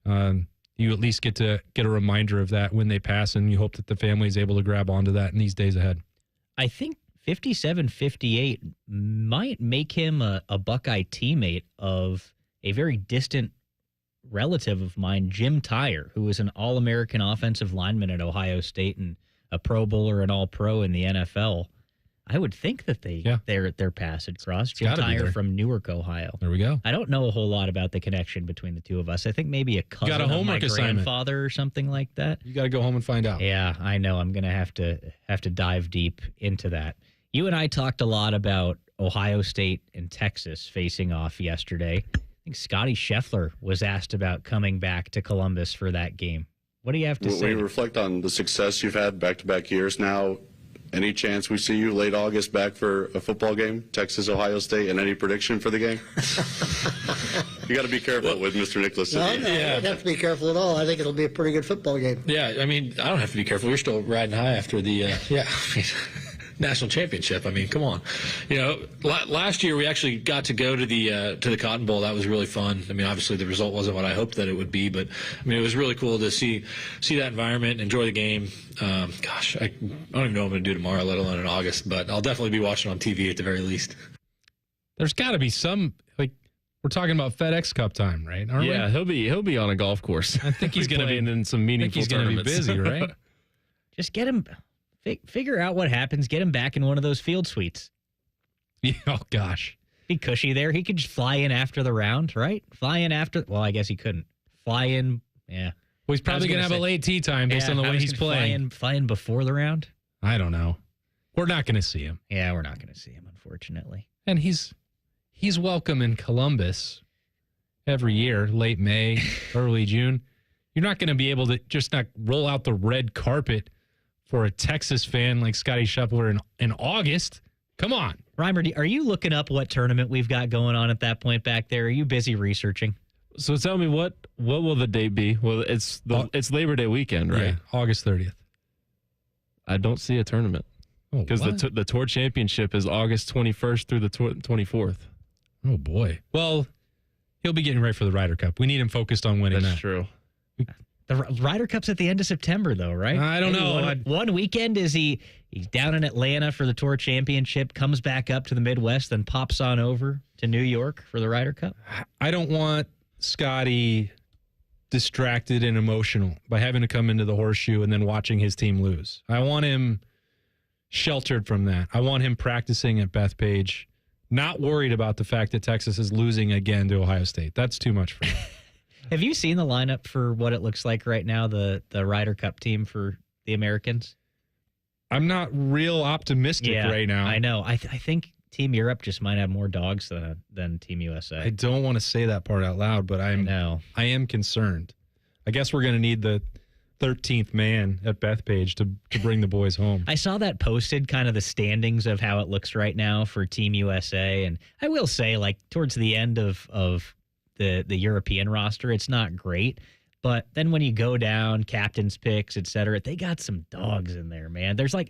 Speaker 4: you at least get a reminder of that when they pass, and you hope that the family is able to grab onto that in these days ahead.
Speaker 3: I think 57-58 might make him a Buckeye teammate of a very distant relative of mine, Jim Tyrer, who was an All-American offensive lineman at Ohio State and a Pro Bowler and All-Pro in the NFL. I would think that their paths had crossed. Jim Tyrer from Newark, Ohio.
Speaker 4: There we go.
Speaker 3: I don't know a whole lot about the connection between the two of us. I think maybe a cousin of my grandfather or something like that.
Speaker 4: You got to go home and find out.
Speaker 3: Yeah, I know. I'm going to have to dive deep into that. You and I talked a lot about Ohio State and Texas facing off yesterday. I think Scotty Scheffler was asked about coming back to Columbus for that game. What do you have to say?
Speaker 1: When you reflect on the success you've had back-to-back years now, any chance we see you late August back for a football game, Texas, Ohio State, and any prediction for the game? You got to be careful with Mr. Nicholas.
Speaker 6: No, I don't have to be careful at all. I think it'll be a pretty good football game.
Speaker 7: Yeah, I mean, I don't have to be careful. We're still riding high after the national championship. I mean, come on. Last year we actually got to go to the Cotton Bowl. That was really fun. I mean, obviously the result wasn't what I hoped that it would be, but I mean, it was really cool to see that environment, enjoy the game. I don't even know what I'm going to do tomorrow, let alone in August, but I'll definitely be watching on TV at the very least.
Speaker 4: There's got to be some, we're talking about FedEx Cup time, right? Aren't we?
Speaker 11: He'll be on a golf course.
Speaker 4: I think he's going to be
Speaker 11: in some meaningful tournaments.
Speaker 4: He's going to be busy, right?
Speaker 3: Just get him. Figure out what happens. Get him back in one of those field suites.
Speaker 4: Yeah, oh, gosh.
Speaker 3: Be cushy there. He could just fly in after the round, right? Fly in after. Well, I guess he couldn't. Fly in. Yeah.
Speaker 4: Well, he's probably going to have a late tee time based on the way he's playing.
Speaker 3: Fly in before the round?
Speaker 4: I don't know. We're not going to see him.
Speaker 3: Yeah, we're not going to see him, unfortunately.
Speaker 4: And he's welcome in Columbus every year, late May, early June. You're not going to be able to just not roll out the red carpet for a Texas fan like Scotty Scheffler in August. Come on.
Speaker 3: Reimer, are you looking up what tournament we've got going on at that point back there? Are you busy researching?
Speaker 11: So tell me, what will the date be? Well, it's Labor Day weekend, right?
Speaker 4: Yeah, August 30th.
Speaker 11: I don't see a tournament because the Tour Championship is August 21st through the 24th.
Speaker 4: Oh, boy. Well, he'll be getting ready for the Ryder Cup. We need him focused on winning that.
Speaker 11: That's true.
Speaker 3: The Ryder Cup's at the end of September, though, right?
Speaker 4: I don't know.
Speaker 3: One weekend is he's down in Atlanta for the Tour Championship, comes back up to the Midwest, then pops on over to New York for the Ryder Cup.
Speaker 4: I don't want Scotty distracted and emotional by having to come into the Horseshoe and then watching his team lose. I want him sheltered from that. I want him practicing at Bethpage, not worried about the fact that Texas is losing again to Ohio State. That's too much for me.
Speaker 3: Have you seen the lineup for what it looks like right now, the Ryder Cup team for the Americans?
Speaker 4: I'm not real optimistic right now.
Speaker 3: I know. I think Team Europe just might have more dogs than Team USA.
Speaker 4: I don't want to say that part out loud, but I am concerned. I guess we're going to need the 13th man at Bethpage to bring the boys home.
Speaker 3: I saw that posted, kind of the standings of how it looks right now for Team USA, and I will say, towards the end of the European roster, it's not great. But then when you go down, captain's picks, et cetera, they got some dogs in there, man. There's a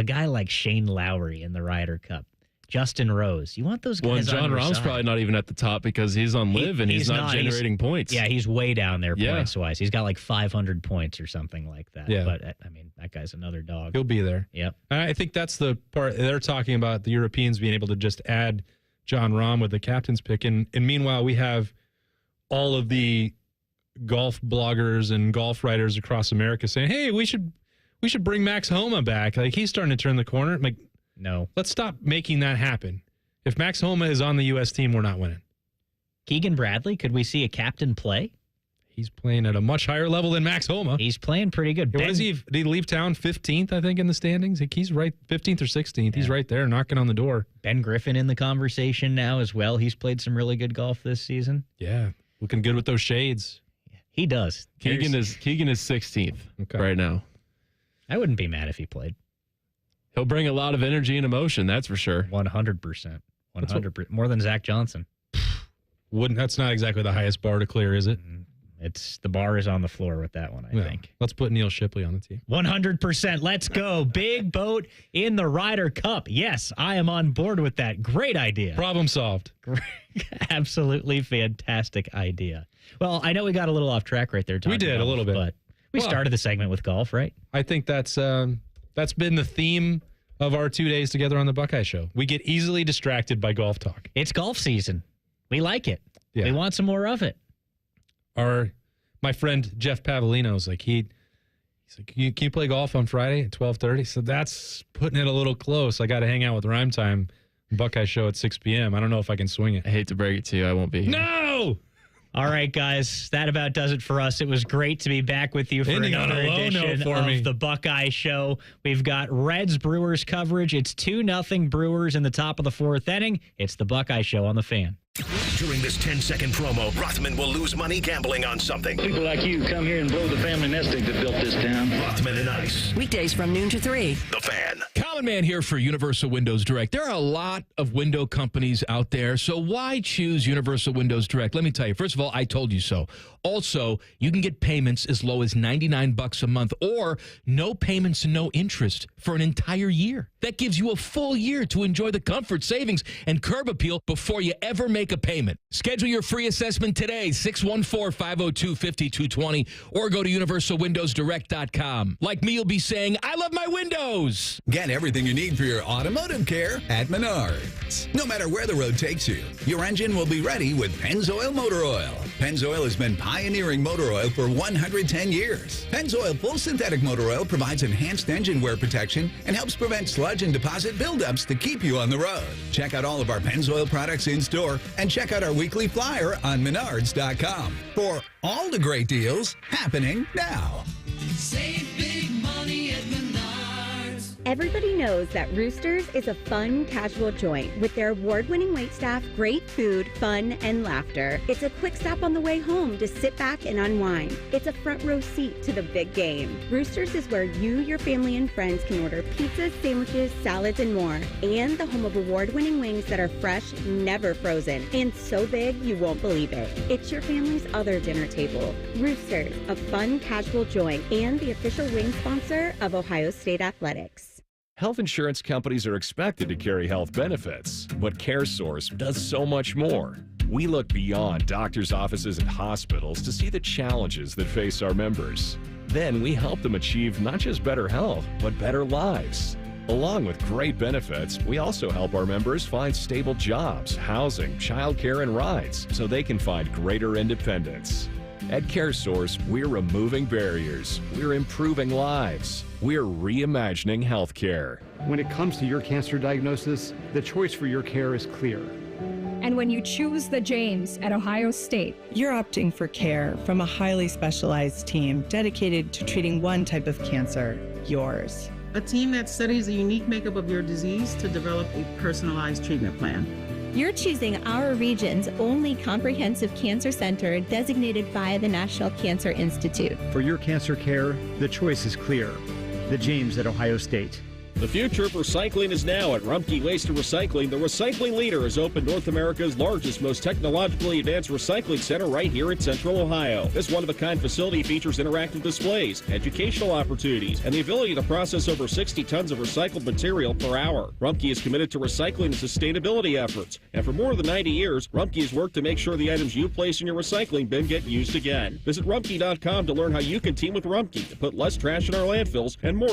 Speaker 3: guy like Shane Lowry in the Ryder Cup, Justin Rose. You want those guys?
Speaker 11: Well, and John
Speaker 3: on your
Speaker 11: Rahm's
Speaker 3: side.
Speaker 11: probably not even at the top because he's on live and he's not generating points.
Speaker 3: Yeah, he's way down there points wise. He's got 500 points or something like that.
Speaker 4: Yeah.
Speaker 3: But I mean, that guy's another dog.
Speaker 4: He'll be there.
Speaker 3: Yep.
Speaker 4: I think that's the part they're talking about, the Europeans being able to just add John Rahm with the captain's pick. And meanwhile, we have all of the golf bloggers and golf writers across America saying, hey, we should bring Max Homa back. He's starting to turn the corner.
Speaker 3: No.
Speaker 4: Let's stop making that happen. If Max Homa is on the U.S. team, we're not winning.
Speaker 3: Keegan Bradley, could we see a captain play?
Speaker 4: He's playing at a much higher level than Max Homa.
Speaker 3: He's playing pretty good.
Speaker 4: What is he? Did he leave town 15th, I think, in the standings? He's right 15th or 16th. Yeah. He's right there knocking on the door.
Speaker 3: Ben Griffin in the conversation now as well. He's played some really good golf this season.
Speaker 4: Yeah, looking good with those shades.
Speaker 3: He does.
Speaker 11: Keegan is 16th right now.
Speaker 3: I wouldn't be mad if he played.
Speaker 11: He'll bring a lot of energy and emotion, that's for sure.
Speaker 3: 100%. 100%. More than Zach Johnson.
Speaker 4: That's not exactly the highest bar to clear, is it?
Speaker 3: The bar is on the floor with that one, I think.
Speaker 4: Let's put Neil Shipley on the team.
Speaker 3: 100%. Let's go. Big boat in the Ryder Cup. Yes, I am on board with that. Great idea.
Speaker 4: Problem solved.
Speaker 3: Absolutely fantastic idea. Well, I know we got a little off track right there.
Speaker 4: We did a little bit.
Speaker 3: But we started the segment with golf, right?
Speaker 4: I think that's been the theme of our 2 days together on the Buckeye Show. We get easily distracted by golf talk.
Speaker 3: It's golf season. We like it. Yeah. We want some more of it.
Speaker 4: My friend Jeff Pavlino's like, he's like, can you play golf on Friday at 12:30? So that's putting it a little close. I got to hang out with Rhyme Time, Buckeye Show at 6 p.m. I don't know if I can swing it.
Speaker 11: I hate to break it to you, I won't be here.
Speaker 4: No!
Speaker 3: All right, guys, that about does it for us. It was great to be back with you for another edition of the Buckeye Show. We've got Reds-Brewers coverage. It's 2-0 Brewers in the top of the fourth inning. It's the Buckeye Show on the Fan.
Speaker 2: During this 10-second promo, Rothman will lose money gambling on something.
Speaker 8: People like you come here and blow the family nest egg that built this town.
Speaker 2: Rothman and Ice.
Speaker 16: Weekdays from noon to 3.
Speaker 2: The Fan.
Speaker 9: Common Man here for Universal Windows Direct. There are a lot of window companies out there, so why choose Universal Windows Direct? Let me tell you. First of all, I told you so. Also, you can get payments as low as $99 a month or no payments and no interest for an entire year. That gives you a full year to enjoy the comfort, savings, and curb appeal before you ever make a payment. Schedule your free assessment today, 614-502-5220, or go to universalwindowsdirect.com. Like me, you'll be saying, I love my windows.
Speaker 21: Get everything you need for your automotive care at Menards. No matter where the road takes you, your engine will be ready with Pennzoil Motor Oil. Pennzoil has been pioneering motor oil for 110 years. Pennzoil Full Synthetic Motor Oil provides enhanced engine wear protection and helps prevent sludge and deposit buildups to keep you on the road. Check out all of our Pennzoil products in store and check out our weekly flyer on Menards.com for all the great deals happening now.
Speaker 24: Save big money at Menards.
Speaker 25: Everybody knows that Roosters is a fun, casual joint with their award-winning waitstaff, great food, fun, and laughter. It's a quick stop on the way home to sit back and unwind. It's a front row seat to the big game. Roosters is where you, your family, and friends can order pizzas, sandwiches, salads, and more. And the home of award-winning wings that are fresh, never frozen, and so big you won't believe it. It's your family's other dinner table. Roosters, a fun, casual joint, and the official wing sponsor of Ohio State Athletics.
Speaker 26: Health insurance companies are expected to carry health benefits, but CareSource does so much more. We look beyond doctors' offices and hospitals to see the challenges that face our members. Then we help them achieve not just better health, but better lives. Along with great benefits, we also help our members find stable jobs, housing, childcare, and rides so they can find greater independence. At CareSource, we're removing barriers. We're improving lives. We're reimagining healthcare.
Speaker 27: When it comes to your cancer diagnosis, the choice for your care is clear.
Speaker 28: And when you choose the James at Ohio State,
Speaker 29: you're opting for care from a highly specialized team dedicated to treating one type of cancer, yours.
Speaker 30: A team that studies the unique makeup of your disease to develop a personalized treatment plan.
Speaker 25: You're choosing our region's only comprehensive cancer center designated by the National Cancer Institute.
Speaker 27: For your cancer care, the choice is clear. The James at Ohio State.
Speaker 31: The future of recycling is now at Rumpke Waste and Recycling. The recycling leader has opened North America's largest, most technologically advanced recycling center right here in Central Ohio. This one-of-a-kind facility features interactive displays, educational opportunities, and the ability to process over 60 tons of recycled material per hour. Rumpke is committed to recycling and sustainability efforts. And for more than 90 years, Rumpke has worked to make sure the items you place in your recycling bin get used again. Visit Rumpke.com to learn how you can team with Rumpke to put less trash in our landfills and more